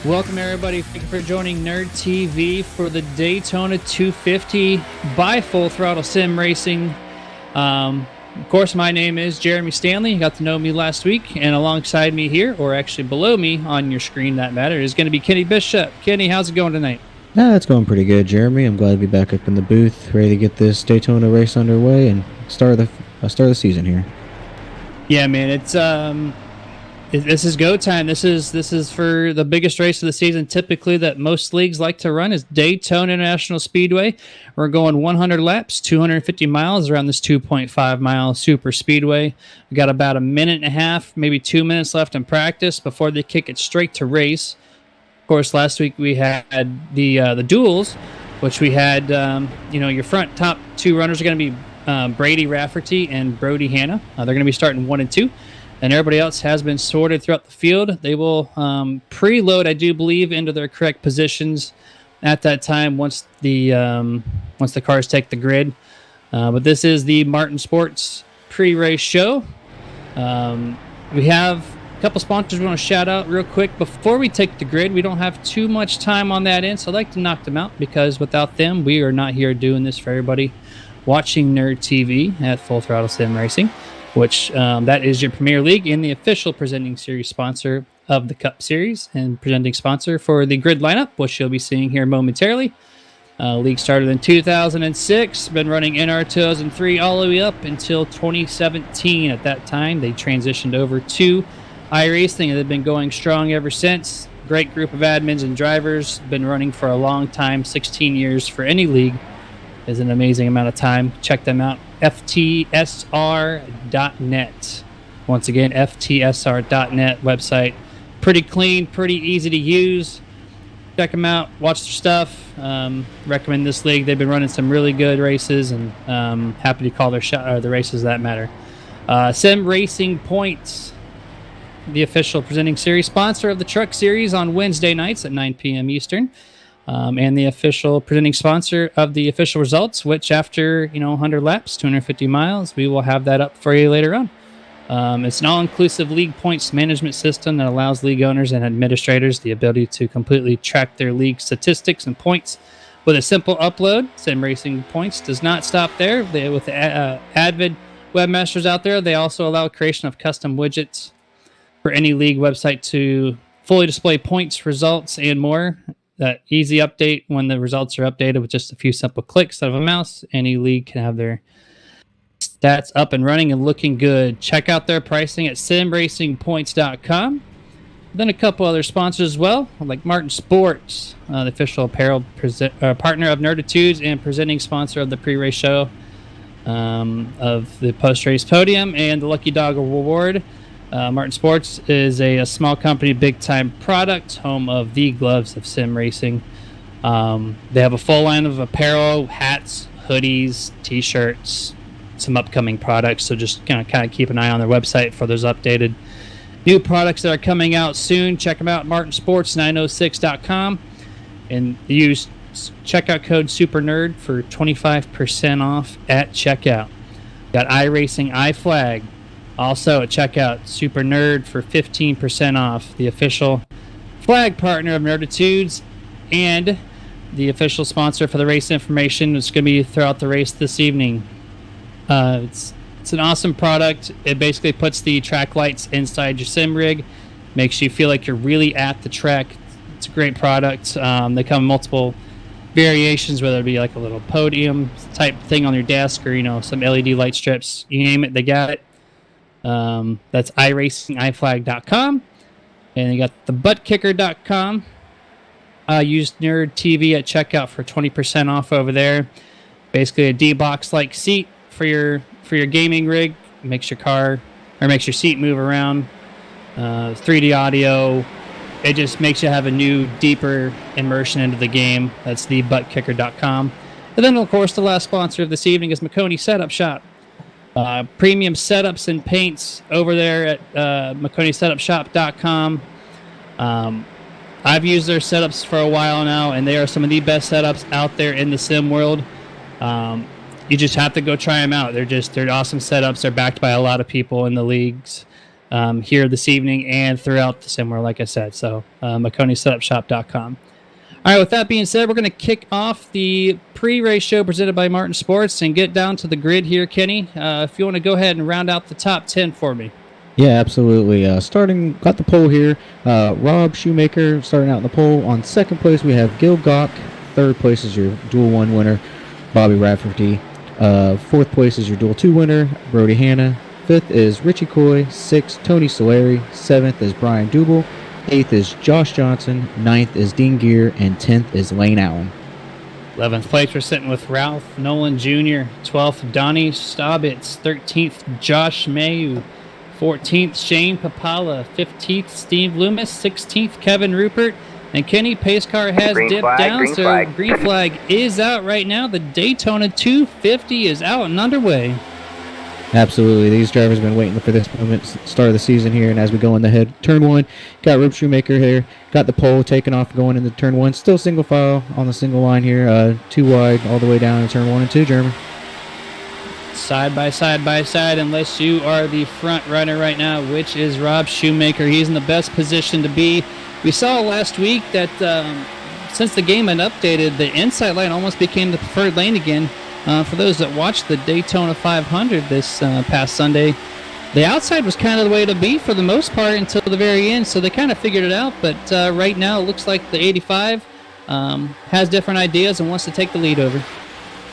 Welcome, everybody. Thank you for joining Nerd TV for the Daytona 250 by Full Throttle Sim Racing. Of course, my name is Jeremy Stanley. You got to know me last week, and alongside me here, or actually below me on your screen, that matter, is going to be Kenny Bishop. Kenny, how's it going tonight? It's going pretty good, Jeremy. I'm glad to be back up in the booth, ready to get this Daytona race underway and start the season here. Yeah, man, this is go time. This is for the biggest race of the season. Typically, that most leagues like to run is Daytona International Speedway. We're going 100 laps, 250 miles around this 2.5 mile super speedway. We got about a minute and a half, maybe 2 minutes left in practice before they kick it straight to race. Of course, last week we had the duels, which we had your front top two runners are going to be Brady Rafferty and Brody Hanna. They're going to be starting 1 and 2. And everybody else has been sorted throughout the field. They will preload, I do believe, into their correct positions at that time once the cars take the grid. But this is the Martin Sports pre-race show. We have a couple sponsors we want to shout out real quick before we take the grid. We don't have too much time on that end, so I'd like to knock them out because without them, we are not here doing this for everybody watching Nerd TV at Full Throttle Sim Racing, which that is your Premier League and the official presenting series sponsor of the Cup Series and presenting sponsor for the grid lineup, which you'll be seeing here momentarily. League started in 2006, been running NR 2003 all the way up until 2017. At that time, they transitioned over to iRacing, and they've been going strong ever since. Great group of admins and drivers, been running for a long time. 16 years for any league is an amazing amount of time. Check them out. FTSR.net. Once again, FTSR.net website. Pretty clean, pretty easy to use. Check them out. Watch their stuff. Recommend this league. They've been running some really good races, and happy to call the races that matter. Sim Racing Points, the official presenting series sponsor of the Truck Series on Wednesday nights at 9 p.m. Eastern. And the official presenting sponsor of the official results, which after 100 laps, 250 miles, we will have that up for you later on. It's an all-inclusive league points management system that allows league owners and administrators the ability to completely track their league statistics and points with a simple upload. Sim Racing Points does not stop there. With the avid webmasters out there, they also allow creation of custom widgets for any league website to fully display points, results, and more. That easy update when the results are updated with just a few simple clicks of a mouse. Any league can have their stats up and running and looking good. Check out their pricing at simracingpoints.com. Then a couple other sponsors as well, like Martin Sports, the official apparel partner of Nerditudes and presenting sponsor of the pre-race show of the post-race podium and the Lucky Dog Award. Martin Sports is a small company, big-time product, home of the gloves of sim racing. They have a full line of apparel, hats, hoodies, T-shirts, some upcoming products. So just kind of keep an eye on their website for those updated new products that are coming out soon. Check them out, martinsports906.com, and use checkout code SUPERNERD for 25% off at checkout. Got iRacing iFlag. Also at checkout, Super Nerd for 15% off, the official flag partner of Nerditudes and the official sponsor for the race information. It's going to be throughout the race this evening. It's an awesome product. It basically puts the track lights inside your sim rig, makes you feel like you're really at the track. It's a great product. They come in multiple variations, whether it be like a little podium type thing on your desk or some LED light strips. You name it, they got it. That's iRacingIFlag.com, and you got the buttkicker.com. Use Nerd TV at checkout for 20% off over there. Basically a D-box like seat for your gaming rig. Makes your seat move around. 3D audio. It just makes you have a new, deeper immersion into the game. That's the buttkicker.com. And then, of course, the last sponsor of this evening is McConey Setup Shop. Premium setups and paints over there at McConeySetupShop.com. I've used their setups for a while now, and they are some of the best setups out there in the sim world. You just have to go try them out. They're awesome setups. They're backed by a lot of people in the leagues. here this evening and throughout the summer, like I said. So McConeySetupShop.com. All right, with that being said, we're going to kick off the pre-race show presented by Martin Sports and get down to the grid here, Kenny. If you want to go ahead and round out the top 10 for me. Yeah, absolutely. Got the pole here. Rob Shoemaker starting out in the pole. On second place, we have Gil Gok. Third place is your Dual 1 winner, Bobby Rafferty. Fourth place is your Dual 2 winner, Brody Hanna. Fifth is Richie Coy. Sixth, Tony Solari. Seventh is Brian Dubel. Eighth is Josh Johnson. Ninth is Dean Gear. And 10th is Lane Allen. 11th place, we're sitting with Ralph Nolan Jr. 12th, Donnie Staubitz. 13th, Josh Mayu. 14th, Shane Papala. 15th, Steve Loomis. 16th, Kevin Rupert. And Kenny, pace car has dipped down, so green flag is out right now. The Daytona 250 is out and underway. Absolutely. These drivers have been waiting for this moment, start of the season here, and as we go in the head, turn one, got Rip Shoemaker here, got the pole taken off going into turn one, still single file on the single line here, too wide all the way down to turn 1 and 2, Jeremy. Side by side, unless you are the front runner right now, which is Rob Shoemaker. He's in the best position to be. We saw last week that since the game had updated, the inside line almost became the preferred lane again. For those that watched the Daytona 500 this past Sunday, the outside was kind of the way to be for the most part until the very end, so they kind of figured it out. But right now it looks like the 85 has different ideas and wants to take the lead over.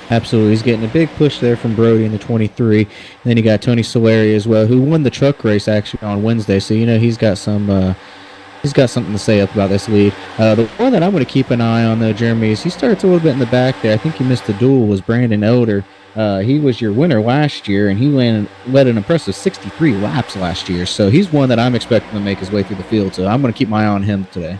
Absolutely. He's getting a big push there from Brody in the 23. And then you got Tony Solari as well, who won the truck race actually on Wednesday. So, he's got something to say up about this lead. The one that I'm going to keep an eye on, though, Jeremy, is he starts a little bit in the back there. I think he missed the duel, was Brandon Elder. He was your winner last year, and he led an impressive 63 laps last year. So he's one that I'm expecting to make his way through the field. So I'm going to keep my eye on him today.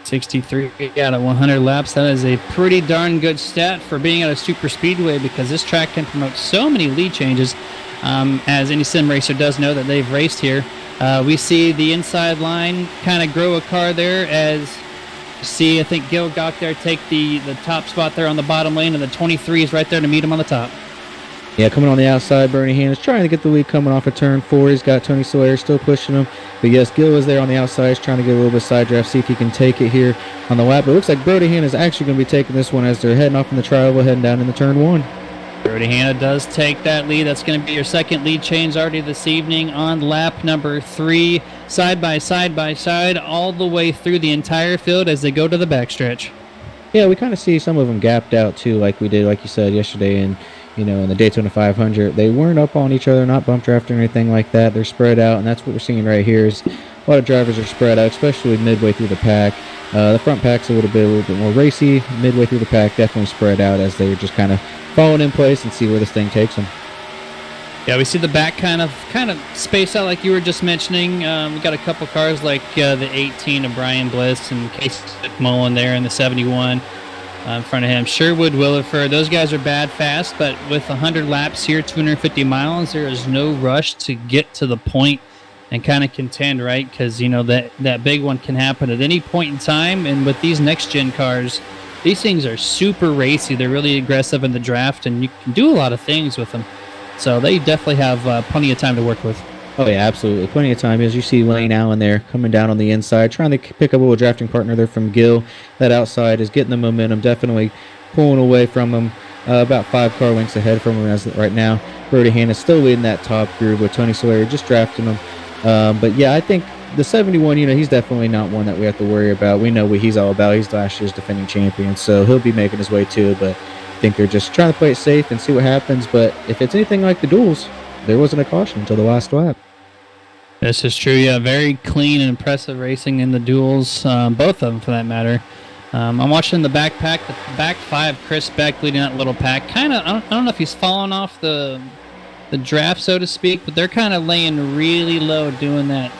63 out of 100 laps. That is a pretty darn good stat for being at a super speedway, because this track can promote so many lead changes. As any sim racer does know that they've raced here. We see the inside line kind of grow a car there, as you see, I think Gil Gok there take the top spot there on the bottom lane, and the 23 is right there to meet him on the top. Yeah, coming on the outside, Bernie Hanna's trying to get the lead coming off of turn 4. He's got Tony Solari still pushing him. But yes, Gil is there on the outside. He's trying to get a little bit of side draft, see if he can take it here on the lap. But it looks like Brody Hanna is actually going to be taking this one as they're heading off in the tri-oval, heading down into turn 1. Brody Hanna does take that lead. That's going to be your second lead change already this evening on lap number 3. Side by side, all the way through the entire field as they go to the backstretch. Yeah, we kind of see some of them gapped out too, like we did, like you said, yesterday in the Daytona 500. They weren't up on each other, not bump drafting or anything like that. They're spread out, and that's what we're seeing right here is a lot of drivers are spread out, especially midway through the pack. The front pack's a little bit more racy. Midway through the pack, definitely spread out as they're just kind of falling in place and see where this thing takes them. Yeah, we see the back kind of space out like you were just mentioning. We got a couple cars like the 18 of Brian Bliss and Casey McMullen there, and the 71 in front of him. Sherwood Williford, those guys are bad fast, but with 100 laps here, 250 miles, there is no rush to get to the point and kind of contend, right? Because, that big one can happen at any point in time, and with these next-gen cars, these things are super racy. They're really aggressive in the draft, and you can do a lot of things with them. So they definitely have plenty of time to work with. Oh, yeah, absolutely. Plenty of time. As you see Lane Allen there coming down on the inside, trying to pick up a little drafting partner there from Gil. That outside is getting the momentum, definitely pulling away from him, about 5 car lengths ahead from him as right now. Brody Hanna is still leading that top group with Tony Solari just drafting him. But, yeah, I think the 71, he's definitely not one that we have to worry about. We know what he's all about. He's last year's defending champion, so he'll be making his way to it. But I think they're just trying to play it safe and see what happens. But if it's anything like the duels, there wasn't a caution until the last lap. This is true, yeah. Very clean and impressive racing in the duels, both of them for that matter. I'm watching the backpack, the back 5, Chris Beck leading that little pack. I don't know if he's fallen off the draft, so to speak, but they're kind of laying really low doing that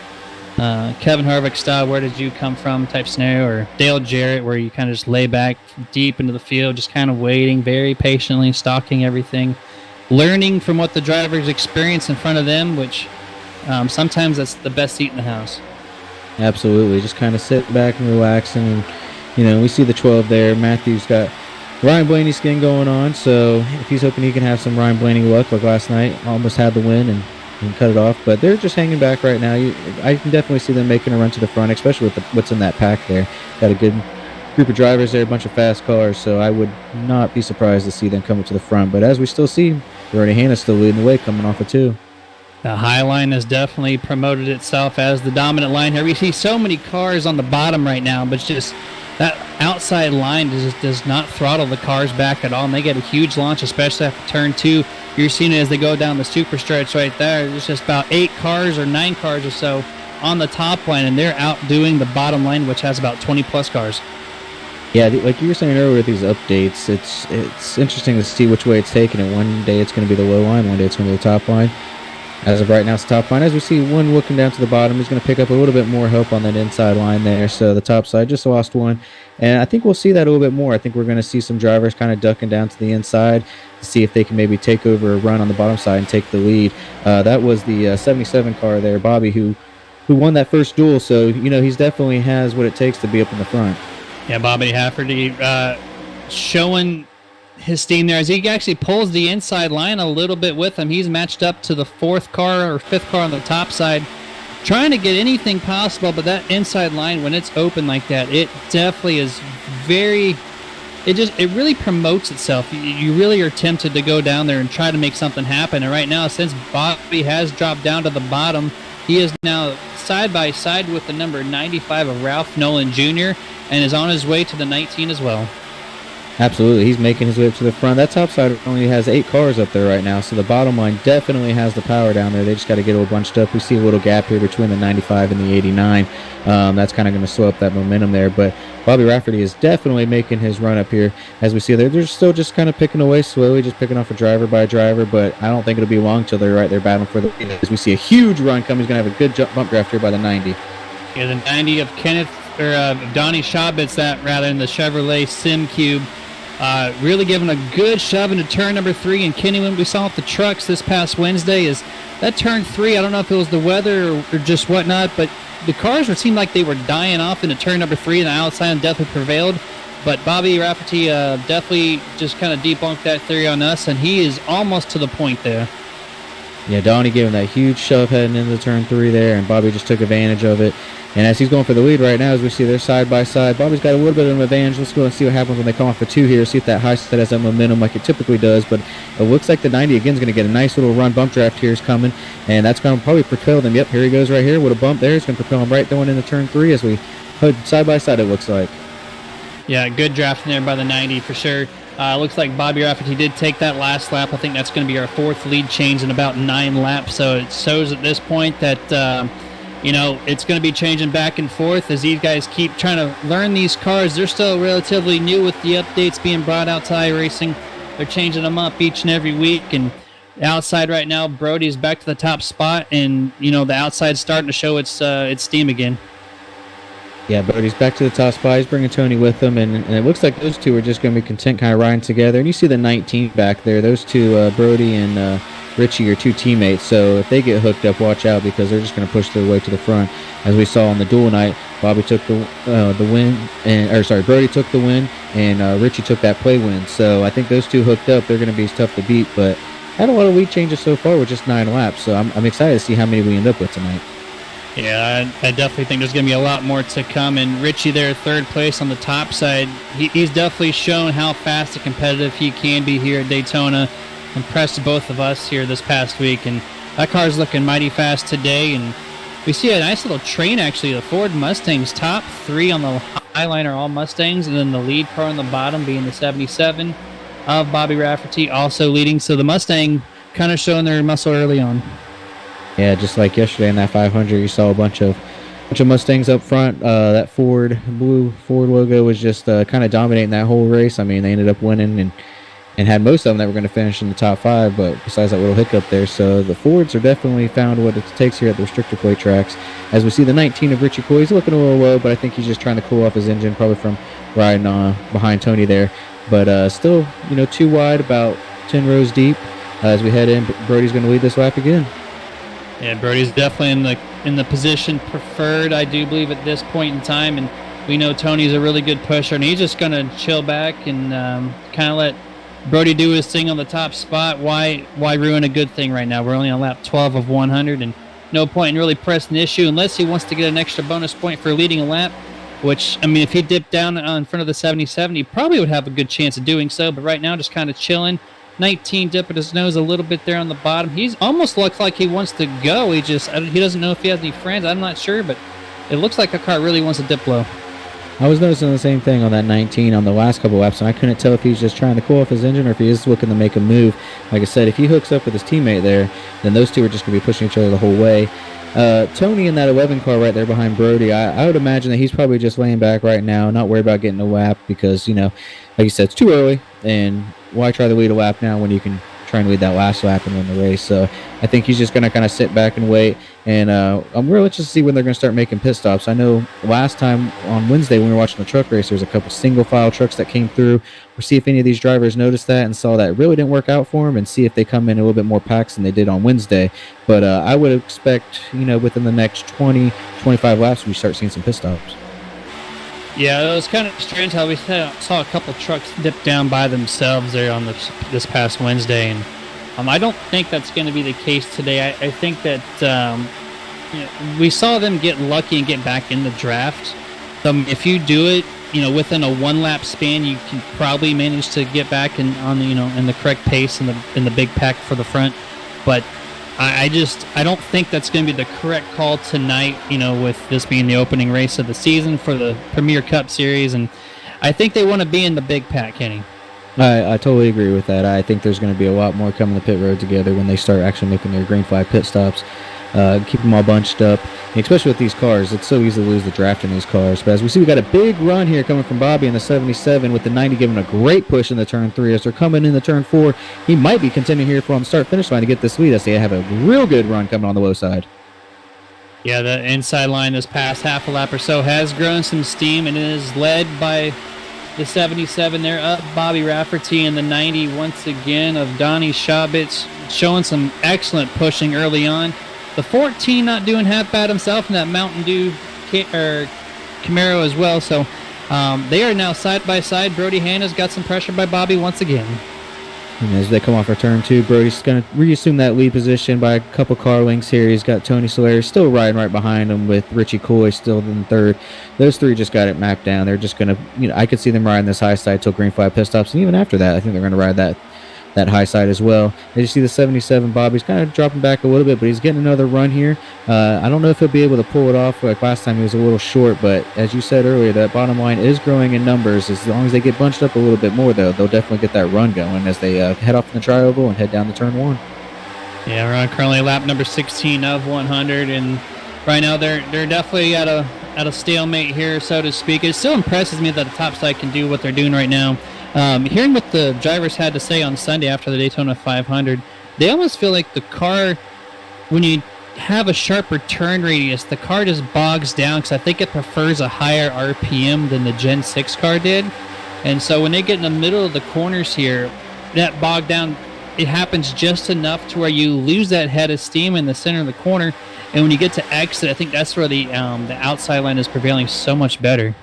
Kevin Harvick style, where did you come from type scenario, or Dale Jarrett, where you kind of just lay back deep into the field, just kind of waiting very patiently, stalking everything, learning from what the drivers experience in front of them, which sometimes that's the best seat in the house. Absolutely. Just kind of sit back and relaxing. And, we see the 12 there. Matthew's got Ryan Blaney skin going on. So if he's hoping he can have some Ryan Blaney luck like last night, almost had the win and and cut it off. But they're just hanging back right now. I can definitely see them making a run to the front, especially with what's in that pack there. Got a good group of drivers there, a bunch of fast cars, so I would not be surprised to see them come up to the front. But as we still see, Bernie Hanna's still leading the way, coming off of 2. The high line has definitely promoted itself as the dominant line here. We see so many cars on the bottom right now, but it's just that outside line does not throttle the cars back at all, and they get a huge launch, especially after turn 2. You're seeing it as they go down the super stretch right there. There's just about 8 cars or 9 cars or so on the top line, and they're outdoing the bottom line, which has about 20-plus cars. Yeah, like you were saying earlier with these updates, it's interesting to see which way it's taking it. One day it's going to be the low line, one day it's going to be the top line. As of right now, it's the top line. As we see one looking down to the bottom, he's going to pick up a little bit more help on that inside line there. So the top side just lost one. And I think we'll see that a little bit more. I think we're going to see some drivers kind of ducking down to the inside to see if they can maybe take over a run on the bottom side and take the lead. That was the 77 car there, Bobby, who won that first duel. So, he's definitely has what it takes to be up in the front. Yeah, Bobby Hafferty showing his steam there as he actually pulls the inside line a little bit with him. He's matched up to the 4th car or 5th car on the top side, trying to get anything possible, but that inside line, when it's open like that, it definitely is it really promotes itself. You really are tempted to go down there and try to make something happen. And right now, since Bobby has dropped down to the bottom, he is now side by side with the number 95 of Ralph Nolan Jr. and is on his way to the 19 as well. Absolutely. He's making his way up to the front. That top side only has 8 cars up there right now, so the bottom line definitely has the power down there. They just got to get a little bunched up. We see a little gap here between the 95 and the 89. That's kind of going to slow up that momentum there, but Bobby Rafferty is definitely making his run up here. As we see there, they're still just kind of picking away slowly, just picking off a driver by driver, but I don't think it'll be long till they're right there battling for the lead. As we see a huge run come, he's going to have a good bump draft here by the 90. Yeah, the 90 of Donnie Schabitz, that rather, in the Chevrolet Sim Cube. Really giving a good shove into turn number 3. And Kenny, when we saw the trucks this past Wednesday, is that turn 3, I don't know if it was the weather or just whatnot, but the cars seemed like they were dying off into turn number 3, and the outside definitely prevailed. But Bobby Rafferty definitely just kind of debunked that theory on us, and he is almost to the point there. Yeah, Donnie gave him that huge shove heading into turn 3 there, and Bobby just took advantage of it. And as he's going for the lead right now, as we see they're side by side, Bobby's got a little bit of an advantage. Let's go and see what happens when they come off for 2 here, see if that high side has that momentum like it typically does. But it looks like the 90 again is going to get a nice little run. Bump draft here is coming, and that's going to probably propel them. Yep, here he goes right here with a bump there. It's going to propel him right going into turn 3 as we head side by side, it looks like. Yeah, good drafting there by the 90 for sure. Looks like Bobby Rafferty did take that last lap. I think that's going to be our 4th lead change in about 9 laps. So it shows at this point that, it's going to be changing back and forth as these guys keep trying to learn these cars. They're still relatively new with the updates being brought out to iRacing. They're changing them up each and every week. And outside right now, Brody's back to the top spot. And, the outside's starting to show its steam again. Yeah, Brody's back to the top spot. He's bringing Tony with him, and it looks like those two are just going to be content kind of riding together. And you see the 19 back there. Those two, Brody and Richie, are 2 teammates. So if they get hooked up, watch out because they're just going to push their way to the front. As we saw on the duel night, Bobby took the win, Brody took the win, and Richie took that play win. So I think those two hooked up, they're going to be tough to beat. But had a lot of lead changes so far with just 9 laps. So I'm excited to see how many we end up with tonight. Yeah, I definitely think there's going to be a lot more to come. And Richie there, 3rd place on the top side. He's definitely shown how fast and competitive he can be here at Daytona. Impressed both of us here this past week. And that car's looking mighty fast today. And we see a nice little train, actually. The Ford Mustangs, top 3 on the high line are all Mustangs. And then the lead car on the bottom being the 77 of Bobby Rafferty, also leading. So the Mustang kind of showing their muscle early on. Yeah, just like yesterday in that 500, you saw a bunch of Mustangs up front. That blue Ford logo was just kind of dominating that whole race. I mean, they ended up winning and had most of them that were going to finish in the top 5, but besides that little hiccup there. So the Fords are definitely found what it takes here at the restrictor plate tracks. As we see the 19 of Richie Coy, he's looking a little low, but I think he's just trying to cool off his engine, probably from riding behind Tony there. But still, 2 wide, about 10 rows deep. As we head in, Brody's going to lead this lap again. Yeah, Brody's definitely in the position preferred, I do believe, at this point in time. And we know Tony's a really good pusher, and he's just going to chill back and kind of let Brody do his thing on the top spot. Why ruin a good thing right now? We're only on lap 12 of 100, and no point in really pressing the issue unless he wants to get an extra bonus point for leading a lap, which, I mean, if he dipped down in front of the 77, he probably would have a good chance of doing so, but right now just kind of chilling. 19 dipping his nose a little bit there on the bottom. He's almost looks like he wants to go. He doesn't know if he has any friends. I'm not sure, but it looks like the car really wants to dip low. I was noticing the same thing on that 19 on the last couple laps, and I couldn't tell if he's just trying to cool off his engine or if he is looking to make a move. Like I said, if he hooks up with his teammate there, then those two are just going to be pushing each other the whole way. Tony in that 11 car right there behind Brody, I would imagine that he's probably just laying back right now, not worried about getting a lap because, like you said, it's too early, and why try to lead a lap now when you can try and lead that last lap and win the race? So I think he's just going to kind of sit back and wait, and I'm really interested to see when they're going to start making pit stops. I know last time on Wednesday when we were watching the truck race, there was a couple single-file trucks that came through. We'll see if any of these drivers noticed that and saw that it really didn't work out for them, and see if they come in a little bit more packs than they did on Wednesday. But I would expect, within the next 20, 25 laps, we start seeing some pit stops. Yeah, it was kind of strange how we saw a couple trucks dip down by themselves there on this past Wednesday, and I don't think that's going to be the case today. I think that we saw them get lucky and get back in the draft. If you do it, within a one-lap span, you can probably manage to get back in the correct pace in the big pack for the front. But I don't think that's going to be the correct call tonight, with this being the opening race of the season for the Premier Cup Series. And I think they want to be in the big pack, Kenny. I totally agree with that. I think there's going to be a lot more coming to pit road together when they start actually making their green flag pit stops. Keep them all bunched up, and especially with these cars. It's so easy to lose the draft in these cars. But as we see, we got a big run here coming from Bobby in the 77 with the 90 giving a great push in the turn 3. As they're coming in the turn 4, he might be contending here from start-finish line to get this lead as they have a real good run coming on the low side. Yeah, the inside line this past half a lap or so has grown some steam and is led by the 77 there, up Bobby Rafferty in the 90 once again of Donnie Schabitz, showing some excellent pushing early on. The 14 not doing half bad himself in that Mountain Dew Camaro as well. So they are now side by side. Brody Hanna's got some pressure by Bobby once again. And as they come off for turn 2, Brody's going to reassume that lead position by a couple car lengths here. He's got Tony Solari still riding right behind him with Richie Coy still in third. Those three just got it mapped down. They're just going to, I could see them riding this high side till green flag pit stops. And even after that, I think they're going to ride that high side as well. As you see the 77 Bobby's kind of dropping back a little bit, but he's getting another run here. I don't know if he'll be able to pull it off. Like last time he was a little short, but as you said earlier, that bottom line is growing in numbers. As long as they get bunched up a little bit more, though, they'll definitely get that run going as they head off in the tri-oval and head down to turn 1. Yeah, we're on currently lap number 16 of 100, and right now they're definitely at a stalemate here, so to speak. It still impresses me that the top side can do what they're doing right now. Hearing what the drivers had to say on Sunday after the Daytona 500, they almost feel like the car, when you have a sharper turn radius, the car just bogs down because I think it prefers a higher RPM than the Gen 6 car did. And so when they get in the middle of the corners here, that bog down, it happens just enough to where you lose that head of steam in the center of the corner. And when you get to exit, I think that's where the outside line is prevailing so much better.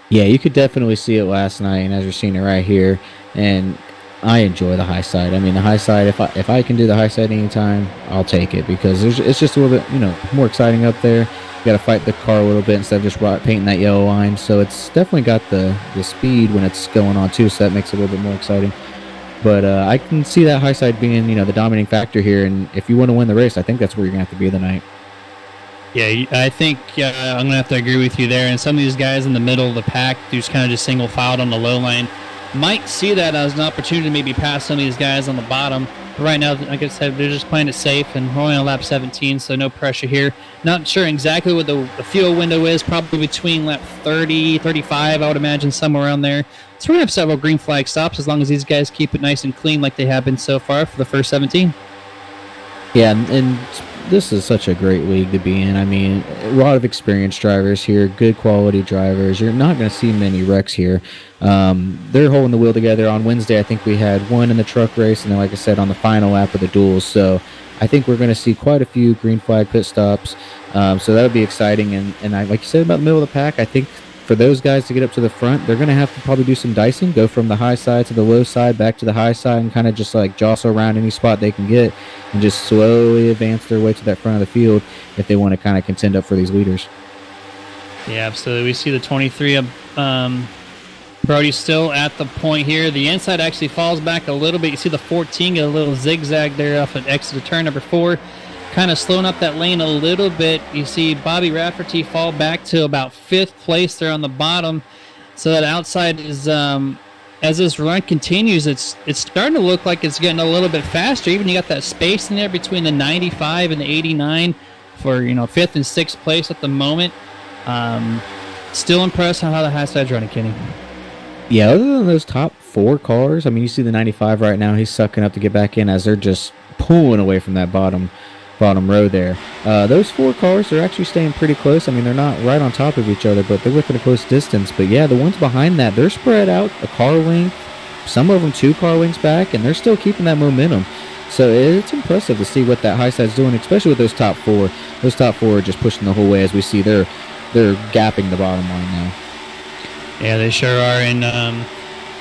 Yeah, you could definitely see it last night, and as you're seeing it right here, and I enjoy the high side. I mean, the high side, if I can do the high side anytime, I'll take it because it's just a little bit, more exciting up there. You got to fight the car a little bit instead of just painting that yellow line. So it's definitely got the speed when it's going on too, so that makes it a little bit more exciting. But I can see that high side being, the dominating factor here, and if you want to win the race, I think that's where you're going to have to be tonight. Yeah, I think I'm going to have to agree with you there. And some of these guys in the middle of the pack who's kind of just single filed on the low line might see that as an opportunity to maybe pass some of these guys on the bottom. But right now, like I said, they're just playing it safe, and we're only on lap 17, so no pressure here. Not sure exactly what the fuel window is, probably between lap 30, 35, I would imagine, somewhere around there. So we're going to have several green flag stops as long as these guys keep it nice and clean like they have been so far for the first 17. Yeah, and this is such a great league to be in. I mean, a lot of experienced drivers here, good quality drivers. You're not going to see many wrecks here. They're holding the wheel together. On Wednesday, I think we had one in the truck race, and then, like I said, on the final lap of the duels. So I think we're going to see quite a few green flag pit stops. So that'll be exciting. And I, like you said about the middle of the pack, I think for those guys to get up to the front, they're going to have to probably do some dicing, go from the high side to the low side, back to the high side, and kind of just like jostle around any spot they can get and just slowly advance their way to that front of the field if they want to kind of contend up for these leaders. Yeah, absolutely. We see the 23 Brody still at the point here. The inside actually falls back a little bit. You see the 14 get a little zigzag there off an exit of turn number 4. Kind of slowing up that lane a little bit. You see Bobby Rafferty fall back to about 5th place there on the bottom. So that outside is, as this run continues, it's starting to look like it's getting a little bit faster. Even you got that space in there between the 95 and the 89 for 5th and 6th place at the moment. Still impressed on how the high side's running, Kenny. Yeah, other than those top 4 cars, I mean, you see the 95 right now. He's sucking up to get back in as they're just pulling away from that bottom row there. Those 4 cars are actually staying pretty close. I mean, they're not right on top of each other, but they're within a close distance. But yeah, the ones behind that, they're spread out a car length, some of them 2 car lengths back, and they're still keeping that momentum. So it's impressive to see what that high side's doing, especially with those top 4. Those top 4 are just pushing the whole way, as we see they're gapping the bottom line now. Yeah, they sure are. And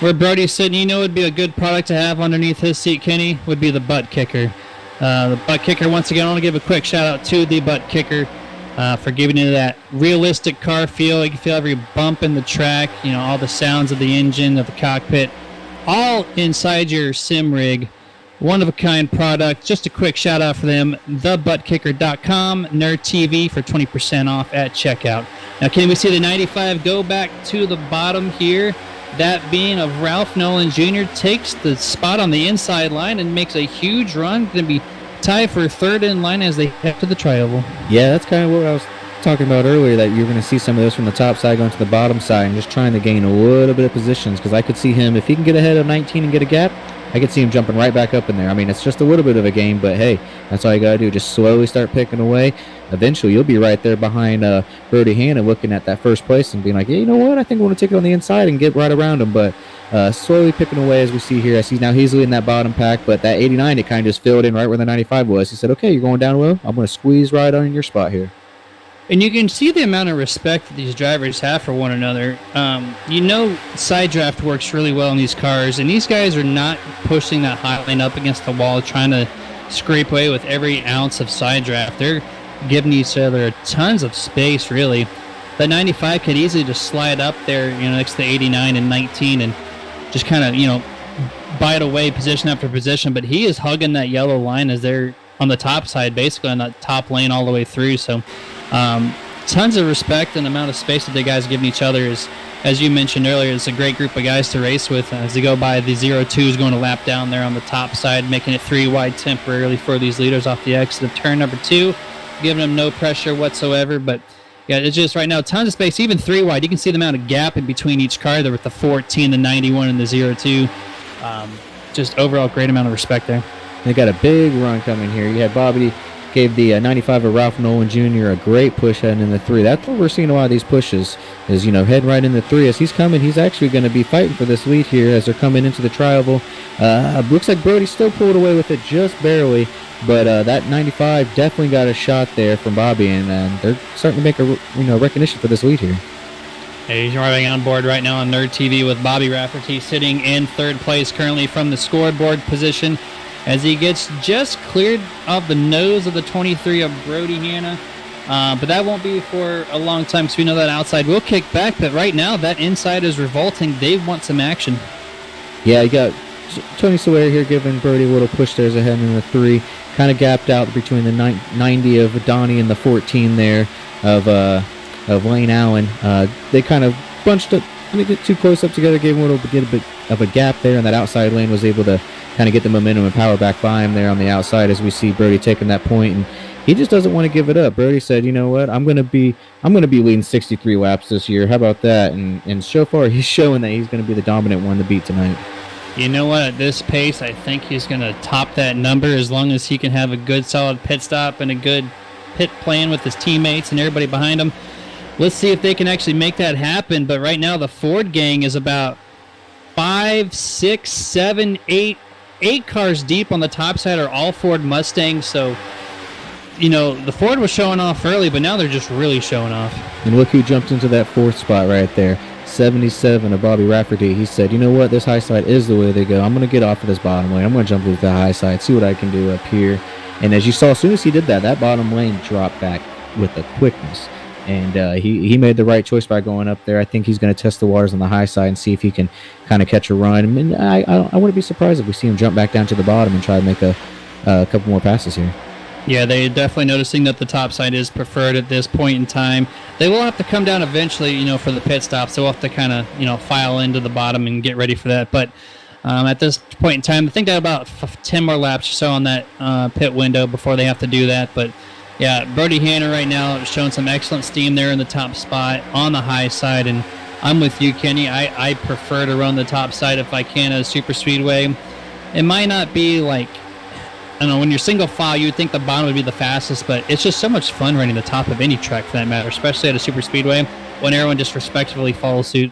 where Brody's sitting, would be a good product to have underneath his seat, Kenny, would be the butt kicker. The butt kicker, once again, I want to give a quick shout out to the butt kicker for giving you that realistic car feel. You can feel every bump in the track, all the sounds of the engine, of the cockpit, all inside your sim rig. One-of-a-kind product. Just a quick shout-out for them, thebuttkicker.com, Nerd TV for 20% off at checkout. Now, can we see the 95 go back to the bottom here? That being of Ralph Nolan Jr. takes the spot on the inside line and makes a huge run. Going to be tied for 3rd in line as they head to the tri-oval. Yeah, that's kind of what I was talking about earlier, that you're going to see some of those from the top side going to the bottom side and just trying to gain a little bit of positions, because I could see him, if he can get ahead of 19 and get a gap, I could see him jumping right back up in there. I mean, it's just a little bit of a game, but hey, that's all you got to do. Just slowly start picking away. Eventually, you'll be right there behind Brody Hannon looking at that first place and being like, yeah, you know what? I think I want to take it on the inside and get right around him. But slowly picking away, as we see here. I see now he's leading that bottom pack, but that 89, it kind of just filled in right where the 95 was. He said, okay, you're going down low. I'm going to squeeze right on your spot here. And you can see the amount of respect that these drivers have for one another. Side draft works really well in these cars, and these guys are not pushing that high line up against the wall, trying to scrape away with every ounce of side draft. They're giving each other tons of space, really. The 95 could easily just slide up there, next to the 89 and 19 and just kind of, bite away position after position. But he is hugging that yellow line as they're on the top side, basically on that top lane all the way through. So tons of respect and amount of space that the guys are giving each other is, as you mentioned earlier, it's a great group of guys to race with as they go by. The 02 going to lap down there on the top side, making it 3 wide temporarily for these leaders off the exit of turn number 2, giving them no pressure whatsoever. But yeah, it's just right now tons of space, even 3 wide. You can see the amount of gap in between each car there with the 14, the 91, and the 02. Just overall great amount of respect there. They got a big run coming here. You had Bobby gave the 95 of Ralph Nolan Jr. a great push heading in the 3. That's what we're seeing a lot of these pushes is, heading right in the 3. As he's coming, he's actually going to be fighting for this lead here as they're coming into the tri-oval. Looks like Brody still pulled away with it just barely, but that 95 definitely got a shot there from Bobby, and they're starting to make a recognition for this lead here. He's driving on board right now on Nerd TV with Bobby Rafferty sitting in 3rd place currently from the scoreboard position, as he gets just cleared of the nose of the 23 of Brody Hanna. But that won't be for a long time, because we know that outside will kick back. But right now, that inside is revolting. They want some action. Yeah, you got Tony Sawyer here giving Brody a little push there as ahead in the 3. Kind of gapped out between the 90 of Donnie and the 14 there of Lane Allen. They kind of bunched up. They get too close up together, gave him a bit of a gap there, and that outside lane was able to kind of get the momentum and power back by him there on the outside, as we see Brody taking that point, and he just doesn't want to give it up. Brody said, you know what, I'm gonna be leading 63 laps this year. How about that? And so far he's showing that he's gonna be the dominant one to beat tonight. You know what, at this pace, I think he's gonna top that number as long as he can have a good solid pit stop and a good pit plan with his teammates and everybody behind him. Let's see if they can actually make that happen. But right now the Ford gang is about 5, 6, 7, 8 cars deep on the top side are all Ford Mustangs. So the Ford was showing off early, but now they're just really showing off. And look who jumped into that 4th spot right there. 77 of Bobby Rafferty. He said, you know what, this high side is the way they go. I'm going to get off of this bottom lane. I'm going to jump into the high side, see what I can do up here. And as you saw, as soon as he did that, that bottom lane dropped back with a quickness. And he made the right choice by going up there. I think he's going to test the waters on the high side and see if he can kind of catch a run. And I wouldn't be surprised if we see him jump back down to the bottom and try to make a couple more passes here. Yeah, they're definitely noticing that the top side is preferred at this point in time. They will have to come down eventually, for the pit stops. They'll have to kind of, file into the bottom and get ready for that. But at this point in time, I think that about 10 more laps or so on that pit window before they have to do that. But yeah, Brody Hanna right now is showing some excellent steam there in the top spot on the high side. And I'm with you, Kenny. I prefer to run the top side if I can at a super speedway. It might not be like, I don't know, when you're single file, you would think the bottom would be the fastest, but it's just so much fun running the top of any track for that matter, especially at a super speedway when everyone just respectively follows suit.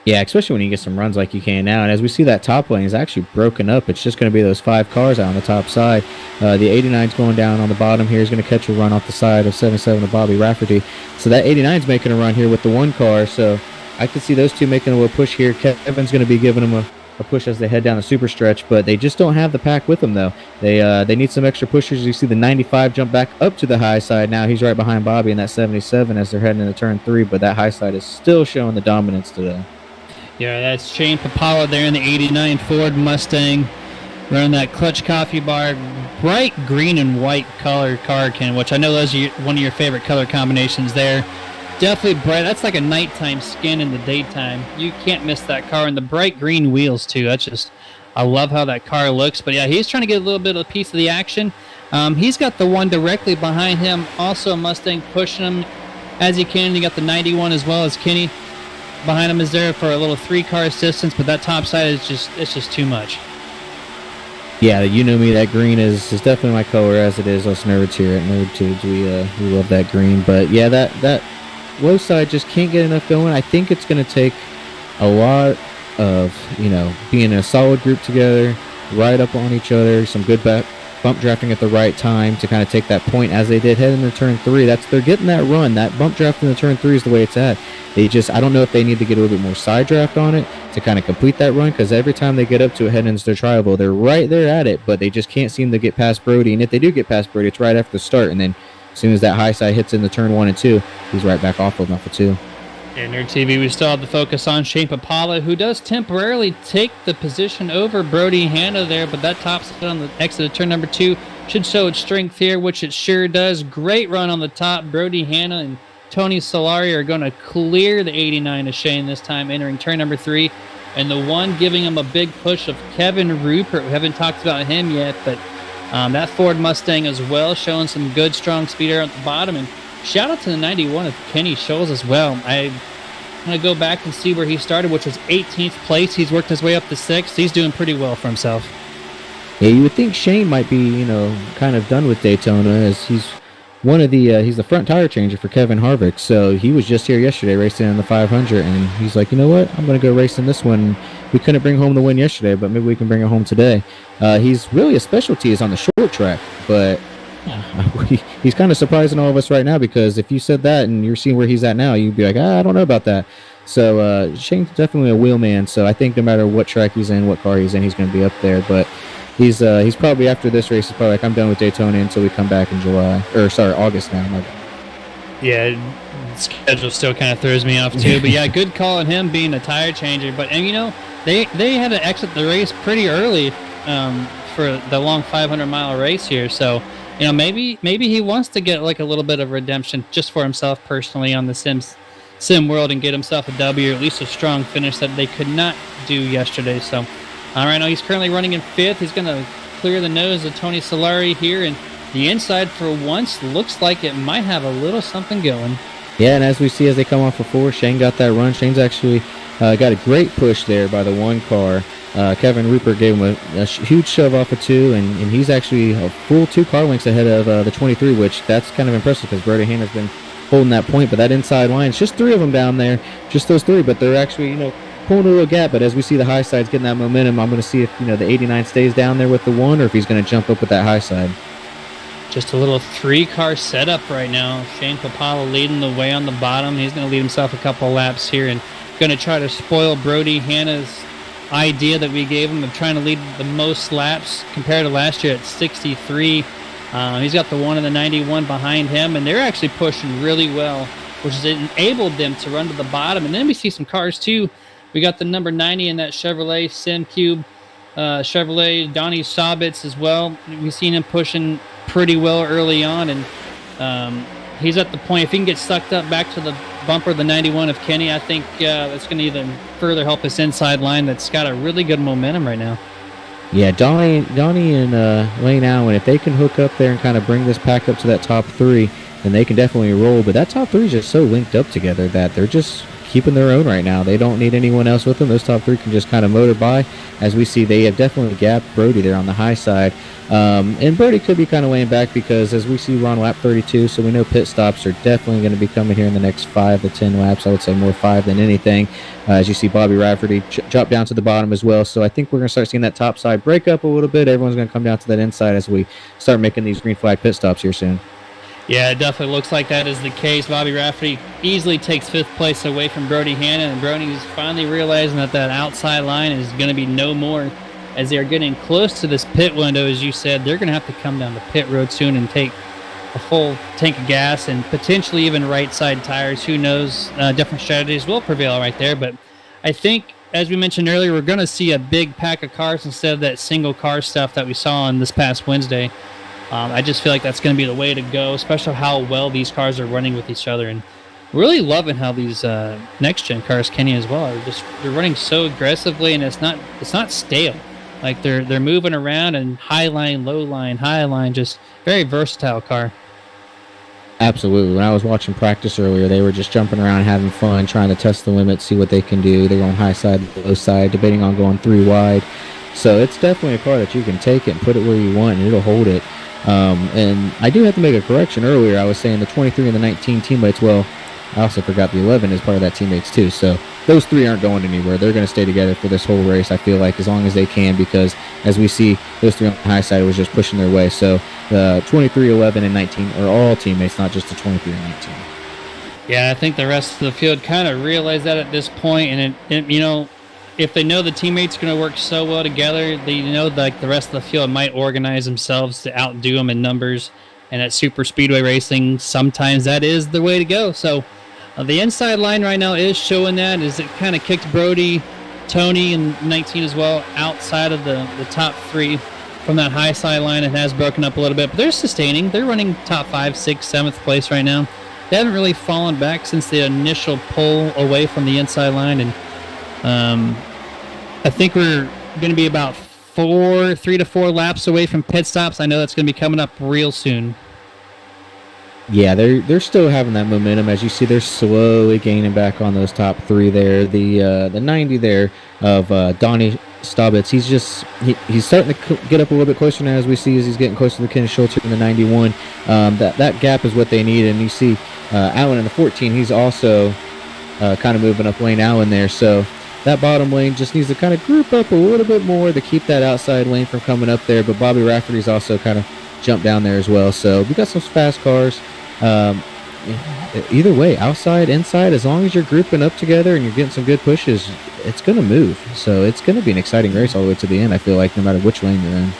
Yeah, especially when you get some runs like you can now. And as we see, that top lane is actually broken up. It's just going to be those 5 cars out on the top side. The 89's going down on the bottom here. He's going to catch a run off the side of 77 of Bobby Rafferty. So that 89's making a run here with the 1 car. So I could see those two making a little push here. Kevin's going to be giving them a push as they head down the super stretch, but they just don't have the pack with them though. They need some extra pushers. You see the 95 jump back up to the high side. Now he's right behind Bobby in that 77 as they're heading into turn 3, but that high side is still showing the dominance today. Yeah, that's Shane Papala there in the 89 Ford Mustang, running that clutch coffee bar, bright green and white color car, Ken, which I know those are one of your favorite color combinations there. Definitely bright. That's like a nighttime skin in the daytime. You can't miss that car, and the bright green wheels too. That's just, I love how that car looks. But yeah, he's trying to get a little bit of a piece of the action. He's got the one directly behind him, also a Mustang pushing him as he can. You got the 91 as well as Kenny behind him is there for a little 3-car assistance, but that top side is just too much. Yeah, you know me, that green is definitely my color, as it is us nerds here at NerdTubes. We love that green. But yeah, that low side just can't get enough going. I think it's going to take a lot of, being in a solid group together, right up on each other, some good bump drafting at the right time to kind of take that point as they did heading into turn 3. They're getting that run. That bump draft in the turn 3 is the way it's at. I don't know if they need to get a little bit more side draft on it to kind of complete that run, because every time they get up to it heading into their tribal, they're right there at it, but they just can't seem to get past Brody. And if they do get past Brody, it's right after the start, and then as soon as that high side hits in the turn 1 and 2, he's right back off of him for 2. In Nerd TV, we still have the focus on Shane Papala, who does temporarily take the position over Brody Hanna there, but that top side on the exit of turn number 2 should show its strength here, which it sure does. Great run on the top. Brody Hanna and Tony Solari are going to clear the 89 of Shane this time, entering turn number 3. And the one giving him a big push of Kevin Rupert. We haven't talked about him yet, but that Ford Mustang as well, showing some good, strong speed there at the bottom. And shout out to the 91 of Kenny Scholes as well. I'm going to go back and see where he started, which was 18th place. He's worked his way up to 6th. He's doing pretty well for himself. Yeah, you would think Shane might be, kind of done with Daytona, as he's he's the front tire changer for Kevin Harvick. So he was just here yesterday racing in the 500, and he's like, you know what, I'm going to go race in this one. We couldn't bring home the win yesterday, but maybe we can bring it home today. He's really a specialty is on the short track, but he's kind of surprising all of us right now, because if you said that and you're seeing where he's at now, you'd be like, I don't know about that. So Shane's definitely a wheelman, so I think no matter what track he's in, what car he's in, he's going to be up there. But he's probably, after this race, he's probably like, I'm done with Daytona until we come back in August now. Yeah, the schedule still kind of throws me off too. But yeah, good call on him being a tire changer. But they had to exit the race pretty early for the long 500-mile race here. So maybe he wants to get like a little bit of redemption just for himself personally on the sim world and get himself a W, or at least a strong finish that they could not do yesterday. So right now he's currently running in 5th. He's going to clear the nose of Tony Solari here, and the inside for once looks like it might have a little something going. Yeah, and as we see as they come off of 4, Shane got that run. Shane's actually got a great push there by the 1 car. Kevin Rupert gave him a huge shove off of 2, and he's actually a full 2 car lengths ahead of the 23, which that's kind of impressive because Brody Hanna's been holding that point. But that inside line, it's just 3 of them down there, just those 3, but they're actually, pulling a little gap. But as we see the high sides getting that momentum, I'm going to see if, the 89 stays down there with the 1, or if he's going to jump up with that high side. Just a little 3-car setup right now. Shane Papala leading the way on the bottom. He's going to lead himself a couple laps here and going to try to spoil Brody Hanna's idea that we gave him of trying to lead the most laps compared to last year at 63. He's got the 1 and the 91 behind him, and they're actually pushing really well, which has enabled them to run to the bottom. And then we see some cars too. We got the number 90 in that Chevrolet SimCube, Chevrolet Donnie Saubitz as well. We've seen him pushing pretty well early on, and he's at the point, if he can get sucked up back to the bumper of the 91 of Kenny, I think that's going to even further help his inside line that's got a really good momentum right now. Yeah, Donnie and Lane Allen, if they can hook up there and kind of bring this pack up to that top 3, then they can definitely roll. But that top 3 is just so linked up together that they're just keeping their own right now. They don't need anyone else with them. Those top 3 can just kind of motor by. As we see, they have definitely gapped Brody there on the high side. And Brody could be kind of laying back because, as we see, we're on lap 32, so we know pit stops are definitely going to be coming here in the next 5 to 10 laps. I would say more 5 than anything. As you see, Bobby Rafferty drop down to the bottom as well. So I think we're going to start seeing that top side break up a little bit. Everyone's going to come down to that inside as we start making these green flag pit stops here soon. Yeah, it definitely looks like that is the case. Bobby Rafferty easily takes 5th place away from Brody Hanna, and Brody's finally realizing that outside line is going to be no more. As they are getting close to this pit window, as you said, they're going to have to come down the pit road soon and take a full tank of gas and potentially even right side tires. Who knows? Different strategies will prevail right there. But I think, as we mentioned earlier, we're going to see a big pack of cars instead of that single car stuff that we saw on this past Wednesday. I just feel like that's going to be the way to go, especially how well these cars are running with each other. And really loving how these next-gen cars, Kenny as well, they're running so aggressively, and it's not stale. Like they're moving around and high line, low line, high line, just very versatile car. Absolutely. When I was watching practice earlier, they were just jumping around, having fun, trying to test the limits, see what they can do. They're going high side, low side, debating on going 3 wide. So it's definitely a car that you can take it and put it where you want, and it'll hold it. And I do have to make a correction earlier. I was saying the 23 and the 19 teammates. Well, I also forgot the 11 is part of that teammates too. So those 3 aren't going anywhere. They're going to stay together for this whole race, I feel like, as long as they can, because as we see, those 3 on the high side was just pushing their way. So the 23, 11, and 19 are all teammates, not just the 23 and 19. Yeah, I think the rest of the field kind of realized that at this point, and if they know the teammates are going to work so well together, they know like the rest of the field might organize themselves to outdo them in numbers. And at super speedway racing, sometimes that is the way to go. So the inside line right now is showing that, as it kind of kicked Brody, Tony, and 19 as well outside of the top 3 from that high side line. It has broken up a little bit, but they're sustaining. They're running top 5, 6, 7th place right now. They haven't really fallen back since the initial pull away from the inside line, and I think we're going to be about 3 to 4 laps away from pit stops. I know that's going to be coming up real soon. Yeah, they're still having that momentum. As you see, they're slowly gaining back on those top 3 there. The 90 there of Donnie Staubitz, he's starting to get up a little bit closer now, as we see, as he's getting closer to Ken Schultz in the 91. That gap is what they need, and you see Allen in the 14, he's also kind of moving up Lane Allen there. So that bottom lane just needs to kind of group up a little bit more to keep that outside lane from coming up there. But Bobby Rafferty's also kind of jumped down there as well. So we got some fast cars. Either way, outside, inside, as long as you're grouping up together and you're getting some good pushes, it's going to move. So it's going to be an exciting race all the way to the end, I feel like, no matter which lane you're in.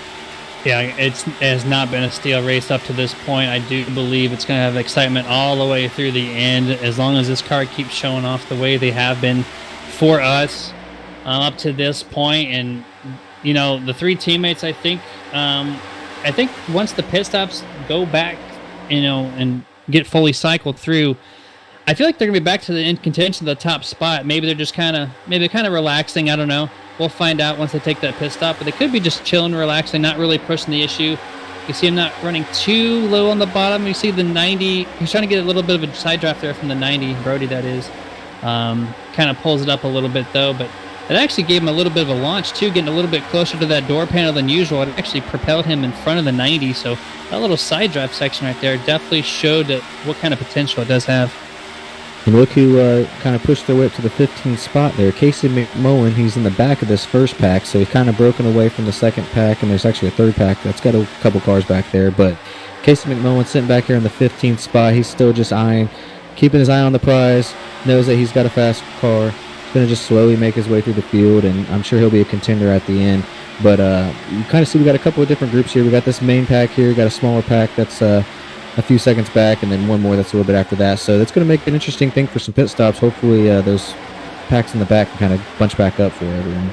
Yeah, it has not been a steel race up to this point. I do believe it's going to have excitement all the way through the end, as long as this car keeps showing off the way they have been for us up to this point. And the 3 teammates, I think once the pit stops go back, and get fully cycled through, I feel like they're gonna be back to the in contention, the top spot. Maybe they're just kind of relaxing. I don't know. We'll find out once they take that pit stop. But they could be just chilling, relaxing, not really pushing the issue. You see him not running too low on the bottom. You see the 90. He's trying to get a little bit of a side draft there from the 90, Brody, that is. Kind of pulls it up a little bit though, but it actually gave him a little bit of a launch too, getting a little bit closer to that door panel than usual. It actually propelled him in front of the 90, so that little side drive section right there definitely showed what kind of potential it does have. And look who kind of pushed their way up to the 15th spot there. Casey McMullen, he's in the back of this first pack, so he's kind of broken away from the second pack, and there's actually a third pack that's got a couple cars back there. But Casey McMullen sitting back here in the 15th spot. He's still just keeping his eye on the prize, knows that he's got a fast car. He's going to just slowly make his way through the field, and I'm sure he'll be a contender at the end. But you kind of see we got a couple of different groups here. We got this main pack here. We got a smaller pack that's a few seconds back, and then one more that's a little bit after that. So that's going to make an interesting thing for some pit stops. Hopefully those packs in the back can kind of bunch back up for everyone.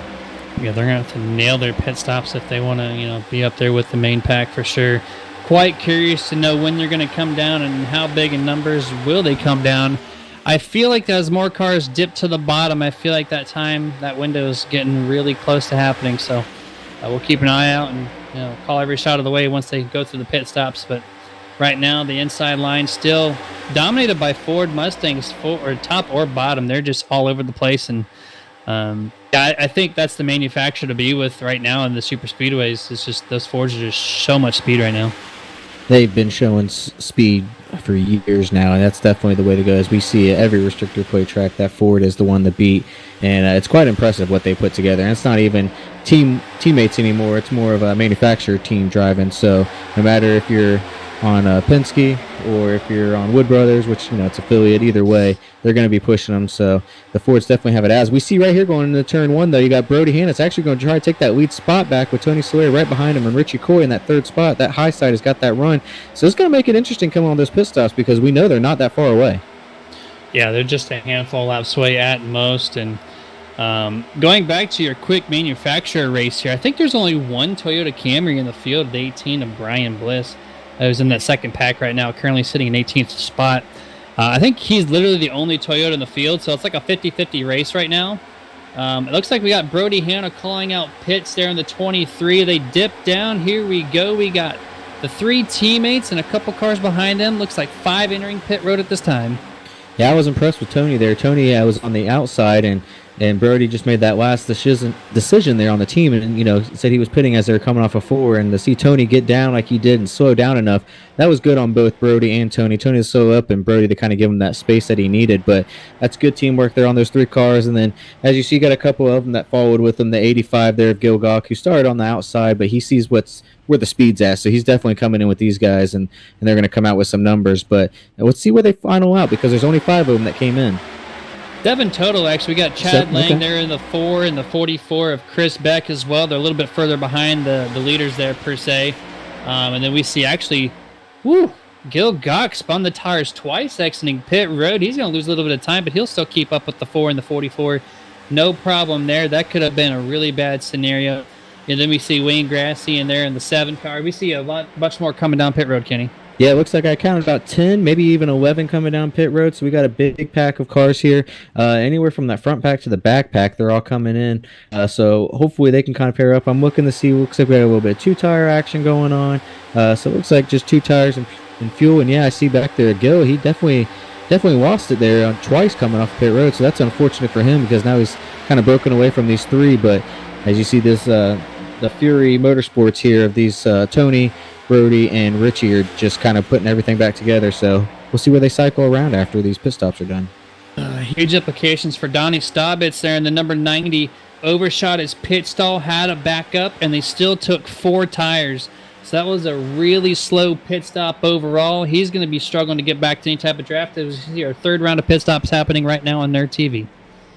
Yeah, they're going to have to nail their pit stops if they want to, be up there with the main pack for sure. Quite curious to know when they're going to come down and how big in numbers will they come down. I feel like as more cars dip to the bottom, I feel like that window is getting really close to happening. So we'll keep an eye out and call every shot of the way once they go through the pit stops. But right now, the inside line still dominated by Ford Mustangs, or top or bottom. They're just all over the place. And I think that's the manufacturer to be with right now in the super speedways. It's just those Fords are just so much speed right now. They've been showing speed for years now, and that's definitely the way to go. As we see at every restrictor plate track, that Ford is the one to beat, and it's quite impressive what they put together. And it's not even teammates anymore; it's more of a manufacturer team driving. So no matter if you're on Penske or if you're on Wood Brothers, which it's affiliate, either way they're going to be pushing them. So the Fords definitely have it. As we see right here going into turn one, though, you got Brody Hanna. It's actually going to try to take that lead spot back with Tony Sawyer right behind him, and Richie Coy in that third spot. That high side has got that run, so it's going to make it interesting coming on those pit stops because we know they're not that far away. Yeah, they're just a handful of laps away at most. And going back to your quick manufacturer race here, I think there's only one Toyota Camry in the field, the 18 of Brian Bliss. Who's in that second pack right now, currently sitting in 18th spot. I think he's literally the only Toyota in the field, so it's like a 50-50 race right now. It looks like we got Brody Hanna calling out pits there in the 23. They dip down. Here we go. We got the 3 teammates and a couple cars behind them. Looks like 5 entering pit road at this time. Yeah, I was impressed with Tony there. Tony was on the outside, and Brody just made that last decision there on the team, and said he was pitting as they were coming off a 4, and to see Tony get down like he did and slow down enough, that was good on both Brody and Tony. Tony to slow up and Brody to kind of give him that space that he needed, but that's good teamwork there on those 3 cars. And then as you see, you got a couple of them that followed with him. The 85 there of Gil Gawk, who started on the outside, but he sees where the speed's at, so he's definitely coming in with these guys, and they're going to come out with some numbers. But let's see where they final out, because there's only 5 of them that came in. 7 total, actually. We got Chad Lang there in the 4 and the 44 of Chris Beck as well. They're a little bit further behind the leaders there, per se. And then we see, actually, Gil Gawk spun the tires twice exiting pit road. He's going to lose a little bit of time, but he'll still keep up with the 4 and the 44. No problem there. That could have been a really bad scenario. And then we see Wayne Grassy in there in the 7 car. We see much more coming down pit road, Kenny. Yeah, it looks like I counted about 10, maybe even 11 coming down pit road. So we got a big pack of cars here. Anywhere from that front pack to the back pack, they're all coming in. So hopefully they can kind of pair up. I'm looking to see, looks like we got a little bit of 2-tire action going on. So it looks like just 2 tires and fuel. And yeah, I see back there Gil. He definitely lost it there twice coming off pit road. So that's unfortunate for him because now he's kind of broken away from these 3. But as you see, this the Fury Motorsports here of these Tony, Brody, and Richie are just kind of putting everything back together. So we'll see where they cycle around after these pit stops are done. Huge implications for Donnie Staubitz there in the number 90. Overshot his pit stall, had to back up, and they still took 4 tires. So that was a really slow pit stop overall. He's going to be struggling to get back to any type of draft. It was our 3rd round of pit stops happening right now on their TV.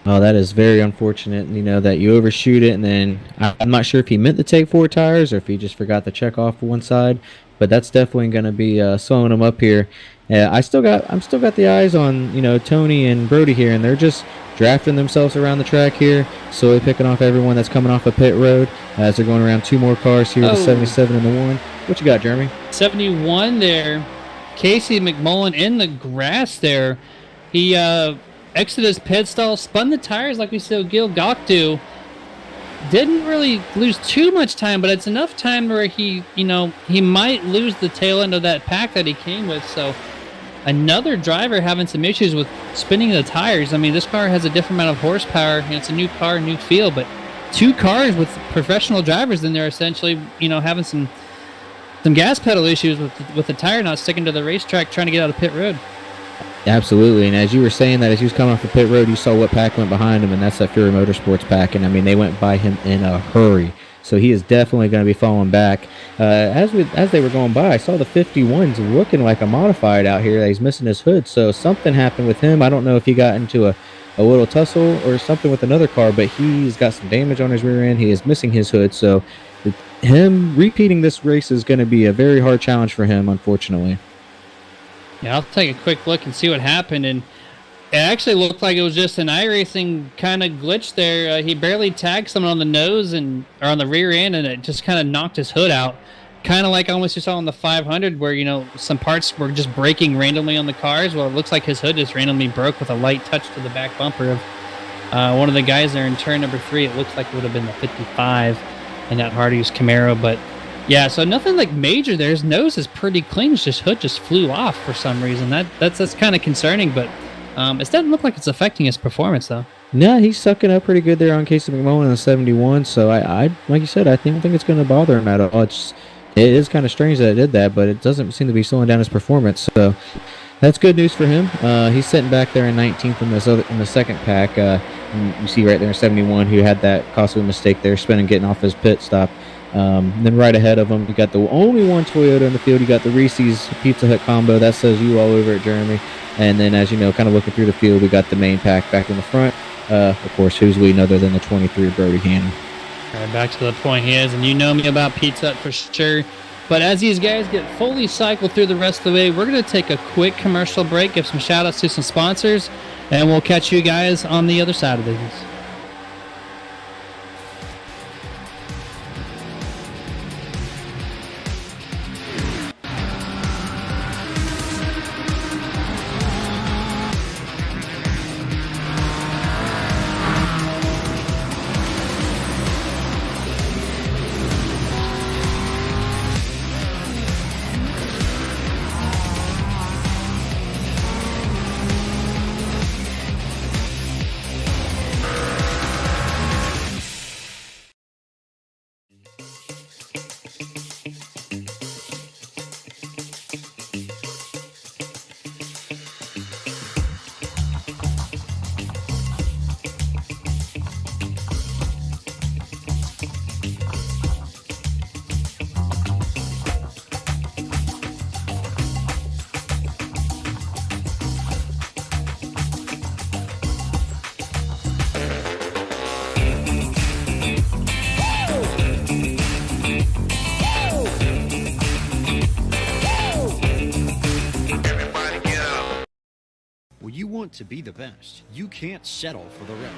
Oh, that is very unfortunate, that you overshoot it, and then I'm not sure if he meant to take 4 tires or if he just forgot to check off one side, but that's definitely going to be slowing him up here. I'm still got the eyes on Tony and Brody here, and they're just drafting themselves around the track here, slowly picking off everyone that's coming off a pit road as they're going around 2 more cars here, the 77 and the 1. What you got, Jeremy? 71 there. Casey McMullen in the grass there. He exited his pit stall, spun the tires like we saw Gil Gawk do. Didn't really lose too much time, but it's enough time where he might lose the tail end of that pack that he came with. So another driver having some issues with spinning the tires. I mean, this car has a different amount of horsepower, and it's a new car, new feel, but 2 cars with professional drivers in there essentially, having some gas pedal issues with the tire not sticking to the racetrack, trying to get out of pit road. Absolutely, and as you were saying that, as he was coming off the pit road, you saw what pack went behind him, and that's that Fury Motorsports pack, and I mean, they went by him in a hurry. so he is definitely going to be falling back. As they were going by, I saw the 51's looking like a modified out here. He's missing his hood, so something happened with him. I don't know if he got into a little tussle or something with another car, but he's got some damage on his rear end. He is missing his hood, so him repeating this race is going to be a very hard challenge for him, unfortunately. Yeah, I'll take a quick look and see what happened, and it actually looked like it was just an iRacing kind of glitch there. He barely tagged someone on the nose or on the rear end, and it just kind of knocked his hood out. Kind of like almost you saw on the 500 where, some parts were just breaking randomly on the cars. Well, it looks like his hood just randomly broke with a light touch to the back bumper of one of the guys there in turn number 3. It looks like it would have been the 55 in that Hardy's Camaro, but yeah, so nothing like major there. His nose is pretty clean. His hood just flew off for some reason. That's kind of concerning, but it doesn't look like it's affecting his performance, though. No, he's sucking up pretty good there on Casey McMullen in the 71, so I like you said, I don't think it's going to bother him at all. It is kind of strange that it did that, but it doesn't seem to be slowing down his performance, so that's good news for him. He's sitting back there in 19th in the second pack. You see right there in 71 who had that costly mistake there, spinning, getting off his pit stop. Then right ahead of him, you got the only one Toyota in the field. You got the Reese's Pizza Hut combo. That says you all over it, Jeremy. And then, as you know, kind of looking through the field, we got the main pack back in the front. Of course, who's leading other than the 23 Brody Hannon. All right, back to the point he is, and you know me about Pizza Hut for sure. But as these guys get fully cycled through the rest of the way, we're going to take a quick commercial break, give some shout-outs to some sponsors, and we'll catch you guys on the other side of these. You want to be the best. You can't settle for the rest.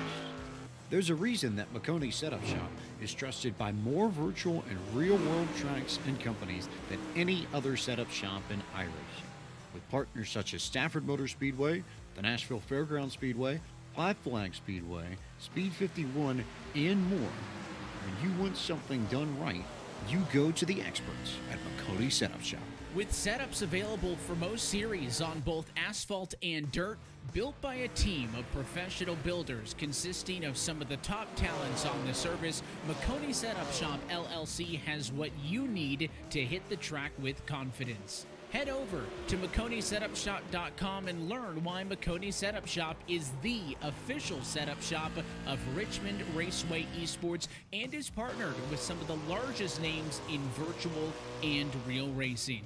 There's a reason that McConey Setup Shop is trusted by more virtual and real-world tracks and companies than any other setup shop in iRacing. With partners such as Stafford Motor Speedway, the Nashville Fairgrounds Speedway, Five Flags Speedway, Speed 51, and more. When you want something done right, you go to the experts at McConey Setup Shop. With setups available for most series on both asphalt and dirt, built by a team of professional builders consisting of some of the top talents on the service, McConey Setup Shop LLC has what you need to hit the track with confidence. Head over to McConeySetupShop.com and learn why McConey Setup Shop is the official setup shop of Richmond Raceway Esports and is partnered with some of the largest names in virtual and real racing.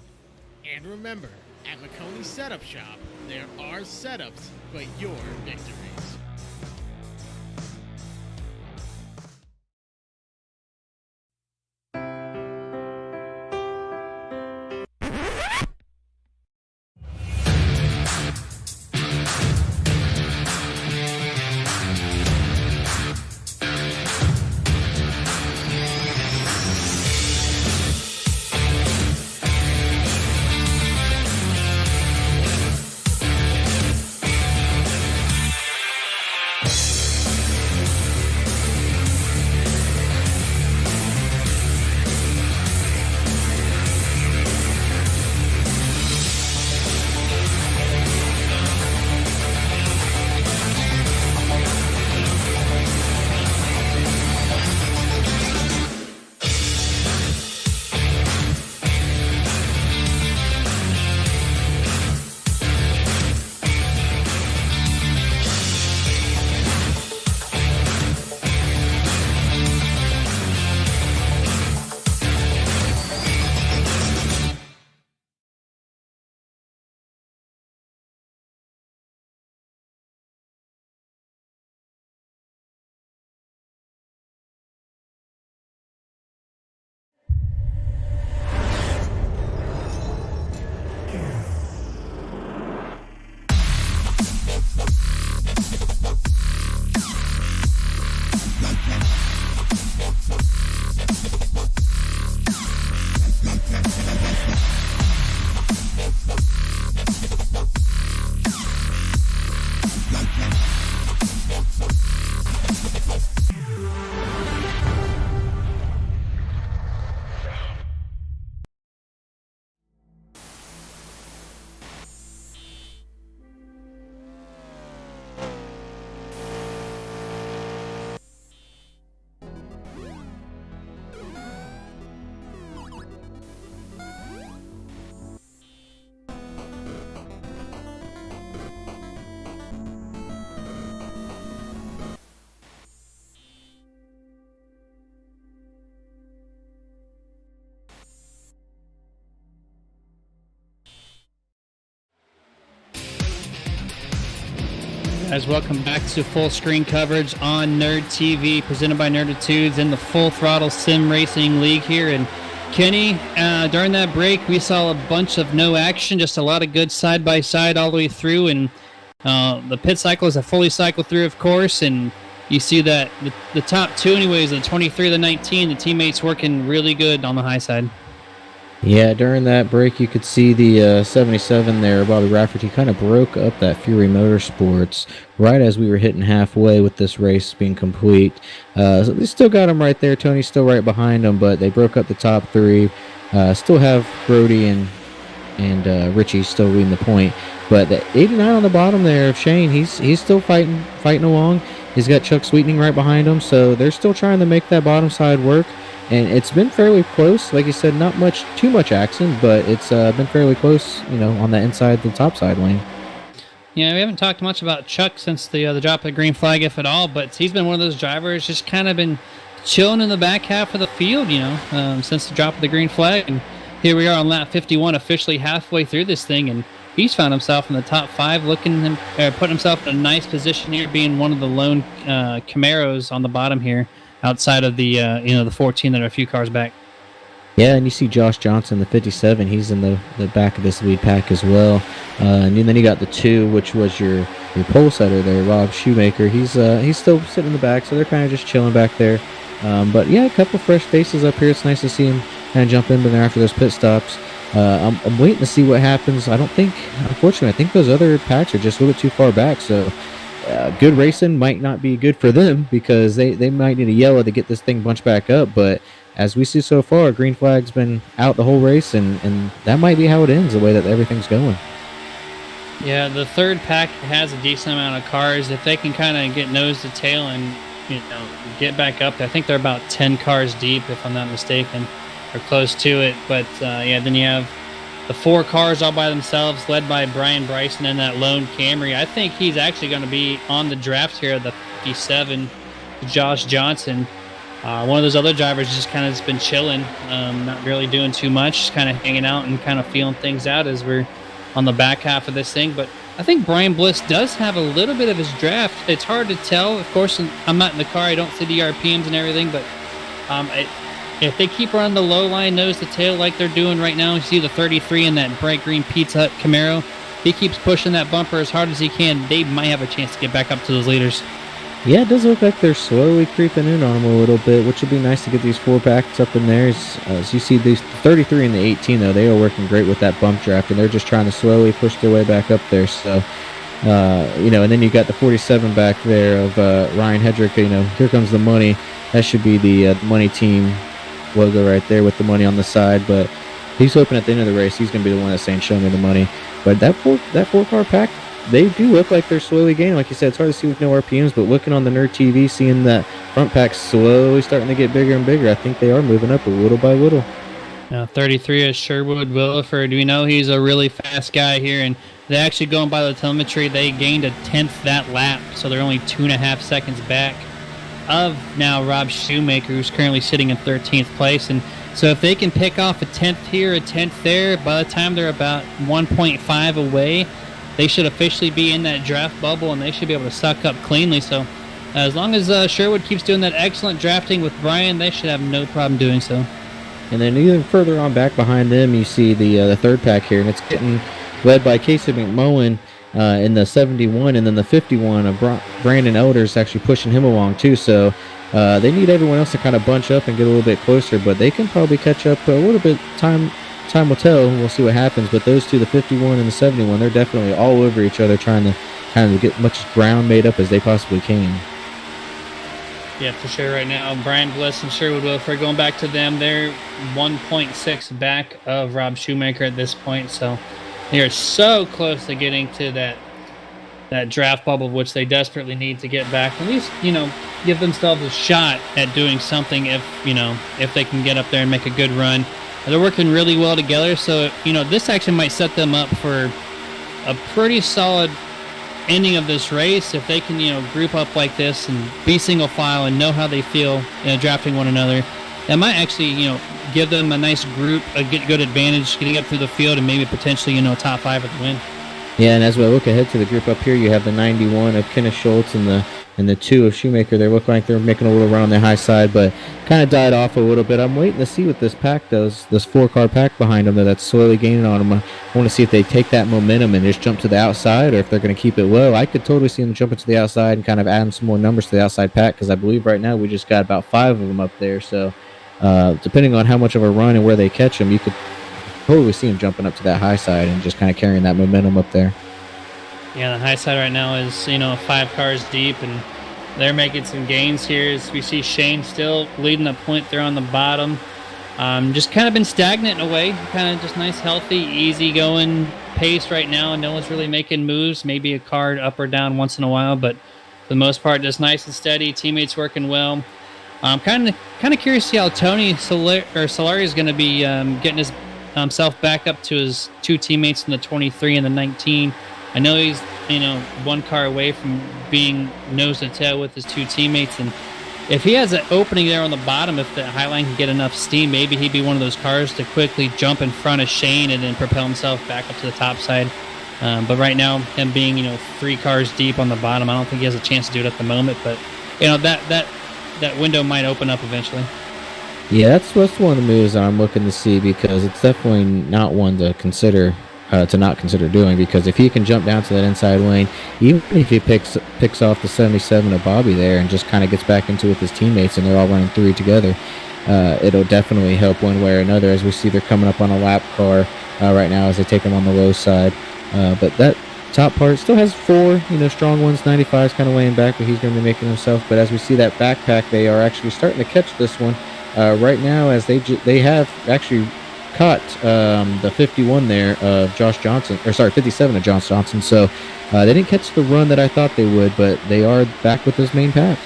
And remember, at McConey Setup Shop, there are setups, but your victories. Guys, welcome back to full screen coverage on Nerd TV, presented by Nerditudes in the Full Throttle Sim Racing League here. And Kenny, during that break, we saw a bunch of no action, just a lot of good side by side all the way through. And the pit cycle is a fully cycled through, of course. And you see that the top two, anyways, the 23, the 19, the teammates working really good on the high side. Yeah, during that break, you could see the 77 there, Bobby Rafferty, kind of broke up that Fury Motorsports right as we were hitting halfway with this race being complete. So they still got him right there. Tony's still right behind him, but they broke up the top three. Still have Brody and Richie still leading the point. But the 89 on the bottom there of Shane, he's still fighting along. He's got Chuck Sweetening right behind him, so they're still trying to make that bottom side work. And it's been fairly close. Like you said, not too much action, but it's been fairly close, on the inside, the top side lane. Yeah, we haven't talked much about Chuck since the drop of the green flag, if at all, but he's been one of those drivers just kind of been chilling in the back half of the field, since the drop of the green flag. And here we are on lap 51, officially halfway through this thing, and he's found himself in the top five, putting himself in a nice position here, being one of the lone Camaros on the bottom here, outside of the the 14 that are a few cars back. Yeah, and you see Josh Johnson, the 57. He's in the back of this lead pack as well. And then you got the 2, which was your pole setter there, Rob Shoemaker. He's still sitting in the back, so they're kind of just chilling back there. But yeah, a couple fresh faces up here. It's nice to see him kind of jump in there after those pit stops. I'm waiting to see what happens. Unfortunately, I think those other packs are just a little bit too far back. So good racing might not be good for them because they might need a yellow to get this thing bunched back up. But as we see so far, green flag's been out the whole race, and that might be how it ends, the way that everything's going. Yeah, the third pack has a decent amount of cars. If they can kind of get nose to tail and get back up, I think they're about 10 cars deep, if I'm not mistaken, or close to it. But then you have the 4 cars all by themselves, led by Brian Bryson and that lone Camry. I think he's actually going to be on the draft here, the 57, Josh Johnson. One of those other drivers just kind of been chilling, not really doing too much, just kind of hanging out and kind of feeling things out as we're on the back half of this thing. But I think Brian Bliss does have a little bit of his draft. It's hard to tell. Of course, I'm not in the car. I don't see the RPMs and everything, but if they keep running the low line, nose to tail like they're doing right now, you see the 33 in that bright green Pizza Hut Camaro, he keeps pushing that bumper as hard as he can, they might have a chance to get back up to those leaders. Yeah, it does look like they're slowly creeping in on them a little bit, which would be nice to get these 4 packs up in there. As you see, these 33 and the 18, though, they are working great with that bump draft, and they're just trying to slowly push their way back up there. So, and then you got the 47 back there of Ryan Hedrick. Here comes the money. That should be the money team logo right there with the money on the side. But he's hoping at the end of the race he's going to be the one that's saying, "Show me the money." But that 4-car pack, they do look like they're slowly gaining. Like you said, it's hard to see with no RPMs, but looking on the Nerd TV, seeing that front pack slowly starting to get bigger and bigger, I think they are moving up a little by little. 33 is Sherwood Williford. We know he's a really fast guy here, and they actually, going by the telemetry, they gained a 10th that lap, so they're only 2.5 seconds back of now Rob Shoemaker, who's currently sitting in 13th place. And so if they can pick off a 10th here, a 10th there, by the time they're about 1.5 away, they should officially be in that draft bubble, and they should be able to suck up cleanly. So as long as Sherwood keeps doing that excellent drafting with Brian, they should have no problem doing so. And then even further on back behind them, you see the third pack here, and it's getting led by Casey McMullen in the 71, and then the 51 of Brandon Elders actually pushing him along too. So they need everyone else to kind of bunch up and get a little bit closer, but they can probably catch up a little bit. Time will tell. We'll see what happens. But those two, the 51 and the 71, they're definitely all over each other, trying to kind of get much ground made up as they possibly can. Yeah, for sure. Right now, Brian Bliss and Sherwood Wilford, going back to them, they're 1.6 back of Rob Shoemaker at this point. So they are so close to getting to that draft bubble, which they desperately need to get back. At least, give themselves a shot at doing something if they can get up there and make a good run. They're working really well together, so this actually might set them up for a pretty solid ending of this race if they can group up like this and be single file and know how they feel drafting one another. That might actually give them a nice group, a good advantage getting up through the field, and maybe potentially top 5 at the win. Yeah, and as we look ahead to the group up here, you have the 91 of Kenneth Schultz and the 2 of Shoemaker. They look like they're making a little run on the high side, but kind of died off a little bit. I'm waiting to see what this pack does, this 4-car pack behind them that's slowly gaining on them. I want to see if they take that momentum and just jump to the outside, or if they're going to keep it low. I could totally see them jumping to the outside and kind of adding some more numbers to the outside pack, because I believe right now we just got about 5 of them up there. So depending on how much of a run and where they catch them, you could totally see them jumping up to that high side and just kind of carrying that momentum up there. Yeah, the high side right now is, 5 cars deep, and they're making some gains here. As we see Shane still leading the point there on the bottom. Just kind of been stagnant in a way. Kind of just nice, healthy, easy-going pace right now. No one's really making moves. Maybe a car up or down once in a while, but for the most part, just nice and steady. Teammates working well. I'm kind of curious to see how Tony Solari is going to be getting his himself back up to his 2 teammates in the 23 and the 19. I know he's 1 car away from being nose to tail with his 2 teammates, and if he has an opening there on the bottom, if the Highline can get enough steam, maybe he'd be one of those cars to quickly jump in front of Shane and then propel himself back up to the top side. But right now, him being 3 cars deep on the bottom, I don't think he has a chance to do it at the moment. But that window might open up eventually. Yeah, that's one of the moves I'm looking to see, because it's definitely not one to consider doing, because if he can jump down to that inside lane, even if he picks off the 77 of Bobby there and just kind of gets back into it with his teammates and they're all running 3 together, it'll definitely help one way or another, as we see they're coming up on a lap car right now as they take them on the low side. But that top part still has 4 strong ones. 95 is kind of laying back, but he's going to be making himself. But as we see that backpack, they are actually starting to catch this one right now, as they have actually caught the 51 there of Josh Johnson, or sorry, 57 of Josh Johnson. So they didn't catch the run that I thought they would, but they are back with this main pack.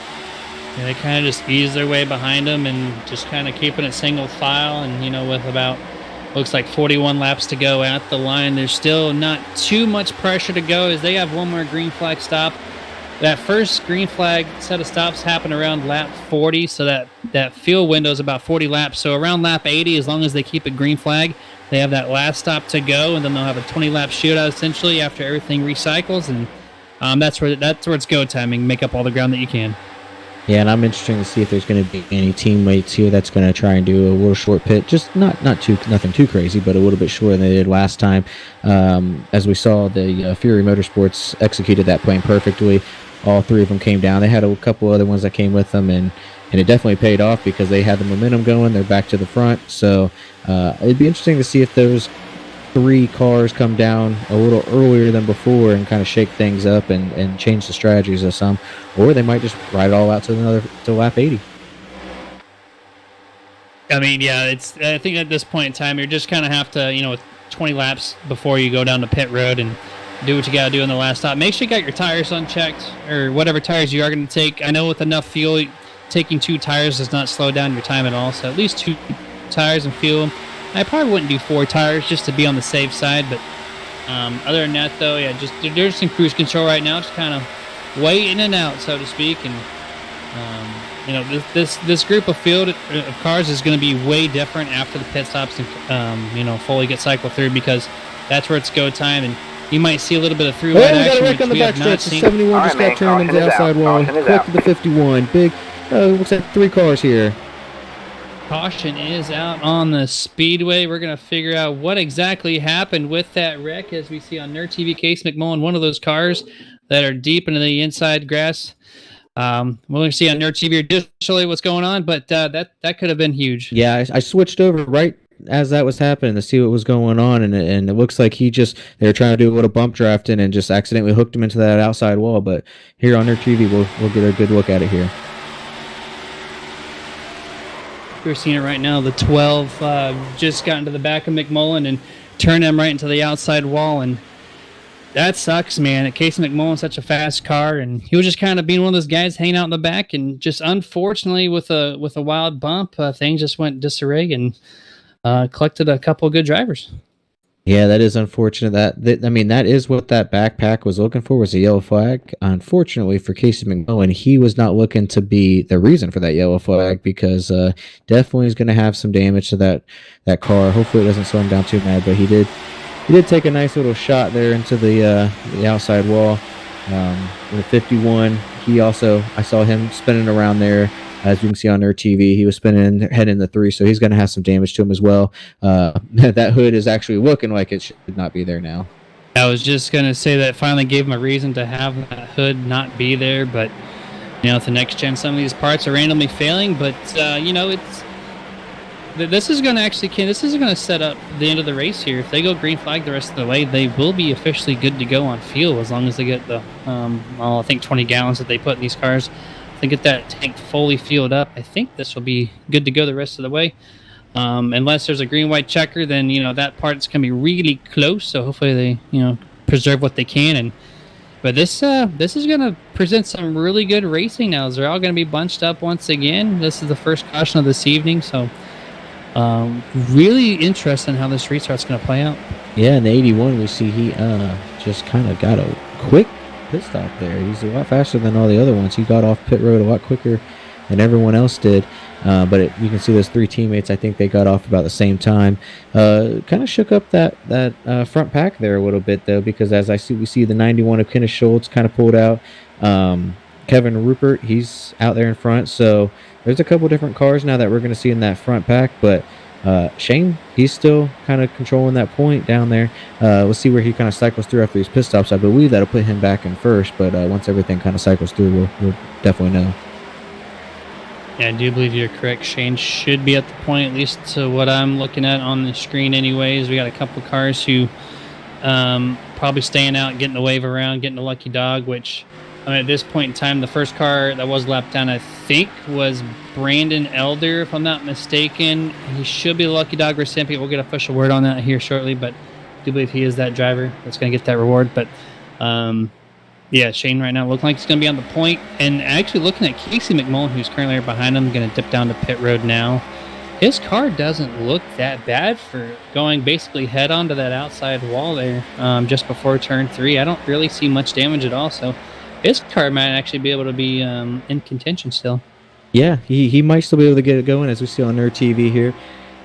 Yeah, they kind of just ease their way behind them and just kind of keeping it single file. And with about looks like 41 laps to go at the line, there's still not too much pressure to go, as they have one more green flag stop. That first green flag set of stops happen around lap 40, so that fuel window is about 40 laps. So around lap 80, as long as they keep a green flag, they have that last stop to go, and then they'll have a 20-lap shootout essentially after everything recycles, and that's where it's go timing. Make up all the ground that you can. Yeah, and I'm interested to see if there's going to be any teammates here that's going to try and do a little short pit, just nothing too crazy, but a little bit shorter than they did last time. As we saw, the Fury Motorsports executed that plane perfectly. All 3 of them came down. They had a couple other ones that came with them, and it definitely paid off because they had the momentum going. They're back to the front. So it'd be interesting to see if those 3 cars come down a little earlier than before and kind of shake things up and change the strategies of some, or they might just ride it all out to lap 80. I mean, yeah, I think at this point in time, you just kind of have to, 20 laps before you go down the pit road and do what you got to do in the last stop. Make sure you got your tires unchecked, or whatever tires you are going to take. I know with enough fuel, taking 2 tires does not slow down your time at all, so at least 2 tires and fuel. I probably wouldn't do 4 tires just to be on the safe side, but other than that, though, yeah, they're just in cruise control right now, just kind of way in and out, so to speak. And this group of field of cars is going to be way different after the pit stops and fully get cycled through, because that's where it's go time, and you might see a little bit of through-ride action, which we have not seen. 71 just got turned into the outside wall. Quick to the 51. Big, looks like 3 cars here. Caution is out on the speedway. We're going to figure out what exactly happened with that wreck, as we see on Nerd TV. Case McMullen, one of those cars that are deep into the inside grass. We're going to see on Nerd TV additionally what's going on, but that could have been huge. Yeah, I switched over right as that was happening to see what was going on, and it looks like they were trying to do a little bump drafting and just accidentally hooked him into that outside wall. But here on their TV, we'll get a good look at it here. We're seeing it right now. The 12 just got into the back of McMullen and turned him right into the outside wall, and that sucks, man. Casey McMullen's such a fast car, and he was just kind of being one of those guys hanging out in the back, and just unfortunately with a wild bump, things just went disarray and collected a couple of good drivers. Yeah, that is unfortunate. That is what that backpack was looking for, was a yellow flag. Unfortunately for Casey McMullen, he was not looking to be the reason for that yellow flag, because definitely is going to have some damage to that car. Hopefully it doesn't slow him down too bad, but he did he did take a nice little shot there into the outside wall. With a 51, he also, I saw him spinning around there. As you can see on their TV, he was spinning head in the 3, so he's going to have some damage to him as well. That hood is actually looking like it should not be there now. I was just going to say that finally gave him a reason to have that hood not be there, but, with the next gen, some of these parts are randomly failing, but, this is going to set up the end of the race here. If they go green flag the rest of the way, they will be officially good to go on fuel as long as they get the, I think 20 gallons that they put in these cars. If they get that tank fully fueled up, I think this will be good to go the rest of the way. Unless there's a green-white checker, then, that part's going to be really close, so hopefully they, preserve what they can. But this is going to present some really good racing now. They're all going to be bunched up once again. This is the first caution of this evening, so really interesting how this restart's going to play out. Yeah, in the 81, we see he just kind of got a quick pit stop there. He's a lot faster than all the other ones. He got off pit road a lot quicker than everyone else did. But you can see those 3 teammates, I think they got off about the same time. Kind of shook up that front pack there a little bit, though, because as we see the 91 of Kenneth Schultz kind of pulled out. Kevin Rupert, he's out there in front. So there's a couple different cars now that we're going to see in that front pack. But Shane, he's still kind of controlling that point down there. We'll see where he kind of cycles through after these pit stops. I believe that'll put him back in first. But once everything kind of cycles through, we'll definitely know. Yeah, I do believe you're correct. Shane should be at the point, at least to what I'm looking at on the screen anyways. We got a couple cars who probably staying out, getting the wave around, getting the lucky dog, which at this point in time, the first car that was lapped down, I think, was Brandon Elder, if I'm not mistaken. He should be the lucky dog recipient. We'll get official word on that here shortly, but I do believe he is that driver that's going to get that reward. But yeah, Shane right now looking like he's going to be on the point. And actually looking at Casey McMullen, who's currently right behind him, going to dip down to pit road now. His car doesn't look that bad for going basically head on to that outside wall there just before turn 3. I don't really see much damage at all. So his car might actually be able to be in contention still. Yeah, he might still be able to get it going, as we see on their TV here.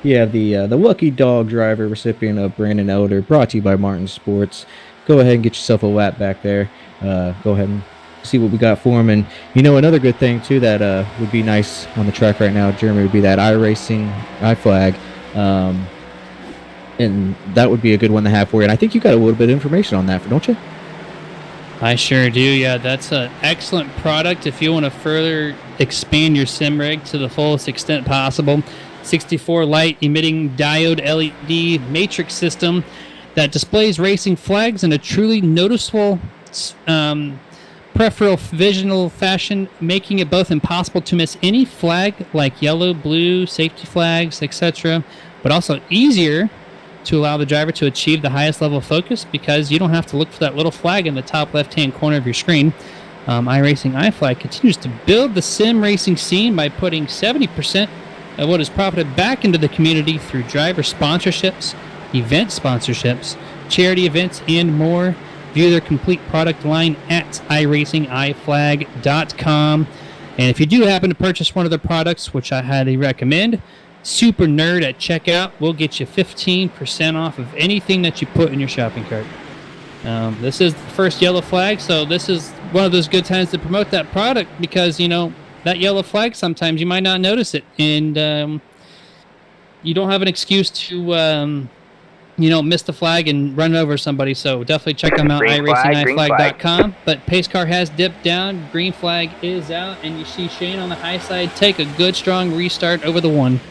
You have the lucky dog driver recipient of Brandon Elder, brought to you by Martin Sports. Go ahead and get yourself a lap back there. Go ahead and see what we got for him. And another good thing too that would be nice on the track right now, Jeremy, would be that iRacing iFlag, and that would be a good one to have for you. And I think you got a little bit of information on that, don't you? I sure do. Yeah, that's an excellent product if you want to further expand your sim rig to the fullest extent possible. 64 light emitting diode LED matrix system that displays racing flags in a truly noticeable peripheral visual fashion, making it both impossible to miss any flag like yellow, blue, safety flags, etc., but also easier to allow the driver to achieve the highest level of focus because you don't have to look for that little flag in the top left-hand corner of your screen. iRacing iFlag continues to build the sim racing scene by putting 70% of what is profited back into the community through driver sponsorships, event sponsorships, charity events, and more. View their complete product line at iRacingIFlag.com. And if you do happen to purchase one of their products, which I highly recommend, Super Nerd at checkout will get you 15% off of anything that you put in your shopping cart. This is the first yellow flag, so this is one of those good times to promote that product because, that yellow flag, sometimes you might not notice it. And you don't have an excuse to, miss the flag and run over somebody. So definitely check them out, iRacingIFlag.com. But pace car has dipped down. Green flag is out. And you see Shane on the high side take a good, strong restart over the 1.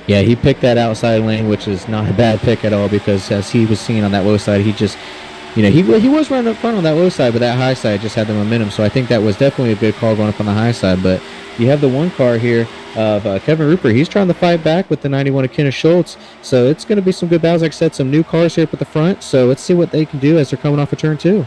Yeah, he picked that outside lane, which is not a bad pick at all because as he was seen on that low side, he just, he was running up front on that low side, but that high side just had the momentum. So I think that was definitely a good call going up on the high side. But you have the one car here of Kevin Rupert. He's trying to fight back with the 91 of Kenneth Schultz. So it's going to be some good battles. Like I said, some new cars here up at the front. So let's see what they can do as they're coming off of turn 2.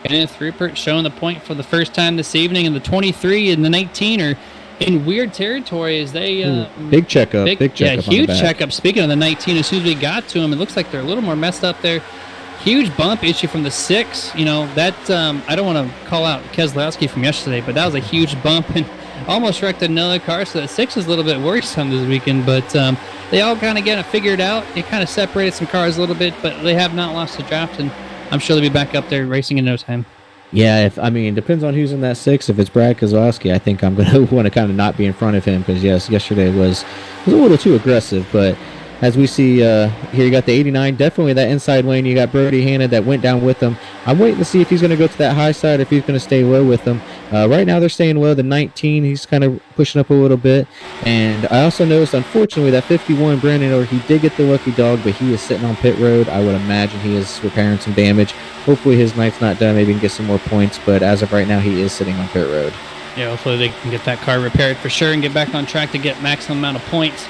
Kenneth Rupert showing the point for the first time this evening, and the 23 and the 19 are in weird territory as they big checkup. Big checkup. Yeah, huge checkup. Speaking of the 19, as soon as we got to him, it looks like they're a little more messed up there. Huge bump issue from the 6. That I don't want to call out Keselowski from yesterday, but that was a huge bump and almost wrecked another car. So the 6 is a little bit worrisome this weekend. But they all kind of get it figured out. It kind of separated some cars a little bit, but they have not lost the draft, and I'm sure they'll be back up there racing in no time. Yeah, it depends on who's in that 6. If it's Brad Kozlowski, I think I'm going to want to kind of not be in front of him because, yes, yesterday was a little too aggressive. But as we see here, you got the 89, definitely that inside lane. You got Brody Hanna that went down with him. I'm waiting to see if he's going to go to that high side or if he's going to stay low with them. Right now they're staying low. The 19, he's kind of pushing up a little bit. And I also noticed, unfortunately, that 51, Brandon Orr, he did get the lucky dog, but he is sitting on pit road. I would imagine he is repairing some damage. Hopefully his night's not done. Maybe he can get some more points. But as of right now, he is sitting on pit road. Yeah, hopefully they can get that car repaired for sure and get back on track to get maximum amount of points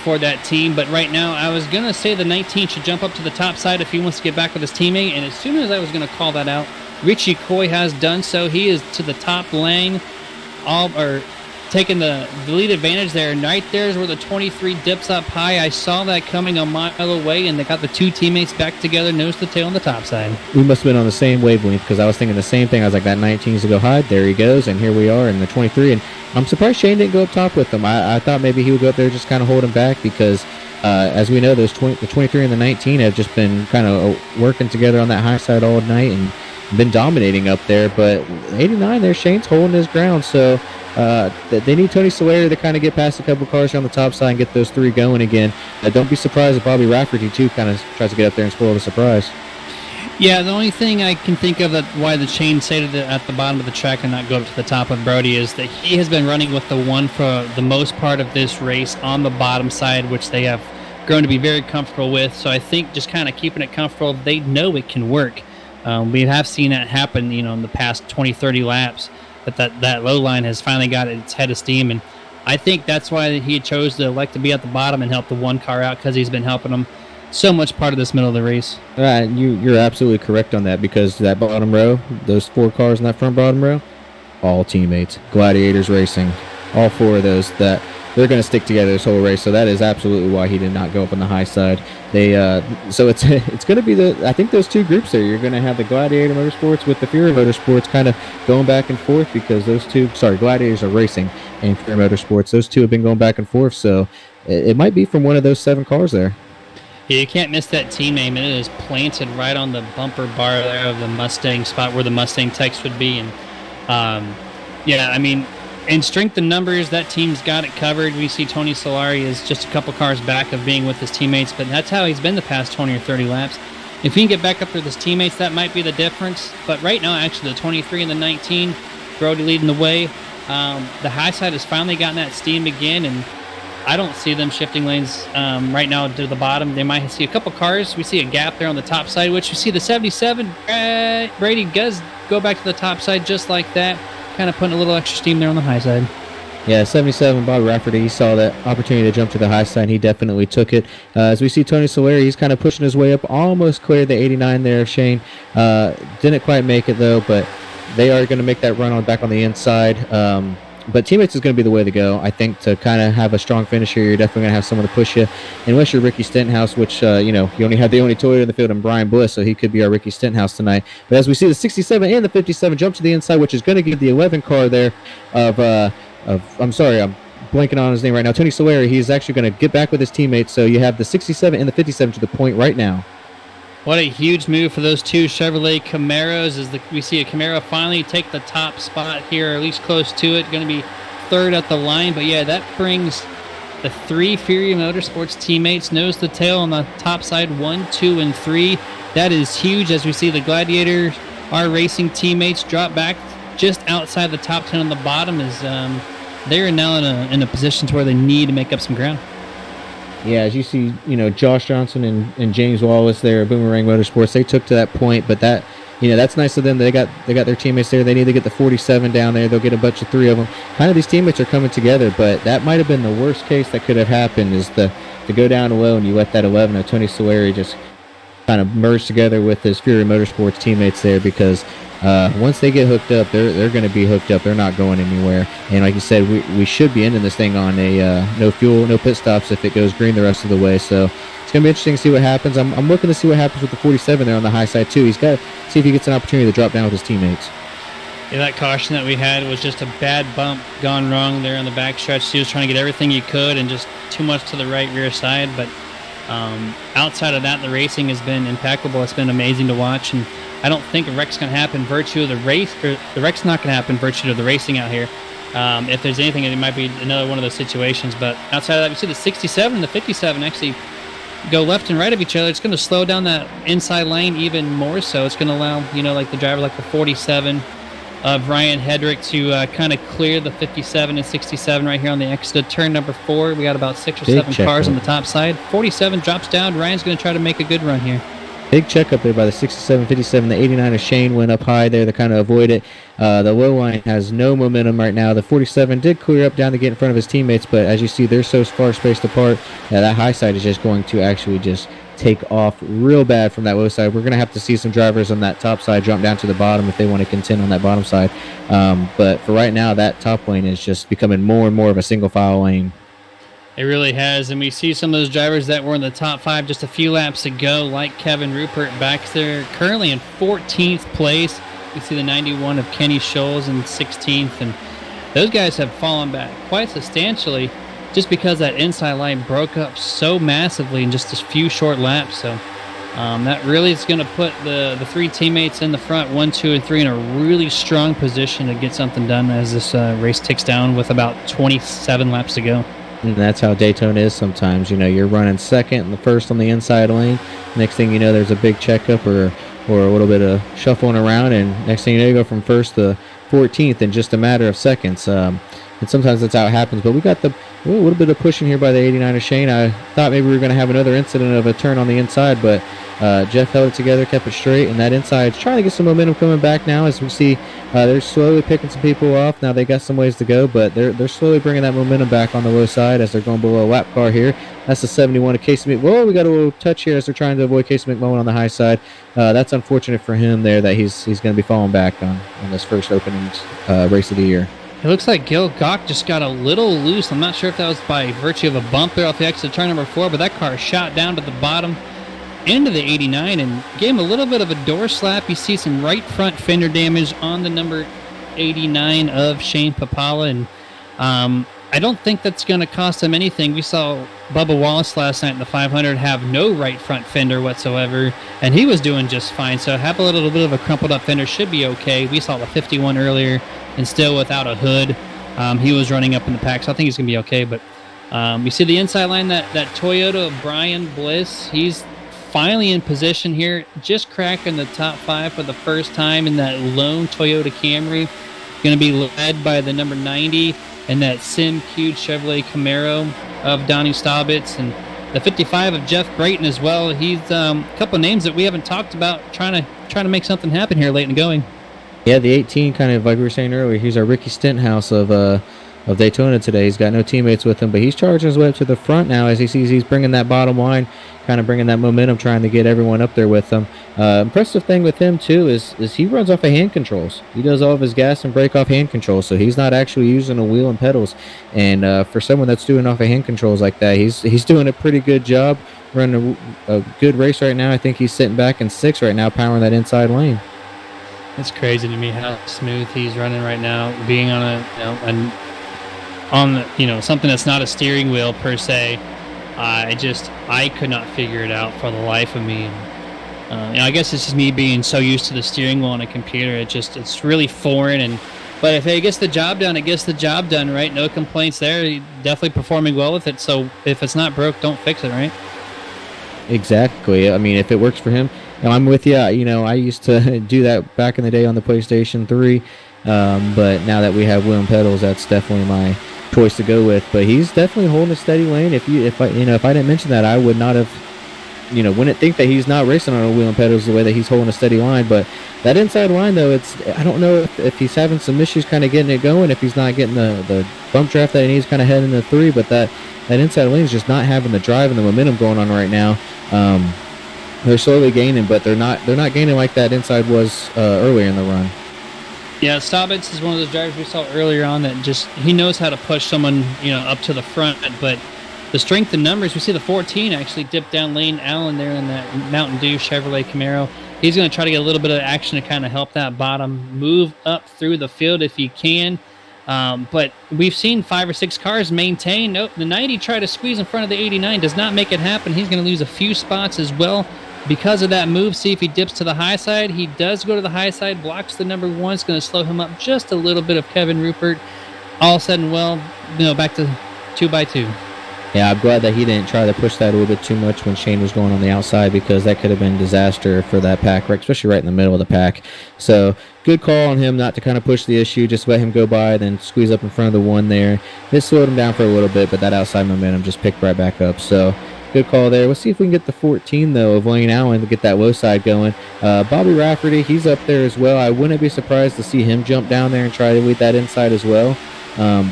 for that team. But right now, I was going to say the 19 should jump up to the top side if he wants to get back with his teammate. And as soon as I was going to call that out, Richie Coy has done so. He is to the top lane, taking the lead advantage there. Right there is where the 23 dips up high. I saw that coming a mile away, and they got the two teammates back together, nose to tail on the top side. We must have been on the same wavelength because I was thinking the same thing. I was like, that 19 is to go hide. There he goes, and here we are in the 23. And I'm surprised Shane didn't go up top with him. I thought maybe he would go up there just kind of hold him back because, as we know, the 23 and the 19 have just been kind of working together on that high side all night and been dominating up there. But 89 there, Shane's holding his ground. So they need Tony Solari to kind of get past a couple cars on the top side and get those 3 going again. Don't be surprised if Bobby Rafferty, too, kind of tries to get up there and spoil the surprise. Yeah, the only thing I can think of that why the chain stayed at the bottom of the track and not go up to the top with Brody is that he has been running with the one for the most part of this race on the bottom side, which they have grown to be very comfortable with. So I think just kind of keeping it comfortable, they know it can work. We have seen that happen, in the past 20, 30 laps, that low line has finally got its head of steam. And I think that's why he chose to elect to be at the bottom and help the one car out, because he's been helping them so much part of this middle of the race. You're absolutely correct on that, because that bottom row, those 4 cars in that front bottom row, all teammates. Gladiators Racing, all 4 of those, that they're going to stick together this whole race. So that is absolutely why he did not go up on the high side. So it's going to be I think those 2 groups there. You're going to have the Gladiator Motorsports with the Fury Motorsports kind of going back and forth, because Gladiators are Racing and Fury Motorsports. Those 2 have been going back and forth. So it might be from one of those 7 cars there. Yeah, you can't miss that team name. It is planted right on the bumper bar there of the Mustang spot where the Mustang text would be. And in strength and numbers, that team's got it covered. We see Tony Solari is just a couple cars back of being with his teammates, but that's how he's been the past 20 or 30 laps. If he can get back up with his teammates, that might be the difference. But right now, actually, the 23 and the 19, Brody leading the way. The high side has finally gotten that steam again, and I don't see them shifting lanes right now to the bottom. They might see a couple cars. We see a gap there on the top side, which we see the 77. Brady does go back to the top side just like that, kind of putting a little extra steam there on the high side. Yeah, 77, Bobby Rafferty, he saw that opportunity to jump to the high side, and he definitely took it. As we see Tony Solari, he's kind of pushing his way up, almost cleared the 89 there, Shane. Didn't quite make it, though, but they are going to make that run back on the inside. But teammates is going to be the way to go. I think to kind of have a strong finish here, you're definitely going to have someone to push you. Unless you're Ricky Stenhouse, which, you only have the only Toyota in the field, and Brian Bliss, so he could be our Ricky Stenhouse tonight. But as we see the 67 and the 57 jump to the inside, which is going to give the 11 car there I'm sorry, I'm blanking on his name right now. Tony Solari, he's actually going to get back with his teammates. So you have the 67 and the 57 to the point right now. What a huge move for those 2 Chevrolet Camaros as we see a Camaro finally take the top spot here, or at least close to it. Going to be 3rd at the line. But yeah, that brings the 3 Fury Motorsports teammates nose to tail on the top side, 1, 2, and 3. That is huge as we see the Gladiator iRacing teammates drop back just outside the top 10 on the bottom, as they're now in a position to where they need to make up some ground. Yeah, as you see, Josh Johnson and James Wallace there at Boomerang Motorsports, they took to that point, but that's nice of them. They got their teammates there. They need to get the 47 down there. They'll get a bunch of 3 of them. Kind of these teammates are coming together, but that might have been the worst case that could have happened, is to go down low and you let that 11 of Tony Solari just kind of merge together with his Fury Motorsports teammates there, because once they get hooked up, they're going to be hooked up. They're not going anywhere. And like you said, we should be ending this thing on a no fuel, no pit stops if it goes green the rest of the way. So it's going to be interesting to see what happens. I'm looking to see what happens with the 47 there on the high side too. He's got to see if he gets an opportunity to drop down with his teammates. Yeah, that caution that we had was just a bad bump gone wrong there on the backstretch. He was trying to get everything he could and just too much to the right rear side. But outside of that, the racing has been impeccable. It's been amazing to watch. And I don't think a wreck's going to happen virtue of the race. Or the wreck's not going to happen virtue of the racing out here. If there's anything, it might be another one of those situations. But outside of that, we see the 67 and the 57 actually go left and right of each other. It's going to slow down that inside lane even more so. It's going to allow, like the driver like the 47 of Ryan Hedrick to kind of clear the 57 and 67 right here on the exit of turn number 4. We got about 6 or 7 cars on the top side. 47 drops down. Ryan's going to try to make a good run here. Big check up there by the 67, 57. The 89 of Shane went up high there to kind of avoid it. The low line has no momentum right now. The 47 did clear up down to get in front of his teammates, but as you see, they're so far spaced apart. That high side is just going to actually just take off real bad from that low side. We're going to have to see some drivers on that top side jump down to the bottom if they want to contend on that bottom side. But for right now, that top lane is just becoming more and more of a single file lane. It really has, and we see some of those drivers that were in the top 5 just a few laps ago, like Kevin Rupert back there, currently in 14th place. We see the 91 of Kenny Scholes in 16th, and those guys have fallen back quite substantially just because that inside line broke up so massively in just a few short laps. So that really is going to put the 3 teammates in the front, 1, 2, and 3, in a really strong position to get something done as this race ticks down with about 27 laps to go. And that's how Daytona is sometimes. You're running second and the first on the inside lane. Next thing you know, there's a big checkup or a little bit of shuffling around, and next thing you know, you go from first to 14th in just a matter of seconds. And sometimes that's how it happens. But we got a little bit of pushing here by the 89 of Shane. I thought maybe we were going to have another incident of a turn on the inside, but Jeff held it together, kept it straight, and that inside is trying to get some momentum coming back now. As we see, they're slowly picking some people off. Now they got some ways to go, but they're slowly bringing that momentum back on the low side as they're going below a lap car here. That's the 71 of Casey Whoa, we got a little touch here as they're trying to avoid Casey McMullen on the high side. That's unfortunate for him there that he's going to be falling back on this first opening race of the year. It looks like Gil Gok just got a little loose. I'm not sure if that was by virtue of a bump there off the exit of turn number 4, but that car shot down to the bottom into the 89 and gave him a little bit of a door slap. You see some right front fender damage on the number 89 of Shane Papala, and I don't think that's going to cost him anything. We saw Bubba Wallace last night in the 500 have no right front fender whatsoever, and he was doing just fine. So have a little bit of a crumpled up fender should be okay. We saw the 51 earlier, and still without a hood. He was running up in the pack, so I think he's going to be okay. But you see the inside line, that Toyota of Brian Bliss, he's finally in position here, just cracking the top 5 for the first time in that lone Toyota Camry. Going to be led by the number 90 and that Sim Q Chevrolet Camaro of Donnie Staubitz, and the 55 of Jeff Brayton as well. He's a couple of names that we haven't talked about, trying to make something happen here late in going. Yeah, the 18, kind of like we were saying earlier, he's our Ricky Stenhouse of Daytona today. He's got no teammates with him, but he's charging his way up to the front now as he sees he's bringing that bottom line, kind of bringing that momentum, trying to get everyone up there with him. Impressive thing with him, too, is he runs off of hand controls. He does all of his gas and brake off hand controls, so he's not actually using a wheel and pedals. And for someone that's doing off of hand controls like that, he's doing a pretty good job, running a good race right now. I think he's sitting back in 6th right now, powering that inside lane. It's crazy to me how smooth he's running right now, being on something that's not a steering wheel per se. I could not figure it out for the life of me. I guess it's just me being so used to the steering wheel on a computer. It's really foreign. But if it gets the job done, it gets the job done, right? No complaints there. He's definitely performing well with it. So if it's not broke, don't fix it, right? Exactly. I mean, if it works for him, I'm with you. I used to do that back in the day on the PlayStation 3, but now that we have wheel and pedals, that's definitely my choice to go with. But he's definitely holding a steady lane. If I didn't mention that, I would not have, wouldn't think that he's not racing on a wheel and pedals the way that he's holding a steady line. But that inside line, though, I don't know if he's having some issues kind of getting it going, if he's not getting the bump draft that he needs kind of heading into 3, but that inside lane is just not having the drive and the momentum going on right now. They're slowly gaining, but they're not gaining like that inside was earlier in the run. Yeah, Staubitz is one of those drivers we saw earlier on that he knows how to push someone up to the front, but the strength in numbers, we see the 14 actually dip down Lane Allen there in that Mountain Dew Chevrolet Camaro. He's going to try to get a little bit of action to kind of help that bottom move up through the field if he can. But we've seen 5 or 6 cars maintain. Nope, the 90 tried to squeeze in front of the 89, does not make it happen. He's going to lose a few spots as well because of that move. See if he dips to the high side. He does go to the high side, blocks the number 1. It's going to slow him up just a little bit of Kevin Rupert. All said and well, back to 2x2. Yeah, I'm glad that he didn't try to push that a little bit too much when Shane was going on the outside, because that could have been disaster for that pack wreck, especially right in the middle of the pack. So good call on him not to kind of push the issue, just let him go by, then squeeze up in front of the 1 there. It slowed him down for a little bit, but that outside momentum just picked right back up. So good call there. Let's see if we can get the 14, though, of Lane Allen to get that low side going. Bobby Rafferty, he's up there as well. I wouldn't be surprised to see him jump down there and try to lead that inside as well,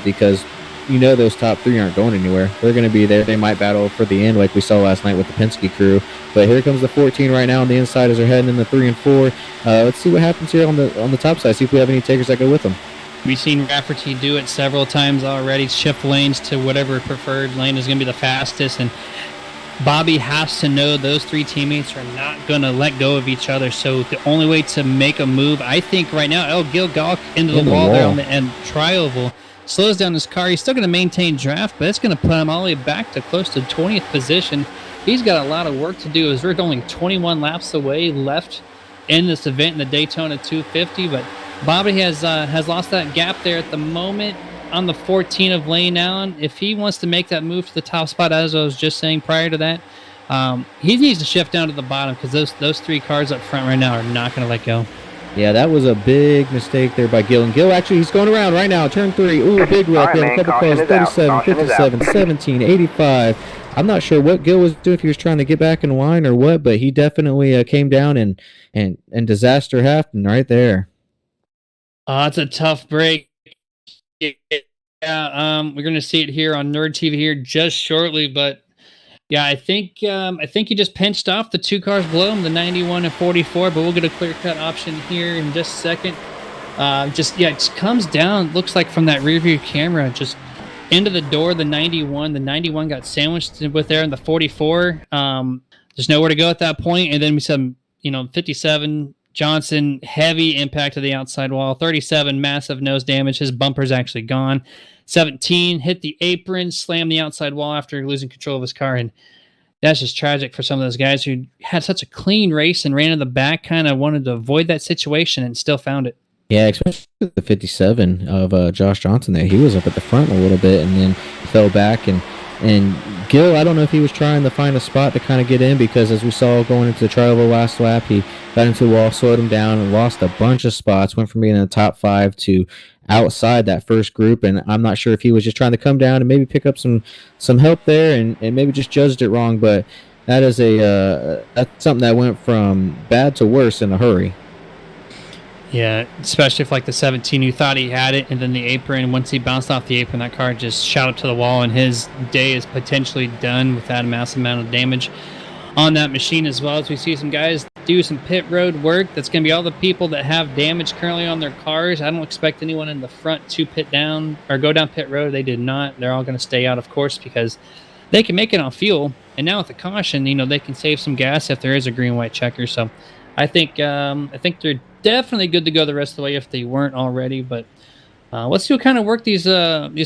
because those top 3 aren't going anywhere. They're going to be there. They might battle for the end like we saw last night with the Penske crew. But here comes the 14 right now on the inside as they're heading in the 3 and 4. Let's see what happens here on the top side. See if we have any takers that go with them. We've seen Rafferty do it several times already. Shift lanes to whatever preferred lane is going to be the fastest. And Bobby has to know those 3 teammates are not going to let go of each other. So the only way to make a move, I think right now, Gil Gawk into the wall there on the end tri-oval. Slows down his car. He's still going to maintain draft, but it's going to put him all the way back to close to 20th position. He's got a lot of work to do, as we're only 21 laps away left in this event in the Daytona 250. But Bobby has lost that gap there at the moment on the 14 of Lane Allen. If he wants to make that move to the top spot, as I was just saying prior to that, he needs to shift down to the bottom, because those 3 cars up front right now are not going to let go. Yeah, that was a big mistake there by Gil. And Gil, actually, he's going around right now. Turn 3. Ooh, big wreck. Right, a couple cars. 37, 57, 17, 85. I'm not sure what Gil was doing, if he was trying to get back in line or what, but he definitely came down and disaster happened right there. It's a tough break. Yeah, we're going to see it here on Nerd TV here just shortly, but yeah, I think he just pinched off the 2 cars below him, the 91 and 44, but we'll get a clear-cut option here in just a second. It comes down, looks like from that rear view camera, just into the door, the 91. The 91 got sandwiched with there in the 44. There's nowhere to go at that point, and then we said, 57, Johnson, heavy impact to the outside wall. 37, massive nose damage. His bumper's actually gone. 17, hit the apron, slammed the outside wall after losing control of his car. And that's just tragic for some of those guys who had such a clean race and ran in the back, kind of wanted to avoid that situation and still found it. Yeah, especially the 57 of Josh Johnson there. He was up at the front a little bit and then fell back. And Gil, I don't know if he was trying to find a spot to kind of get in, because as we saw going into the tri-oval last lap, he got into the wall, slowed him down, and lost a bunch of spots, went from being in the top 5 to outside that first group. And I'm not sure if he was just trying to come down and maybe pick up some help there and maybe just judged it wrong, but that is that's something that went from bad to worse in a hurry. Yeah, especially if like the 17 who thought he had it, and then the apron, once he bounced off the apron, that car just shot up to the wall, and his day is potentially done with that massive amount of damage on that machine, as well as we see some guys do some pit road work. That's going to be all the people that have damage currently on their cars. I don't expect anyone in the front to pit down or go down pit road. They did not. They're all going to stay out, of course, because they can make it on fuel. And now with the caution, they can save some gas if there is a green-white checker. So I think they're definitely good to go the rest of the way if they weren't already. But let's see what kind of work these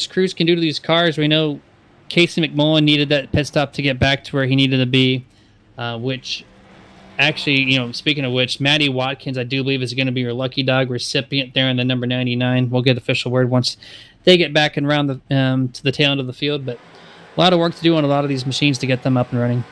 crews can do to these cars. We know Casey McMullen needed that pit stop to get back to where he needed to be, which actually, speaking of which, Matty Watkins, I do believe, is going to be your lucky dog recipient there in the number 99. We'll get official word once they get back and around to the tail end of the field. But a lot of work to do on a lot of these machines to get them up and running.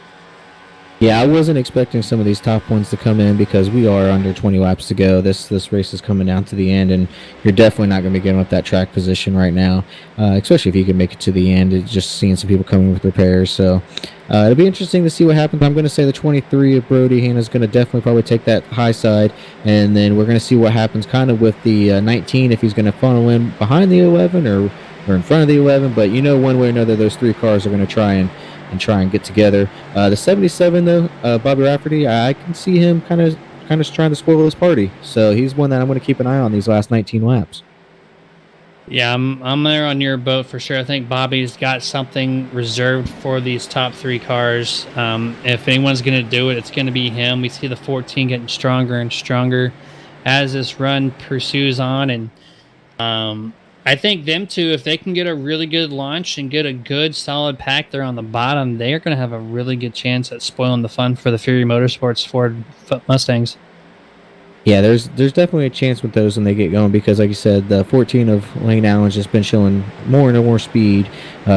Yeah, I wasn't expecting some of these top ones to come in, because we are under 20 laps to go. This race is coming down to the end, and you're definitely not going to be getting up that track position right now, especially if you can make it to the end. It's just seeing some people coming with repairs. So it'll be interesting to see what happens. I'm going to say the 23 of Brody Hanna is going to definitely probably take that high side, and then we're going to see what happens kind of with the 19, if he's going to funnel in behind the 11 or in front of the 11. But one way or another, those 3 cars are going to try and get together. The 77 though, Bobby Rafferty, I can see him kind of trying to spoil his party. So he's one that I'm going to keep an eye on these last 19 laps. Yeah, I'm there on your boat for sure. I think Bobby's got something reserved for these top three cars. If anyone's going to do it, it's going to be him. We see the 14 getting stronger and stronger as this run pursues on, and I think them two, if they can get a really good launch and get a good solid pack there on the bottom, they are going to have a really good chance at spoiling the fun for the Fury Motorsports Ford Mustangs. Yeah, there's definitely a chance with those when they get going because, like you said, the 14 of Lane Allen's just been showing more and more speed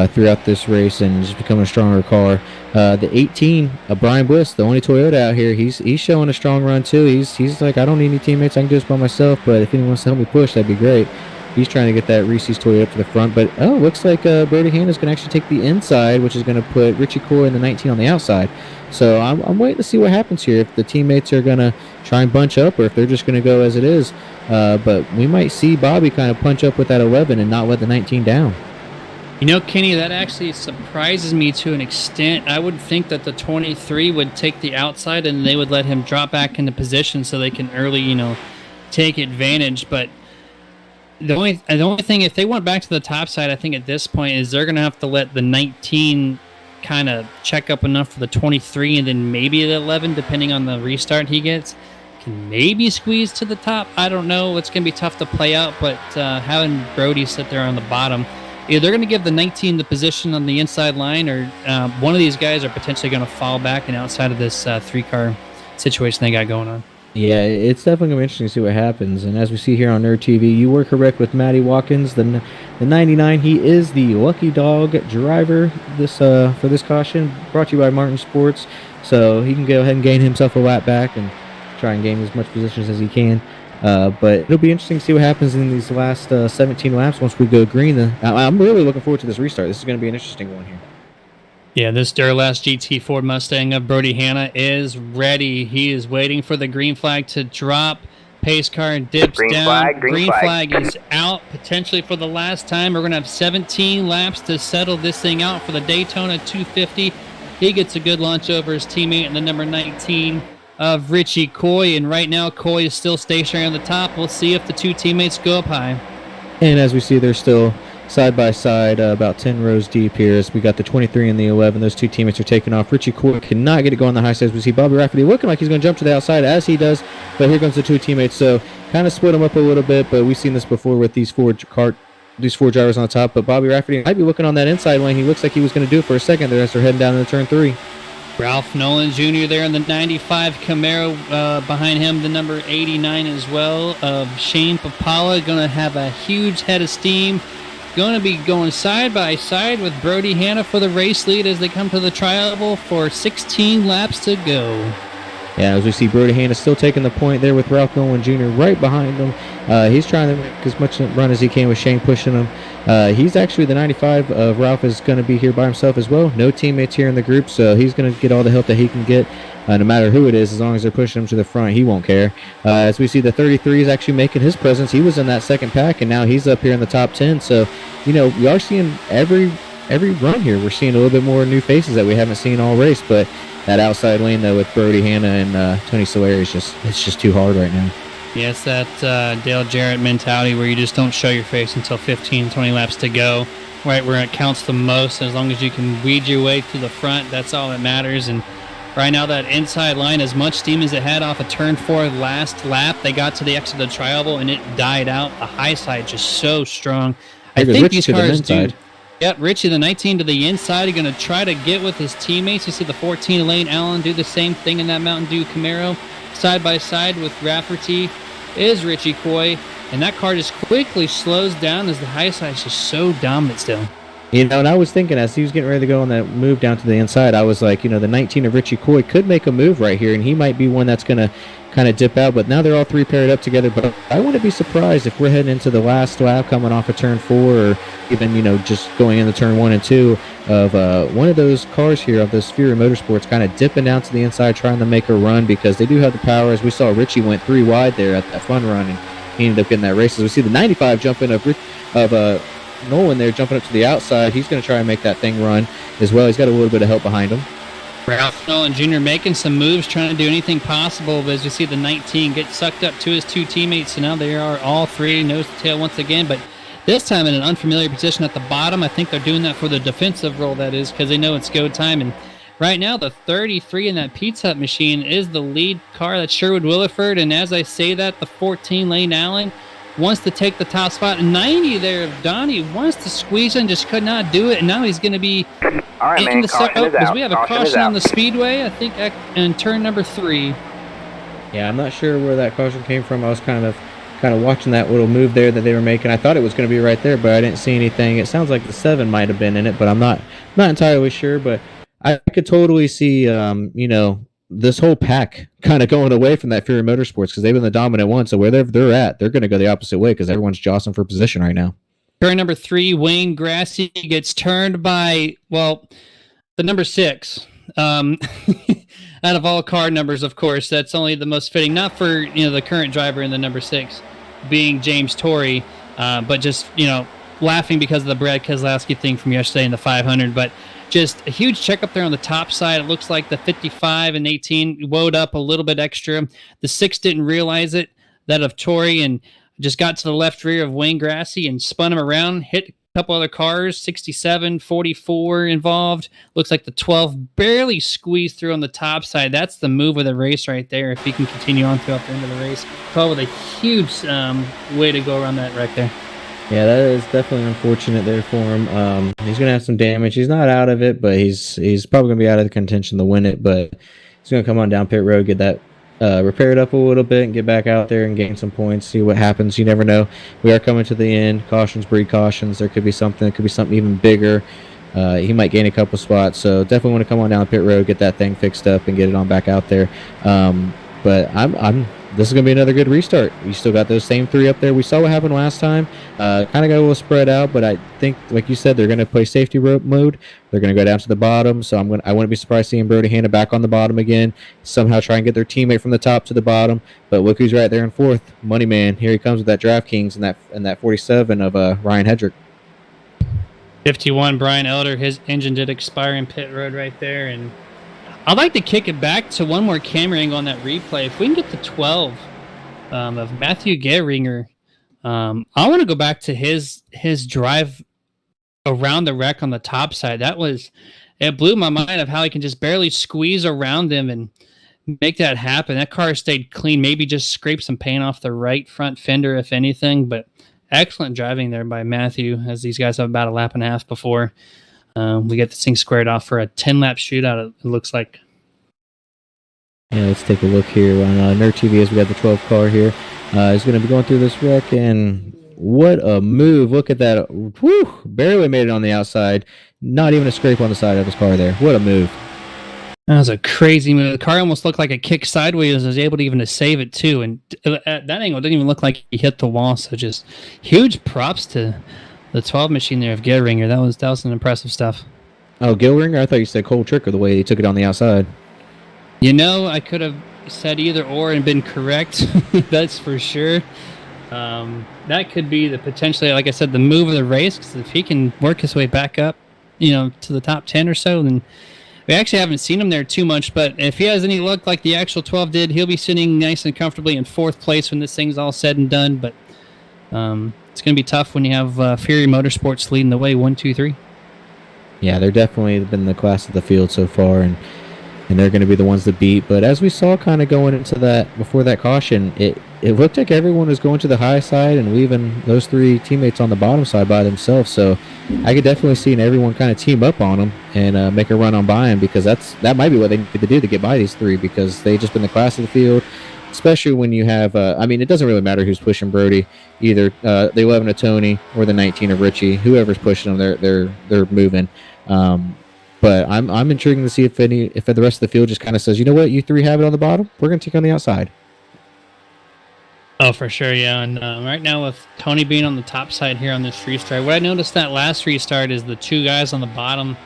throughout this race and just becoming a stronger car. The 18 of Brian Bliss, the only Toyota out here, he's showing a strong run too. He's like, I don't need any teammates, I can do this by myself, but if anyone wants to help me push, that'd be great. He's trying to get that Reese's Toyota up to the front, but looks like Brody Hanna's going to actually take the inside, which is going to put Richie Coy and the 19 on the outside. So I'm waiting to see what happens here, if the teammates are going to try and bunch up or if they're just going to go as it is. But we might see Bobby kind of punch up with that 11 and not let the 19 down. You know, Kenny, that actually surprises me to an extent. I would think that the 23 would take the outside and they would let him drop back into position so they can early, take advantage. But the only thing, if they went back to the top side, I think at this point is they're going to have to let the 19 kind of check up enough for the 23 and then maybe the 11, depending on the restart he gets, can maybe squeeze to the top. I don't know. It's going to be tough to play out, but having Brody sit there on the bottom, either they're going to give the 19 the position on the inside line or one of these guys are potentially going to fall back and outside of this three-car situation they got going on. Yeah, it's definitely going to be interesting to see what happens. And as we see here on Nerd TV, you were correct with Matty Watkins, the 99. He is the lucky dog driver for this caution, brought to you by Martin Sports. So he can go ahead and gain himself a lap back and try and gain as much positions as he can. But it'll be interesting to see what happens in these last 17 laps once we go green. I'm really looking forward to this restart. This is going to be an interesting one here. Yeah, this Durlast GT Ford Mustang of Brody Hanna is ready. He is waiting for the green flag to drop. Pace car dips down. Green flag is out, potentially for the last time. We're going to have 17 laps to settle this thing out for the Daytona 250. He gets a good launch over his teammate in the number 19 of Richie Coy. And right now, Coy is still stationary on the top. We'll see if the two teammates go up high. And as we see, they're still side by side, about 10 rows deep here. As we got the 23 and the 11. Those two teammates are taking off. Richie Coy cannot get it going on the high sides. We see Bobby Rafferty looking like he's going to jump to the outside as he does, but here comes the two teammates. So kind of split them up a little bit, but we've seen this before with these four drivers on the top. But Bobby Rafferty might be looking on that inside lane. He looks like he was going to do it for a second there as they're heading down into turn 3. Ralph Nolan Jr. there in the 95 Camaro. Behind him, the number 89 as well of Shane Papala. Going to have a huge head of steam. Going to be going side by side with Brody Hanna for the race lead as they come to the tri-oval for 16 laps to go. Yeah, as we see Brody Hanna still taking the point there with Ralph Nolan Jr. right behind him. He's trying to make as much run as he can with Shane pushing him. He's actually the 95 of Ralph is going to be here by himself as well. No teammates here in the group, so he's going to get all the help that he can get. No matter who it is, as long as they're pushing him to the front, he won't care. As we see, the 33 is actually making his presence. He was in that second pack, and now he's up here in the top 10. So, we are seeing every run here. We're seeing a little bit more new faces that we haven't seen all race. But that outside lane, though, with Brody Hanna and Tony Solari, it's just too hard right now. Yeah, it's that Dale Jarrett mentality where you just don't show your face until 15, 20 laps to go, right where it counts the most. As long as you can weed your way to the front, that's all that matters. And right now, that inside line, as much steam as it had off of turn 4 last lap, they got to the exit of the tri-oval and it died out. The high side just so strong. I think these cars do. Yep, Richie, the 19 to the inside, are going to try to get with his teammates. You see the 14 Lane Allen do the same thing in that Mountain Dew Camaro. Side by side with Rafferty is Richie Coy, and that car just quickly slows down as the high side is just so dominant still. And I was thinking as he was getting ready to go on that move down to the inside, I was like, the 19 of Richie Coy could make a move right here, and he might be one that's going to kind of dip out. But now they're all three paired up together. But I wouldn't be surprised if we're heading into the last lap coming off of turn 4 or even, just going into turn 1 and 2 of one of those cars here of this Fury Motorsports kind of dipping down to the inside trying to make a run because they do have the power. As we saw, Richie went 3 wide there at that fun run, and he ended up getting that race. As we see the 95 jumping of Nolan there jumping up to the outside. He's going to try and make that thing run as well. He's got a little bit of help behind him. Ralph Nolan Jr. making some moves, trying to do anything possible, but as you see the 19 get sucked up to his two teammates, so now they are all three nose to tail once again. But This time in an unfamiliar position at the bottom. I think they're doing that for the defensive role, that is, because they know it's go time. And right now, the 33 in that Pizza Hut machine is the lead car. That's Sherwood Williford. And as I say that, the 14 Lane Allen wants to take the top spot. 90 there of Donnie wants to squeeze in, just could not do it. And now he's going to be All right, man, caution is out. we have a caution on the speedway, I think, in turn number 3. Yeah, I'm not sure where that caution came from. I was kind of watching that little move there that they were making. I thought it was going to be right there, but I didn't see anything. It sounds like the 7 might have been in it, but I'm not entirely sure. But I could totally see, this whole pack kind of going away from that Fury Motorsports because they've been the dominant one. So where they're at, they're going to go the opposite way because everyone's jostling for position right now. Turn number 3, Wayne Grassy gets turned by, the number 6. Out of all car numbers, of course, that's only the most fitting. Not for the current driver in the number 6, being James Torrey, but just laughing because of the Brad Keselowski thing from yesterday in the 500. But just a huge check up there on the top side. It looks like the 55 and 18 woed up a little bit extra. The 6 didn't realize it, that of Torrey, and just got to the left rear of Wayne Grassy and spun him around, hit a couple other cars, 67, 44 involved. Looks like the 12 barely squeezed through on the top side. That's the move of the race right there if he can continue on throughout the end of the race. 12 with a huge way to go around that wreck there. Yeah, that is definitely unfortunate there for him. He's going to have some damage. He's not out of it, but he's probably going to be out of the contention to win it. But he's going to come on down pit road, get that repaired up a little bit, and get back out there and gain some points, see what happens. You never know. We are coming to the end. Cautions breed cautions. There could be something. It could be something even bigger. He might gain a couple spots. So definitely want to come on down pit road, get that thing fixed up, and get it on back out there. But this is going to be another good restart. We still got those same 3 up there. We saw what happened last time. Kind of got a little spread out, but I think, like you said, they're going to play safety rope mode. They're going to go down to the bottom, so I wouldn't be surprised seeing Brody hand it back on the bottom again, somehow try and get their teammate from the top to the bottom. But look who's right there in 4th. Money Man. Here he comes with that DraftKings and that 47 of Ryan Hedrick. 51, Brian Elder. His engine did expire in pit road right there, and I'd like to kick it back to one more camera angle on that replay. If we can get to 12 of Matthew Gehringer, I want to go back to his drive around the wreck on the top side. It blew my mind of how he can just barely squeeze around him and make that happen. That car stayed clean, maybe just scraped some paint off the right front fender, if anything, but excellent driving there by Matthew, as these guys have about a lap and a half before. We get this thing squared off for a 10-lap shootout, it looks like. Yeah, let's take a look here on Nerd TV as we got the 12 car here. He's going to be going through this wreck, and what a move. Look at that. Whew, barely made it on the outside. Not even a scrape on the side of his car there. What a move. That was a crazy move. The car almost looked like it kicked sideways. I was able to even to save it, too. And at that angle, it didn't even look like he hit the wall. So just huge props to the 12 machine there of Gehringer. That was some impressive stuff. Oh, Gehringer? I thought you said Cole Tricker the way he took it on the outside. I could have said either or and been correct. That's for sure. That could be the potentially, like I said, the move of the race. Because if he can work his way back up, to the top 10 or so, then we actually haven't seen him there too much. But if he has any luck like the actual 12 did, he'll be sitting nice and comfortably in 4th place when this thing's all said and done. But it's going to be tough when you have Fury Motorsports leading the way 1, 2, 3. Yeah, they're definitely been the class of the field so far, and they're going to be the ones to beat. But as we saw kind of going into that, before that caution, it looked like everyone was going to the high side and leaving those 3 teammates on the bottom side by themselves. So I could definitely see everyone kind of team up on them and make a run on by them, because that might be what they need to do to get by these 3, because they've just been the class of the field, especially when you have, it doesn't really matter who's pushing Brody, either the 11 of Tony or the 19 of Richie. Whoever's pushing them, they're moving. But I'm intrigued to see if the rest of the field just kind of says, you know what, you 3 have it on the bottom, we're going to take on the outside. Oh, for sure, yeah. And right now with Tony being on the top side here on this restart, what I noticed that last restart is the 2 guys on the bottom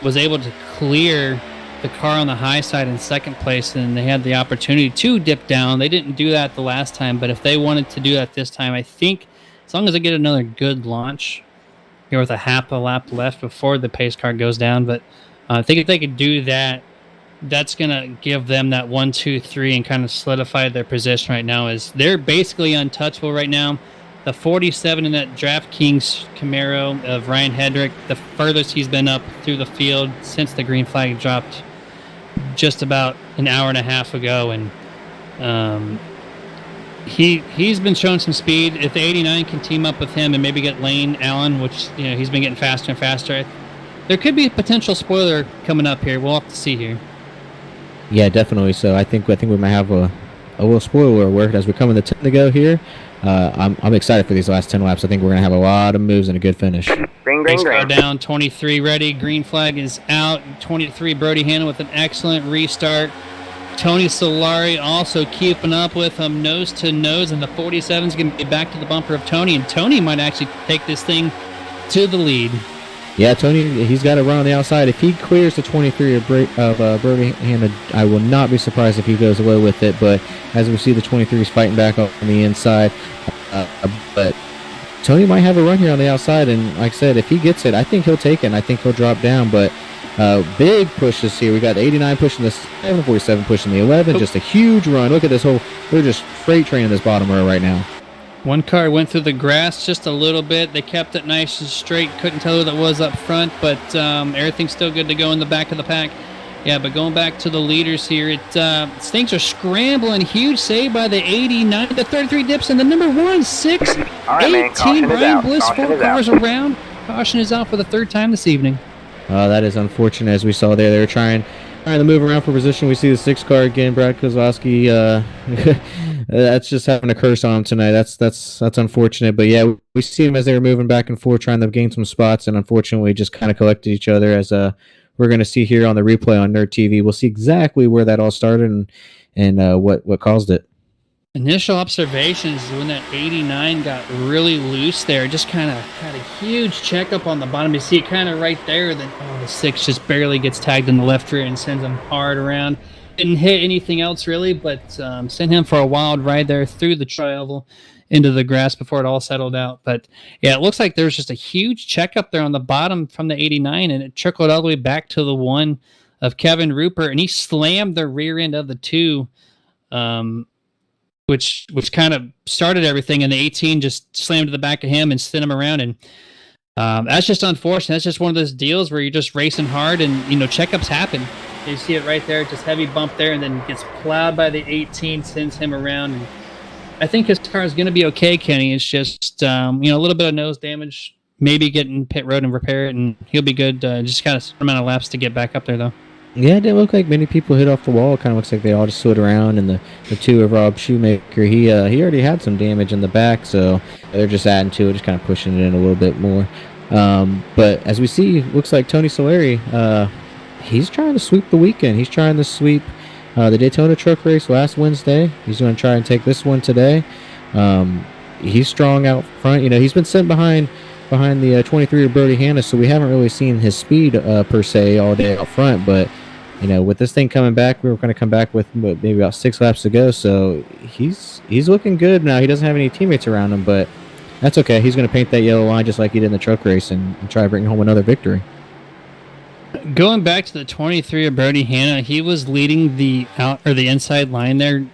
was able to clear the car on the high side in 2nd place, and they had the opportunity to dip down. They didn't do that the last time, but if they wanted to do that this time, I think as long as they get another good launch here with a half a lap left before the pace car goes down. But I think if they could do that, that's going to give them that 1, 2, 3 and kind of solidify their position right now. Is they're basically untouchable right now. The 47 in that DraftKings Camaro of Ryan Hedrick, the furthest he's been up through the field since the green flag dropped just about an hour and a half ago, and he's been showing some speed. If the 89 can team up with him and maybe get Lane Allen, which he's been getting faster and faster, there could be a potential spoiler coming up here. We'll have to see here. Yeah, definitely. So I think we might have a little spoiler alert as we're coming to 10 to go here. I'm excited for these last 10 laps. I think we're gonna have a lot of moves and a good finish. Green, Race green, car green. down, 23 ready. Green flag is out. 23 Brody Hanna with an excellent restart. Tony Solari also keeping up with him nose to nose, and the 47 is going to be back to the bumper of Tony, and Tony might actually take this thing to the lead. Yeah, Tony, he's got to run on the outside. If he clears the 23 of Brody Hanna, I will not be surprised if he goes away with it. But as we see, the 23 is fighting back on the inside. But Tony might have a run here on the outside, and like I said, if he gets it, I think he'll take it, and I think he'll drop down. But big pushes here. We got the 89 pushing the 7, 47 pushing the 11. Just a huge run. Look at this whole, they're just freight training this bottom row right now. One car went through the grass just a little bit. They kept it nice and straight. Couldn't tell who that was up front, but everything's still good to go in the back of the pack. Yeah, but going back to the leaders here, things are scrambling. Huge save by the 89. The 33 dips in the number 1, 6, All right, 18. man, caution is Brian out. Bliss, Caution 4 is out. cars around. Caution is out for the 3rd time this evening. That is unfortunate, as we saw there. They were trying to move around for position. We see the 6 car again. Brad Kozlowski. That's just having a curse on him tonight. That's unfortunate. But yeah, we see him as they were moving back and forth, trying to gain some spots, and unfortunately, just kind of collected each other. As we're going to see here on the replay on Nerd TV, we'll see exactly where that all started and what caused it. Initial observations when that 89 got really loose there, just kind of had a huge checkup on the bottom. You see it kind of right there. Then the 6 just barely gets tagged in the left rear and sends him hard around. Didn't hit anything else really, but sent him for a wild ride there through the tri-oval into the grass before it all settled out. But yeah, it looks like there's just a huge checkup there on the bottom from the 89, and it trickled all the way back to the 1 of Kevin Rupert, and he slammed the rear end of the 2. Which kind of started everything, and the 18 just slammed to the back of him and sent him around, and that's just unfortunate. That's just one of those deals where you're just racing hard, and checkups happen. You see it right there, just heavy bump there, and then gets plowed by the 18, sends him around. And I think his car is going to be okay, Kenny. It's just a little bit of nose damage, maybe getting pit road and repair it, and he'll be good. Just kind of some amount of laps to get back up there, though. Yeah, it didn't look like many people hit off the wall. It kind of looks like they all just slid around, and the 2 of Rob Shoemaker, he already had some damage in the back, so they're just adding to it, just kind of pushing it in a little bit more. But as we see, looks like Tony Solari, he's trying to sweep the weekend. He's trying to sweep the Daytona truck race last Wednesday. He's going to try and take this one today. He's strong out front. He's been sent behind the 23 of Brody Hanna, so we haven't really seen his speed per se all day out front, but with this thing coming back, we were going to come back with maybe about 6 laps to go, so he's looking good now. He doesn't have any teammates around him, but that's okay. He's going to paint that yellow line just like he did in the truck race and try to bring home another victory. Going back to the 23 of Brody Hanna, he was leading the inside line there,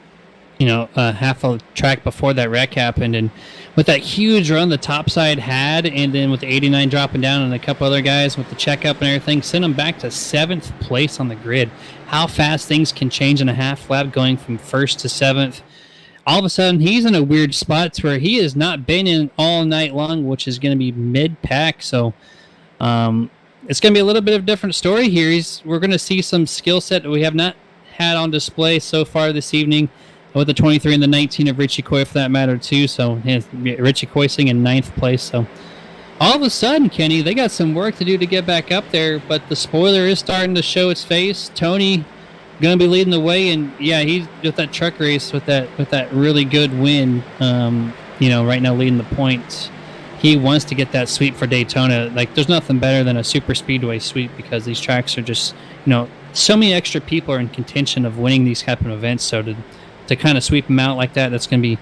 half a track before that wreck happened, and with that huge run the top side had, and then with the 89 dropping down and a couple other guys with the checkup and everything, sent him back to 7th place on the grid. How fast things can change in a half lap going from 1st to 7th. All of a sudden, he's in a weird spot where he has not been in all night long, which is going to be mid-pack. So it's going to be a little bit of a different story here. We're going to see some skill set that we have not had on display so far this evening, with the 23 and the 19 of Richie Coy for that matter too. So Richie Coy sitting in 9th place. So all of a sudden, Kenny, they got some work to do to get back up there, but the spoiler is starting to show its face. Tony going to be leading the way, and yeah, he's with that truck race with that really good win. Right now leading the points. He wants to get that sweep for Daytona. Like, there's nothing better than a super speedway sweep, because these tracks are just, so many extra people are in contention of winning these type of events. So to kind of sweep him out like that, that's going to be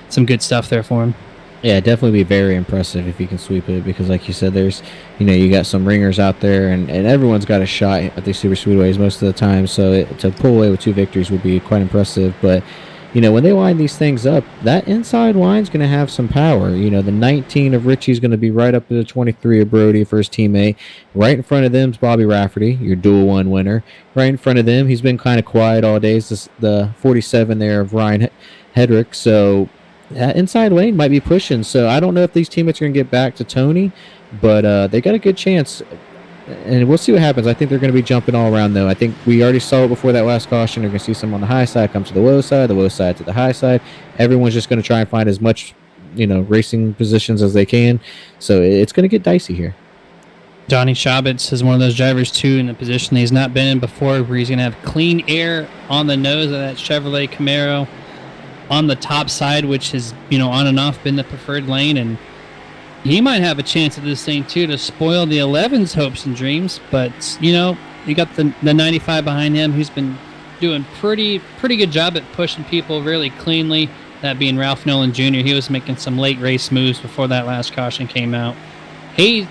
some good stuff there for him. Yeah, definitely be very impressive if he can sweep it, because like you said, there's, you got some ringers out there, and everyone's got a shot at these super speedways most of the time, so to pull away with 2 victories would be quite impressive. But when they line these things up, that inside line's going to have some power. The 19 of Richie's going to be right up to the 23 of Brody for his teammate. Right in front of them's Bobby Rafferty, your dual one winner. Right in front of them, he's been kind of quiet all day. It's the 47 there of Ryan Hedrick. So that inside lane might be pushing. So I don't know if these teammates are going to get back to Tony, but they got a good chance. And we'll see what happens. I think they're going to be jumping all around, though. I think we already saw it before that last caution. They're going to see some on the high side come to the low side to the high side. Everyone's just going to try and find as much, racing positions as they can. So it's going to get dicey here. Donnie Schabitz is one of those drivers, too, in a position he's not been in before, where he's going to have clean air on the nose of that Chevrolet Camaro on the top side, which has, on and off been the preferred lane. And he might have a chance at this thing, too, to spoil the 11's hopes and dreams. But, you got the 95 behind him, who's been doing pretty good job at pushing people really cleanly, that being Ralph Nolan Jr. He was making some late race moves before that last caution came out. He's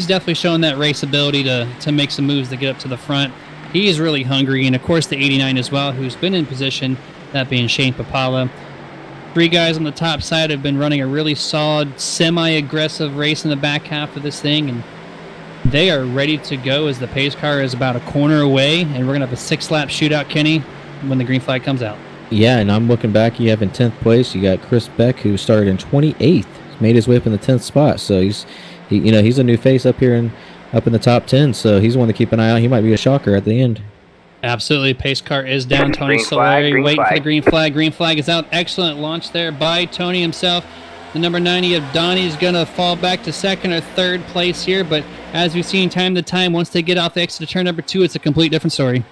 definitely showing that race ability to make some moves to get up to the front. He is really hungry, and, of course, the 89 as well, who's been in position, that being Shane Papala. 3 guys on the top side have been running a really solid, semi-aggressive race in the back half of this thing, and they are ready to go as the pace car is about a corner away, and we're going to have a 6-lap shootout, Kenny, when the green flag comes out. Yeah, and I'm looking back. You have in 10th place, you got Chris Beck, who started in 28th. He's made his way up in the 10th spot, so he's a new face up here up in the top 10, so he's one to keep an eye on. He might be a shocker at the end. Absolutely. Pace car is down. Tony Solari waiting for the green flag. Green flag is out. Excellent launch there by Tony himself. The number 90 of Donnie is going to fall back to second or third place here, but as we've seen time to time, once they get off the exit of turn number 2, it's a complete different story.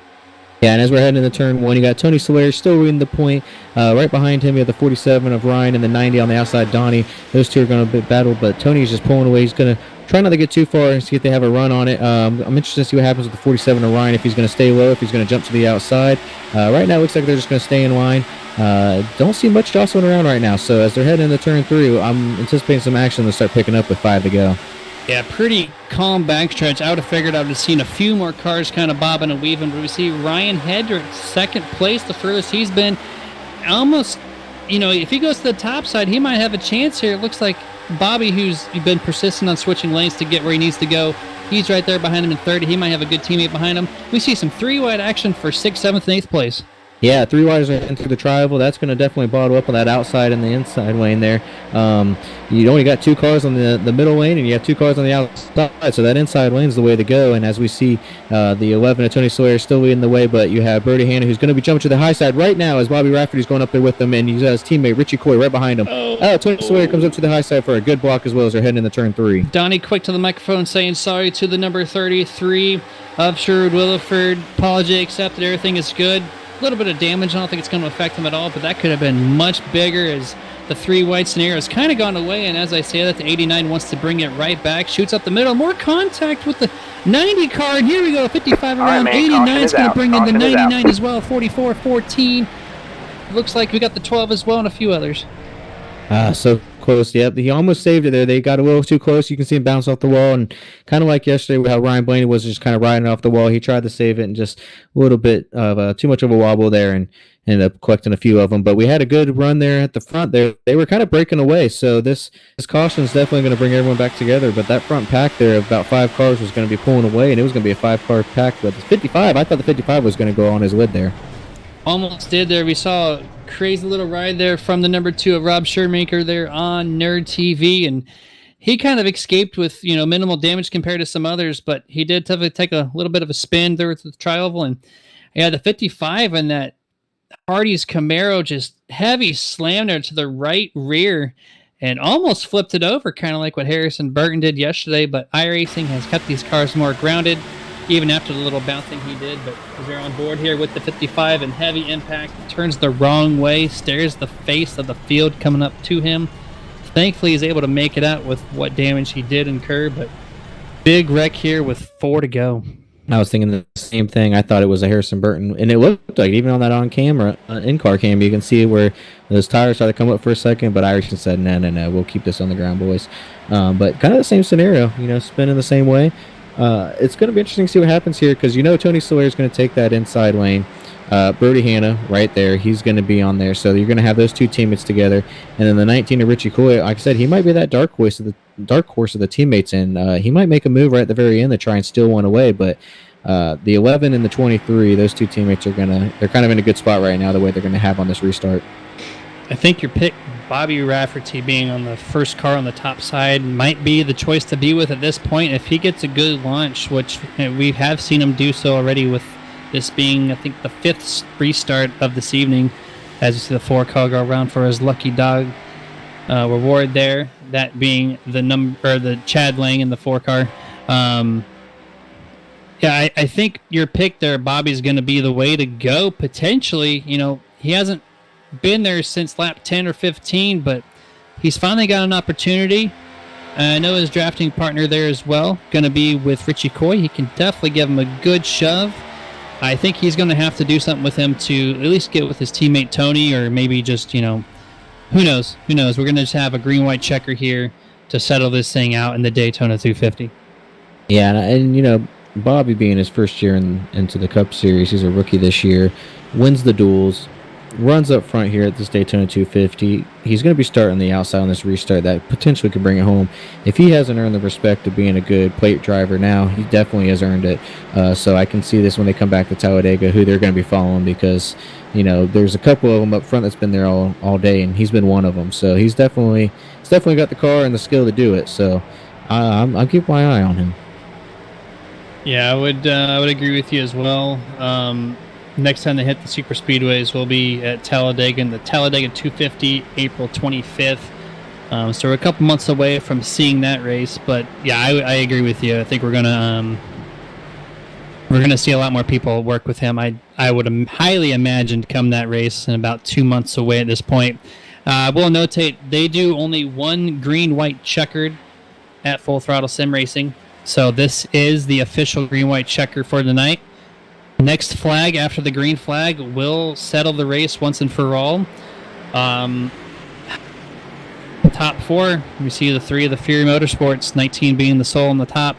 Yeah, and as we're heading into turn 1, you got Tony Solari still leading the point. Right behind him, you have the 47 of Ryan and the 90 on the outside, Donnie. Those two are going to battle, but Tony's just pulling away. He's going to try not to get too far and see if they have a run on it. I'm interested to see what happens with the 47 of Ryan, if he's going to stay low, if he's going to jump to the outside. Right now, it looks like they're just going to stay in line. Don't see much jostling around right now, so as they're heading into turn 3, I'm anticipating some action to start picking up with 5 to go. Yeah, pretty calm backstretch. I would have figured I would have seen a few more cars kind of bobbing and weaving, but we see Ryan Hedrick, second place, the furthest he's been. Almost, if he goes to the top side, he might have a chance here. It looks like Bobby, who's been persistent on switching lanes to get where he needs to go, he's right there behind him in 30. He might have a good teammate behind him. We see some 3-wide action for 6th, 7th, and 8th place. Yeah, 3 wides into the tri-oval. That's going to definitely bottle up on that outside and the inside lane there. You only got 2 cars on the middle lane, and you have 2 cars on the outside, so that inside lane's the way to go. And as we see, the 11 of Tony Sawyer still leading the way, but you have Brody Hanna, who's going to be jumping to the high side right now as Bobby Rafferty's going up there with him, and he's got his teammate Richie Coy right behind him. Tony Sawyer comes up to the high side for a good block as well as they're heading into turn 3. Donnie quick to the microphone saying sorry to the number 33 of Sherwood Williford. Apology accepted. Everything is good. A little bit of damage. I don't think it's going to affect him at all, but that could have been much bigger as the 3-wide scenario has kind of gone away. And as I say that, the 89 wants to bring it right back, shoots up the middle. More contact with the 90 car. And here we go, 55 around. 89 is going to bring in the 99 as well. 44-14. Looks like we got the 12 as well and a few others. So close. Yep, he almost saved it there. They got a little too close. You can see him bounce off the wall, and kind of like yesterday how Ryan Blaney was just kind of riding off the wall. He tried to save it, and just a little bit of too much of a wobble there, and ended up collecting a few of them. But we had a good run there at the front there. They were kind of breaking away, so this caution is definitely going to bring everyone back together. But that front pack there of about 5 cars was going to be pulling away, and it was going to be a 5-car pack. But the 55, I thought the 55 was going to go on his lid there. Almost did there. We saw a crazy little ride there from the number 2 of Rob Shermaker there on Nerd TV, and he kind of escaped with minimal damage compared to some others, but he did take a little bit of a spin there with the tri-oval, and the 55 and that Hardy's Camaro just heavy slam there to the right rear and almost flipped it over, kind of like what Harrison Burton did yesterday. But iRacing has kept these cars more grounded even after the little bouncing he did. But as they're on board here with the 55 and heavy impact, turns the wrong way, stares the face of the field coming up to him. Thankfully, he's able to make it out with what damage he did incur, but big wreck here with 4 to go. I was thinking the same thing. I thought it was a Harrison Burton, and it looked like even on that on-camera, in-car cam, you can see where those tires started to come up for a second, but Iriston said, no, we'll keep this on the ground, boys. But kind of the same scenario, spinning the same way. It's going to be interesting to see what happens here because Tony Sawyer is going to take that inside lane. Brody Hanna right there. He's going to be on there. So you're going to have those two teammates together. And then the 19 of Richie Coy, like I said, he might be that dark horse of the teammates, and he might make a move right at the very end to try and steal one away. But the 11 and the 23, those two teammates they're kind of in a good spot right now, the way they're going to have on this restart. I think your pick, Bobby Rafferty, being on the first car on the top side, might be the choice to be with at this point. If he gets a good launch, which we have seen him do so already, with this being, I think, the 5th restart of this evening, as you see the 4-car go around for his lucky dog reward there, that being the Chad Lang in the 4-car. Yeah, I think your pick there, Bobby's going to be the way to go. Potentially, he hasn't been there since lap 10 or 15, but he's finally got an opportunity. I know his drafting partner there as well, going to be with Richie Coy. He can definitely give him a good shove. I think he's going to have to do something with him to at least get with his teammate Tony, or maybe just, who knows? We're going to just have a green-white checker here to settle this thing out in the Daytona 250. Yeah, and Bobby being his first year into the Cup Series, he's a rookie this year, wins the duels, runs up front here at this Daytona 250. He's going to be starting the outside on this restart. That potentially could bring it home. If he hasn't earned the respect of being a good plate driver now, he definitely has earned it. So I can see this when they come back to Talladega, who they're going to be following, because there's a couple of them up front that's been there all day, and he's been one of them. So he's definitely got the car and the skill to do it. So I'll keep my eye on him. Yeah, I would agree with you as well. Next time they hit the super speedways will be at Talladega in the Talladega 250, April 25th. So we're a couple months away from seeing that race, but yeah, I agree with you. I think we're gonna see a lot more people work with him. I would highly imagine come that race, in about 2 months away at this point. We'll notate they do only one green-white checkered at Full Throttle Sim Racing, so this is the official green-white checker for tonight. Next flag after the green flag will settle the race once and for all. Top 4, we see the 3 of the Fury Motorsports, 19 being the sole on the top.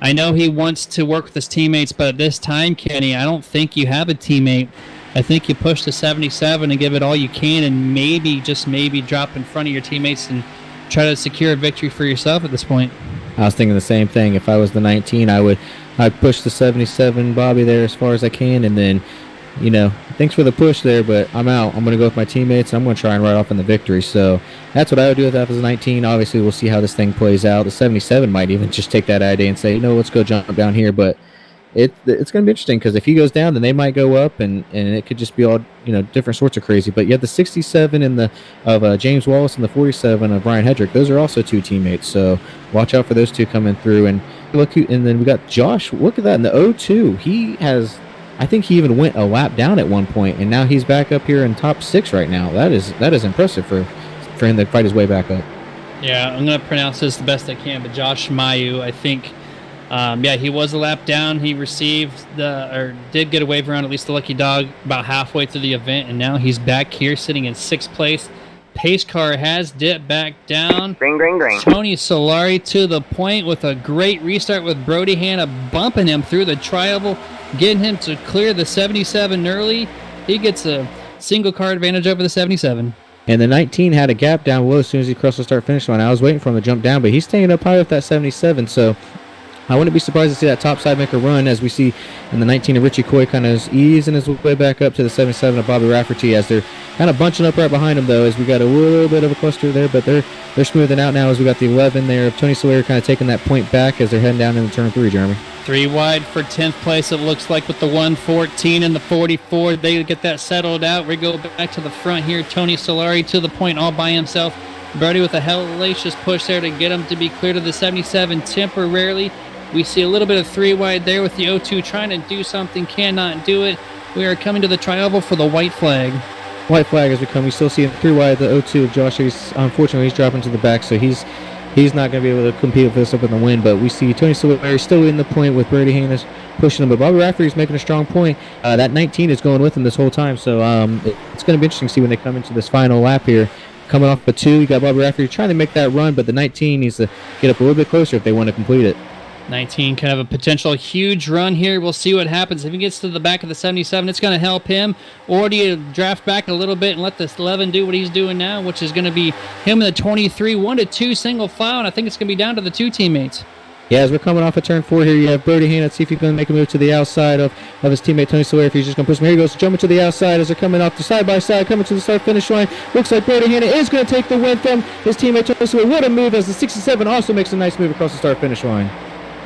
I know he wants to work with his teammates, but at this time, Kenny, I don't think you have a teammate. I think you push to 77 and give it all you can, and maybe, just maybe, drop in front of your teammates and try to secure a victory for yourself at this point. I was thinking the same thing. If I was the 19, I'd push the 77 Bobby there as far as I can, and then, thanks for the push there, but I'm out. I'm going to go with my teammates. I'm going to try and ride off in the victory. So that's what I would do if that was 19. Obviously, we'll see how this thing plays out. The 77 might even just take that idea and say, let's go jump down here. But it's going to be interesting, because if he goes down, then they might go up, and it could just be all different sorts of crazy. But you have the 67 of James Wallace and the 47 of Brian Hedrick. Those are also two teammates. So watch out for those two coming through. And and then we got Josh. Look at that in the 02. He has, I think he even went a lap down at one point, and now he's back up here in top 6 right now. That is impressive for him to fight his way back up. Yeah, I'm going to pronounce this the best I can, but Josh Mayu, I think, he was a lap down. He did get a wave around at least the lucky dog about halfway through the event, and now he's back here sitting in 6th place. Pace car has dipped back down. Green. Tony Solari to the point with a great restart with Brody Hanna bumping him through the tri-oval, getting him to clear the 77 early. He gets a single car advantage over the 77. And the 19 had a gap down below as soon as he crossed the start-finish line. I was waiting for him to jump down, but he's staying up high with that 77, so I wouldn't be surprised to see that top side make a run, as we see in the 19 of Richie Coy kind of easing his way back up to the 77 of Bobby Rafferty, as they're kind of bunching up right behind him, though, as we got a little bit of a cluster there, but they're smoothing out now, as we got the 11 there of Tony Solari kind of taking that point back as they're heading down into turn 3, Jeremy. 3 wide for 10th place, it looks like, with the 114 and the 44. They get that settled out. We go back to the front here. Tony Solari to the point all by himself. Brody with a hellacious push there to get him to be clear to the 77 temporarily. We see a little bit of 3 wide there with the 0-2 trying to do something, cannot do it. We are coming to the tri-oval for the white flag. White flag as we come. We still see 3 wide, the 0-2 of Josh. Unfortunately, he's dropping to the back, so he's not going to be able to compete with this up in the win. But we see Tony Solari still in the point with Brady Hanna pushing him. But Bobby Rafferty's making a strong point. That 19 is going with him this whole time. So it's going to be interesting to see when they come into this final lap here. Coming off a 2, you got Bobby Rafferty trying to make that run, but the 19 needs to get up a little bit closer if they want to complete it. 19, kind of a potential huge run here. We'll see what happens. If he gets to the back of the 77, it's going to help him. Or do you draft back a little bit and let this 11 do what he's doing now, which is going to be him in the 23, 1-2 single file, and I think it's going to be down to the two teammates. Yeah, as we're coming off of turn 4 here, you have Brody Hand. Let's see if he's going to make a move to the outside of his teammate Tony Sawyer. If he's just going to push him. Here he goes, jumping to the outside as they're coming off the side-by-side, coming to the start-finish line. Looks like Brody Hand is going to take the win from his teammate Tony Sawyer. What a move, as the 67 also makes a nice move across the start-finish line.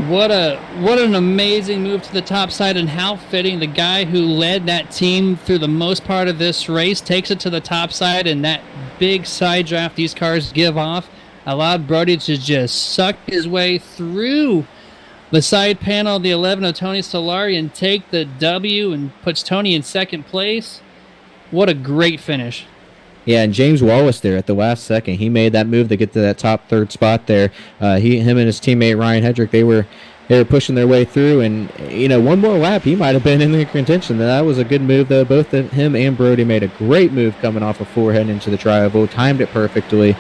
What an amazing move to the top side, and how fitting. The guy who led that team through the most part of this race takes it to the top side, and that big side draft these cars give off allowed Brody to just suck his way through the side panel of the 11 of Tony Solari and take the W, and puts Tony in second place. What a great finish. Yeah, and James Wallace there at the last second, he made that move to get to that top third spot there. Him and his teammate Ryan Hedrick, they were pushing their way through, and one more lap, he might have been in the contention. That was a good move, though. Both him and Brody made a great move coming off of 4 heading into the tri-oval, timed it perfectly,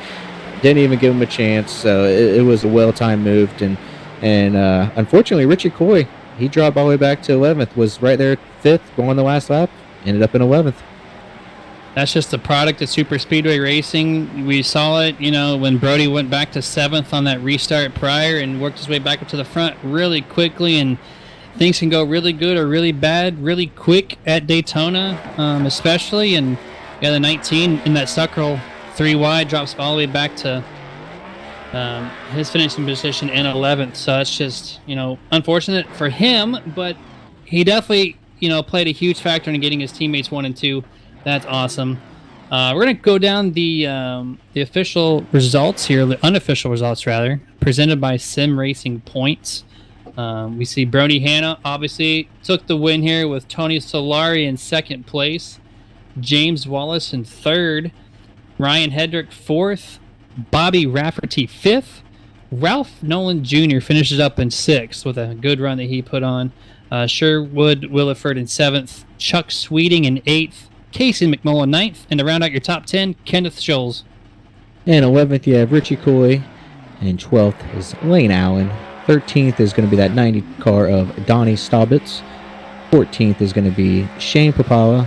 didn't even give him a chance. So it was a well-timed move, and unfortunately, Richie Coy, he dropped all the way back to 11th, was right there 5th going the last lap, ended up in 11th. That's just the product of super speedway racing. We saw it, when Brody went back to 7th on that restart prior and worked his way back up to the front really quickly, and things can go really good or really bad really quick at Daytona, especially. And the 19 in that sucker 3 wide drops all the way back to his finishing position in 11th. So that's just, unfortunate for him, but he definitely, played a huge factor in getting his teammates 1 and 2. That's awesome. We're going to go down the official results here, the unofficial results rather, presented by Sim Racing Points. We see Brody Hanna obviously took the win here with Tony Solari in second place, James Wallace in third, Ryan Hedrick fourth, Bobby Rafferty fifth, Ralph Nolan Jr. finishes up in sixth with a good run that he put on, Sherwood Williford in seventh, Chuck Sweeting in eighth, Casey McMullen ninth, and to round out your top 10, Kenneth Scholes. And 11th, you have Richie Coy, and 12th is Lane Allen. 13th is going to be that 90 car of Donnie Staubitz. 14th is going to be Shane Papala.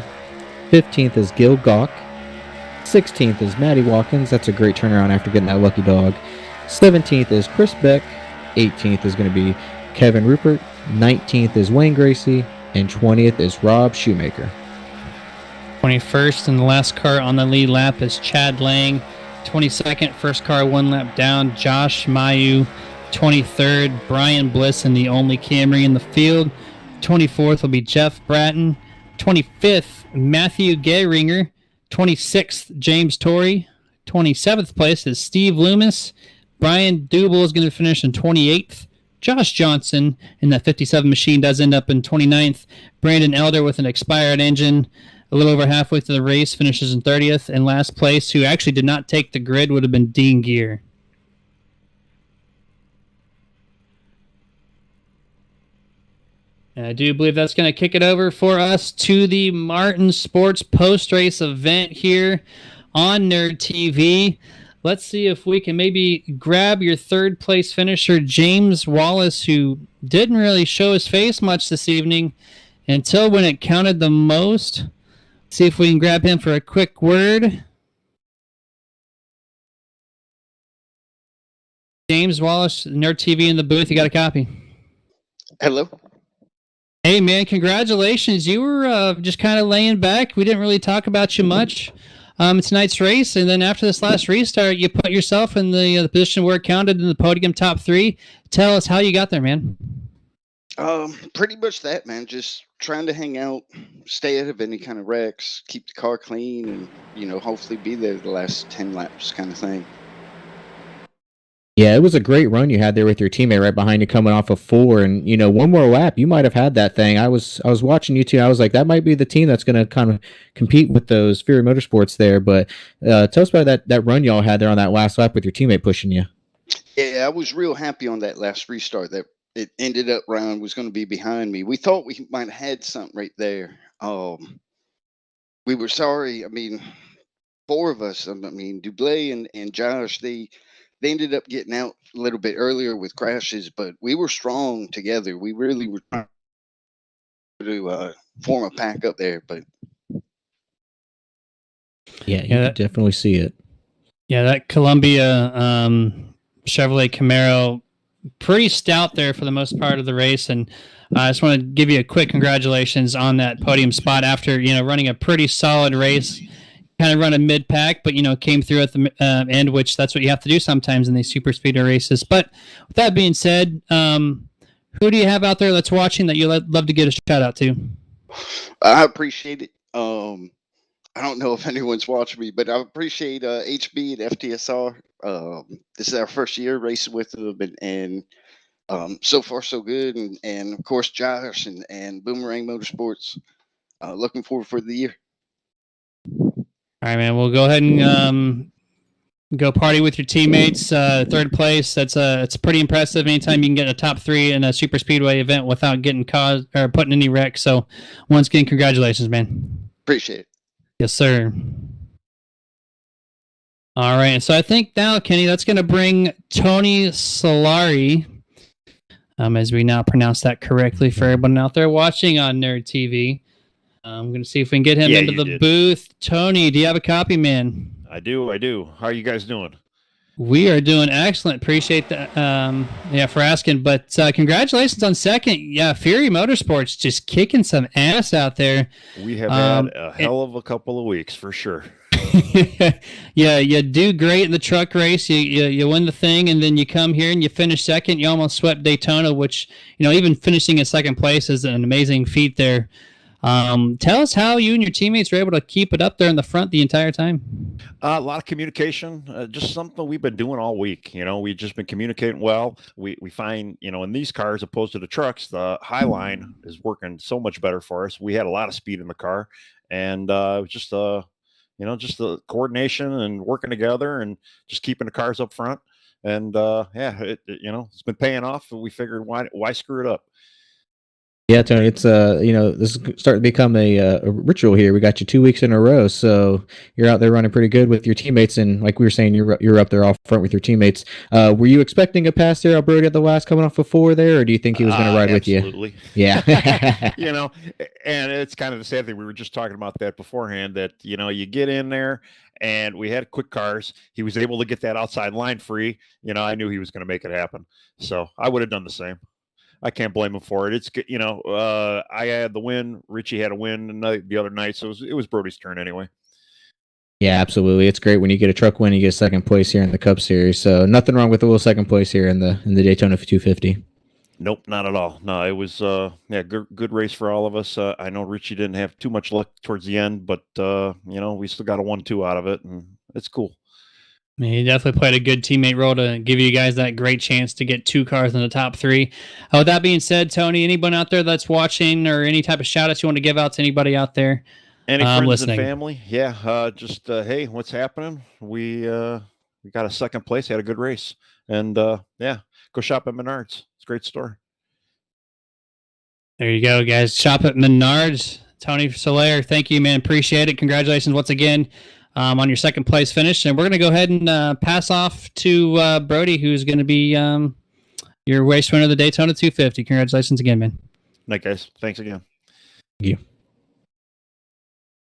15th is Gil Gawk. 16th is Matty Watkins. That's a great turnaround after getting that lucky dog. 17th is Chris Beck. 18th is going to be Kevin Rupert. 19th is Wayne Gracie. And 20th is Rob Shoemaker. 21st and the last car on the lead lap is Chad Lang. 22nd, first car 1 lap down, Josh Mayu. 23rd, Brian Bliss, and the only Camry in the field. 24th will be Jeff Bratton. 25th, Matthew Gehringer. 26th, James Torrey. 27th place is Steve Loomis. Brian Dubel is going to finish in 28th. Josh Johnson in that 57 machine does end up in 29th. Brandon Elder with an expired engine, a little over halfway through the race, finishes in 30th. And last place, who actually did not take the grid, would have been Dean Gear. And I do believe that's going to kick it over for us to the Martin Sports post-race event here on Nerd TV. Let's see if we can maybe grab your third place finisher, James Wallace, who didn't really show his face much this evening until when it counted the most. See if we can grab him for a quick word. James Wallace, Nerd TV in the booth. You got a copy? Hello. Hey, man, congratulations. You were just kind of laying back. We didn't really talk about you much tonight's race. And then after this last restart, you put yourself in the position where it counted in the podium top 3. Tell us how you got there, man. Pretty much that, man. Just trying to hang out, stay out of any kind of wrecks, keep the car clean, and, hopefully be there the last 10 laps kind of thing. Yeah, it was a great run you had there with your teammate right behind you coming off of 4. And, one more lap, you might have had that thing. I was watching you two. I was like, that might be the team that's going to kind of compete with those Fury Motorsports there. But tell us about that run y'all had there on that last lap with your teammate pushing you. Yeah, I was real happy on that last restart that it ended up Ryan was going to be behind me. We thought we might have had something right there. We were sorry. I mean, 4 of us, Dublé and Josh, they they ended up getting out a little bit earlier with crashes, but we were strong together. We really were trying to form a pack up there, but Yeah, you Yeah, could definitely see it. yeah, that Columbia Chevrolet Camaro, pretty stout there for the most part of the race. And I just want to give you a quick congratulations on that podium spot after, running a pretty solid race. Kind of run a mid pack, but came through at the end, which that's what you have to do sometimes in these super speedway races. But with that being said, who do you have out there that's watching that you'd love to get a shout out to? I appreciate it. I don't know if anyone's watching me, but I appreciate HB and FTSR. This is our first year racing with them, and so far so good. And of course, Josh and Boomerang Motorsports. Looking forward for the year. All right, man. We'll go ahead and go party with your teammates. Third place. It's pretty impressive. Anytime you can get a top 3 in a super speedway event without getting caused or putting any wrecks. So, once again, congratulations, man. Appreciate it. Yes, sir. All right. So I think now, Kenny, that's going to bring Tony Solari, as we now pronounce that correctly for everyone out there watching on Nerd TV. I'm going to see if we can get him into the booth. Tony, do you have a copy, man? I do. How are you guys doing? We are doing excellent. Appreciate that. For asking. But congratulations on second. Yeah, Fury Motorsports just kicking some ass out there. We have had a hell of a couple of weeks for sure. Yeah, you do great in the truck race. You win the thing, and then you come here and you finish second. You almost swept Daytona, which even finishing in second place is an amazing feat there. Tell us how you and your teammates were able to keep it up there in the front the entire time. A lot of communication, just something we've been doing all week. We've just been communicating well. We find, in these cars, opposed to the trucks, the high line is working so much better for us. We had a lot of speed in the car, and it was just just the coordination and working together and just keeping the cars up front. And it's been paying off. And we figured why screw it up. Yeah, Tony, it's this is starting to become a ritual here. We got you 2 weeks in a row, so you're out there running pretty good with your teammates, and like we were saying, you're up there off front with your teammates. Were you expecting a pass there, Alberto, at the last coming off of 4 there, or do you think he was going to ride with you? Absolutely. Yeah. And it's kind of the sad thing. We were just talking about that beforehand. That you get in there. And we had quick cars. He was able to get that outside line free. I knew he was going to make it happen. So I would have done the same. I can't blame him for it. It's I had the win. Richie had a win the other night, so it was Brody's turn anyway. Yeah, absolutely. It's great when you get a truck win, you get second place here in the Cup Series. So nothing wrong with a little second place here in the Daytona 250. Nope, not at all. No, it was good race for all of us. I know Richie didn't have too much luck towards the end, but we still got a 1-2 out of it, and it's cool. He definitely played a good teammate role to give you guys that great chance to get 2 cars in the top 3. With that being said, Tony, anyone out there that's watching or any type of shout-outs you want to give out to anybody out there? Any friends listening? And family? Yeah, just hey, what's happening? We got a second place, had a good race. And go shop at Menards. It's a great store. There you go, guys. Shop at Menards. Tony Soler, thank you, man. Appreciate it. Congratulations once again. On your second place finish. And we're going to go ahead and pass off to Brody, who's going to be your race winner of the Daytona 250. Congratulations again, man. Night, guys. Thanks again. Thank you.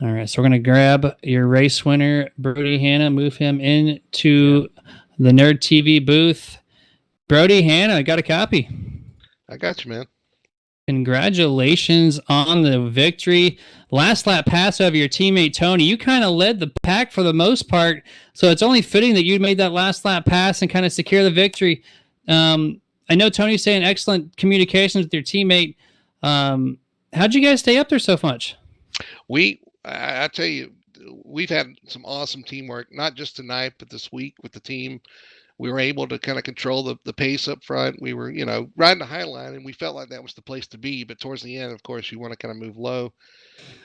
All right, so we're going to grab your race winner, Brody Hanna, move him into the Nerd TV booth. Brody Hanna, I got a copy. I got you, man. Congratulations on the victory. Last lap pass over your teammate, Tony. You kind of led the pack for the most part, so it's only fitting that you made that last lap pass and kind of secure the victory. I know Tony's saying excellent communications with your teammate. How'd you guys stay up there so much? I tell you, we've had some awesome teamwork, not just tonight, but this week with the team. We were able to kind of control the pace up front. We were, riding the high line, and we felt like that was the place to be. But towards the end, of course, you want to kind of move low.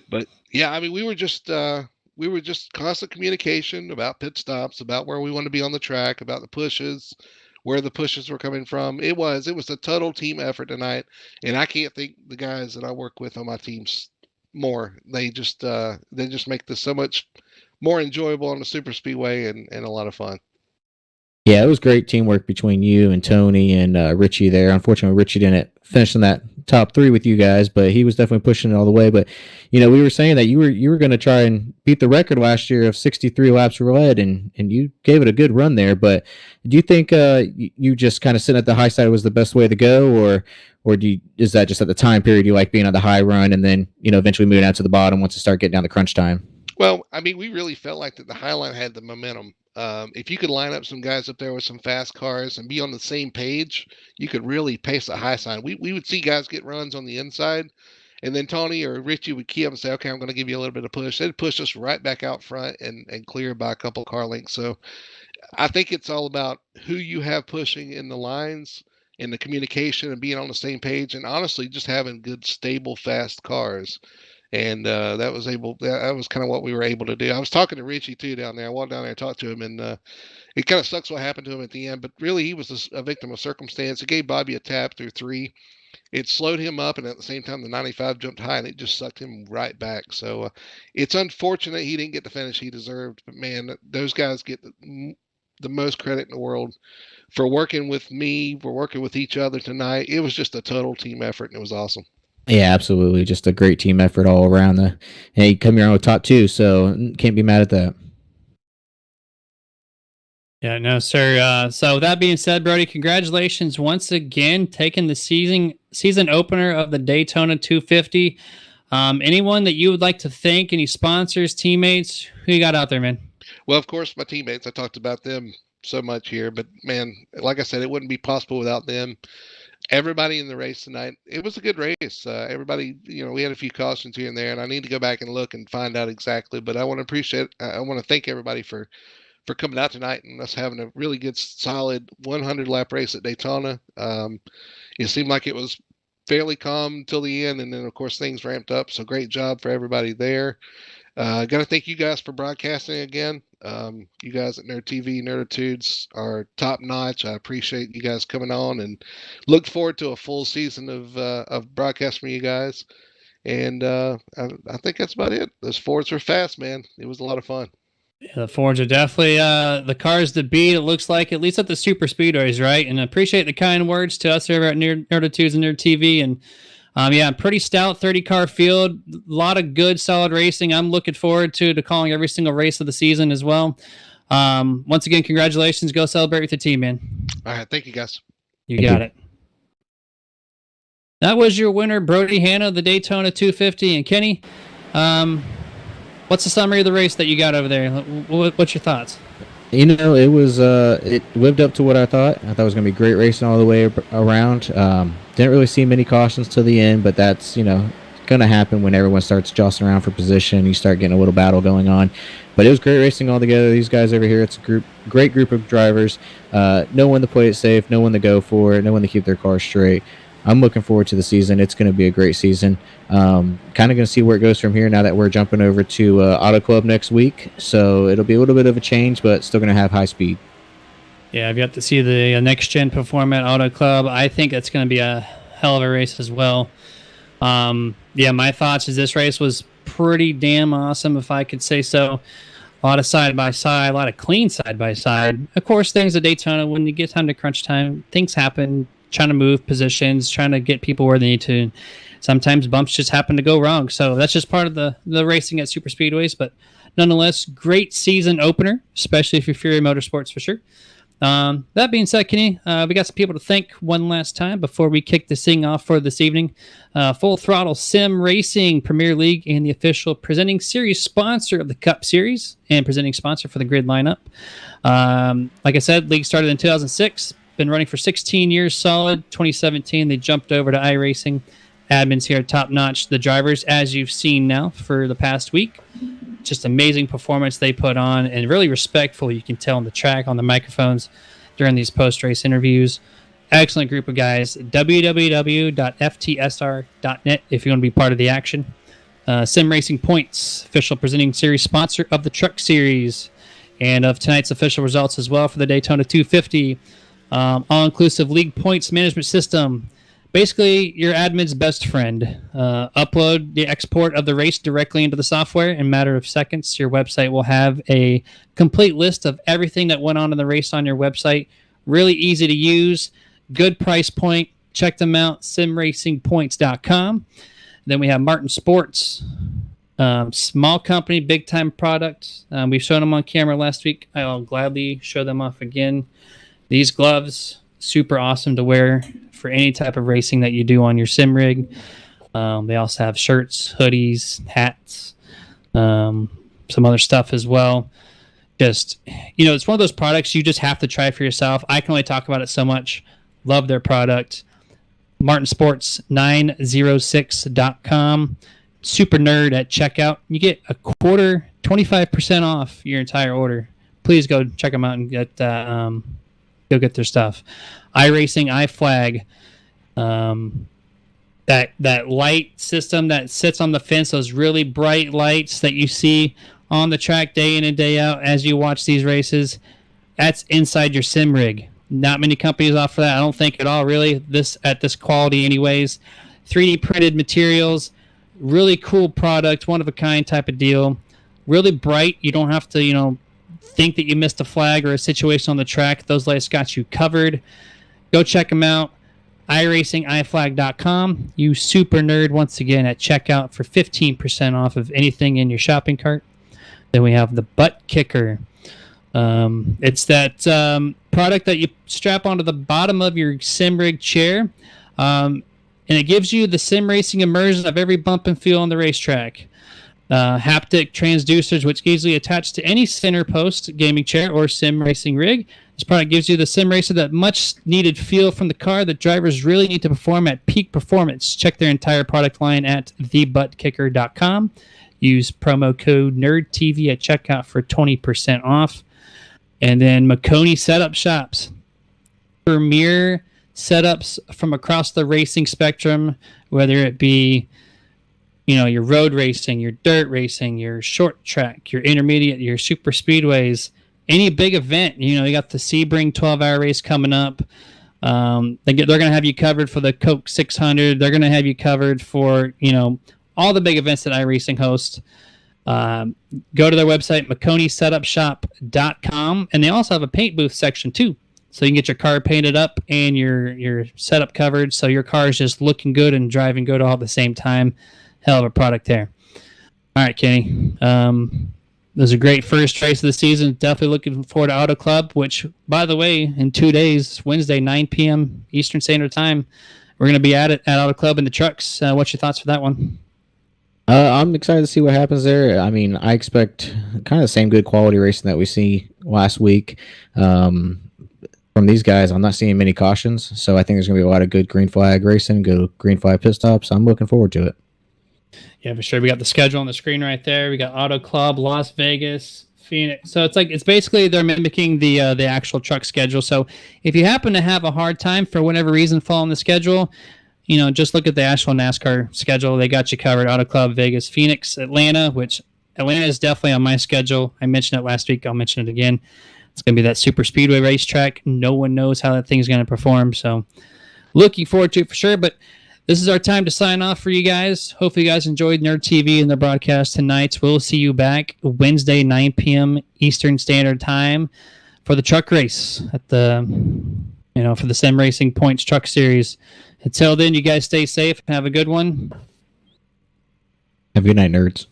But yeah, I mean, we were just constant communication about pit stops, about where we want to be on the track, about the pushes, where the pushes were coming from. It was a total team effort tonight, and I can't thank the guys that I work with on my teams more. They just make this so much more enjoyable on the super speedway and a lot of fun. Yeah, it was great teamwork between you and Tony and Richie there. Unfortunately, Richie didn't finish in that top three with you guys, but he was definitely pushing it all the way. But we were saying that you were going to try and beat the record last year of 63 laps led, and you gave it a good run there. But do you think you just kind of sitting at the high side was the best way to go, or is that just at the time period you like being on the high run and then eventually moving out to the bottom once you start getting down the crunch time? Well, I mean, we really felt like that the Highline had the momentum. If you could line up some guys up there with some fast cars and be on the same page, you could really pace the high side. We would see guys get runs on the inside, and then Tony or Richie would key up and say, "Okay, I'm going to give you a little bit of push." They'd push us right back out front and clear by a couple car lengths. So I think it's all about who you have pushing in the lines and the communication and being on the same page, and honestly, just having good, stable, fast cars. And that was kind of what we were able to do. I was talking to Richie too down there. I walked down there and talked to him, and it kind of sucks what happened to him at the end. But really, he was a victim of circumstance. It gave Bobby a tap through 3. It slowed him up, and at the same time, the 95 jumped high, and it just sucked him right back. So it's unfortunate he didn't get the finish he deserved. But man, those guys get the most credit in the world for working with me, for working with each other tonight. It was just a total team effort, and it was awesome. Yeah, absolutely. Just a great team effort all around. And you come here on top 2, so can't be mad at that. Yeah, no, sir. So that being said, Brody, congratulations once again, taking the season opener of the Daytona 250. Anyone that you would like to thank, any sponsors, teammates, who you got out there, man? Well, of course, my teammates. I talked about them so much here, but man, like I said, it wouldn't be possible without them. Everybody in the race tonight, it was a good race. Everybody, we had a few cautions here and there, and I need to go back and look and find out exactly. But I want to thank everybody for coming out tonight and us having a really good, solid 100 lap race at Daytona. It seemed like it was fairly calm until the end, and then of course things ramped up. So great job for everybody there. Got to thank you guys for broadcasting again. You guys at Nerd TV, Nerditudes are top notch. I appreciate you guys coming on and look forward to a full season of broadcast from you guys. And I think that's about it. Those Fords were fast, man. It was a lot of fun. Yeah, the Fords are definitely the cars to beat, it looks like, at least at the super speedways, right? And I appreciate the kind words to us over at Nerditudes and Nerd TV. And pretty stout 30-car field. A lot of good, solid racing. I'm looking forward to calling every single race of the season as well. Once again, congratulations. Go celebrate with the team, man. All right. Thank you, guys. You got it. That was your winner, Brody Hanna, the Daytona 250. And Kenny, what's the summary of the race that you got over there? What's your thoughts? It was it lived up to what I thought. I thought it was going to be great racing all the way around. Didn't really see many cautions to the end, but that's going to happen when everyone starts jostling around for position. You start getting a little battle going on. But it was great racing all together. These guys over here, it's a great group of drivers. Know when to play it safe, know when to go for it, know when to keep their cars straight. I'm looking forward to the season. It's going to be a great season. Kind of going to see where it goes from here now that we're jumping over to Auto Club next week. So it'll be a little bit of a change, but still going to have high speed. Yeah, I've got to see the next-gen perform at Auto Club. I think it's going to be a hell of a race as well. My thoughts is this race was pretty damn awesome, if I could say so. A lot of side-by-side, a lot of clean side-by-side. Of course, things at Daytona, when you get time to crunch time, things happen. Trying to move positions, trying to get people where they need to. Sometimes bumps just happen to go wrong. So that's just part of the racing at super speedways. But nonetheless, great season opener, especially if you're Fury Motorsports for sure. That being said, Kenny, we got some people to thank one last time before we kick this thing off for this evening. Full Throttle Sim Racing Premier League and the official presenting series sponsor of the Cup Series and presenting sponsor for the grid lineup. Like I said, league started in 2006. Been running for 16 years solid. 2017, they jumped over to iRacing. Admins here, top notch. The drivers, as you've seen now for the past week, just amazing performance they put on and really respectful. You can tell on the track, on the microphones during these post-race interviews. Excellent group of guys. www.ftsr.net if you want to be part of the action. Sim Racing Points, official presenting series sponsor of the Truck Series and of tonight's official results as well for the Daytona 250. All-inclusive league points management system basically your admin's best friend. Upload the export of the race directly into the software. In a matter of seconds, your website will have a complete list of everything that went on in the race on your website. Really easy to use. Good price point. Check them out, simracingpoints.com. Then we have Martin Sports. Small company, big time product. We've shown them on camera last week. I'll gladly show them off again. These gloves, super awesome to wear for any type of racing that you do on your sim rig. They also have shirts, hoodies, hats, some other stuff as well. Just, it's one of those products you just have to try for yourself. I can only talk about it so much. Love their product. martinsports906.com. Super nerd at checkout. You get a quarter, 25% off your entire order. Please go check them out and get go get their stuff. iRacing, iFlag, that light system that sits on the fence, those really bright lights that you see on the track day in and day out as you watch these races, that's inside your sim rig. Not many companies offer that. I don't think at all, really, at this quality anyways. 3D printed materials, really cool product, one-of-a-kind type of deal. Really bright. You don't have to, think that you missed a flag or a situation on the track. Those lights got you covered. Go check them out. iRacingIFlag.com. You super nerd once again at checkout for 15% off of anything in your shopping cart. Then we have the Butt Kicker. It's that product that you strap onto the bottom of your sim rig chair, and it gives you the sim racing immersion of every bump and feel on the racetrack. Haptic transducers, which easily attach to any center post, gaming chair, or sim racing rig. This product gives you the sim racer that much needed feel from the car that drivers really need to perform at peak performance. Check their entire product line at thebuttkicker.com. Use promo code NERDTV at checkout for 20% off. And then Makoni Setup Shops. Premier setups from across the racing spectrum, whether it be, your road racing, your dirt racing, your short track, your intermediate, your super speedways, any big event. You got the Sebring 12-hour race coming up. They're going to have you covered for the Coke 600. They're going to have you covered for, all the big events that iRacing hosts. Go to their website, MakoniSetupShop.com, and they also have a paint booth section too, so you can get your car painted up and your setup covered, so your car is just looking good and driving good all at the same time. Hell of a product there. All right, Kenny. This was a great first race of the season. Definitely looking forward to Auto Club, which, by the way, in 2 days, Wednesday, 9 p.m. Eastern Standard Time, we're going to be at it at Auto Club in the trucks. What's your thoughts for that one? I'm excited to see what happens there. I mean, I expect kind of the same good quality racing that we see last week from these guys. I'm not seeing many cautions, so I think there's going to be a lot of good green flag racing, good green flag pit stops. I'm looking forward to it. Yeah, for sure. We got the schedule on the screen right there. We got Auto Club, Las Vegas, Phoenix. So it's basically they're mimicking the actual truck schedule. So if you happen to have a hard time for whatever reason following the schedule, just look at the actual NASCAR schedule. They got you covered. Auto Club, Vegas, Phoenix, Atlanta, which Atlanta is definitely on my schedule. I mentioned it last week. I'll mention it again. It's going to be that super speedway racetrack. No one knows how that thing's going to perform. So looking forward to it for sure. But this is our time to sign off for you guys. Hopefully you guys enjoyed Nerd TV and the broadcast tonight. We'll see you back Wednesday, 9 p.m. Eastern Standard Time for the truck race at the, for the Sim Racing Points Truck Series. Until then, you guys stay safe. Have a good one. Have a good night, nerds.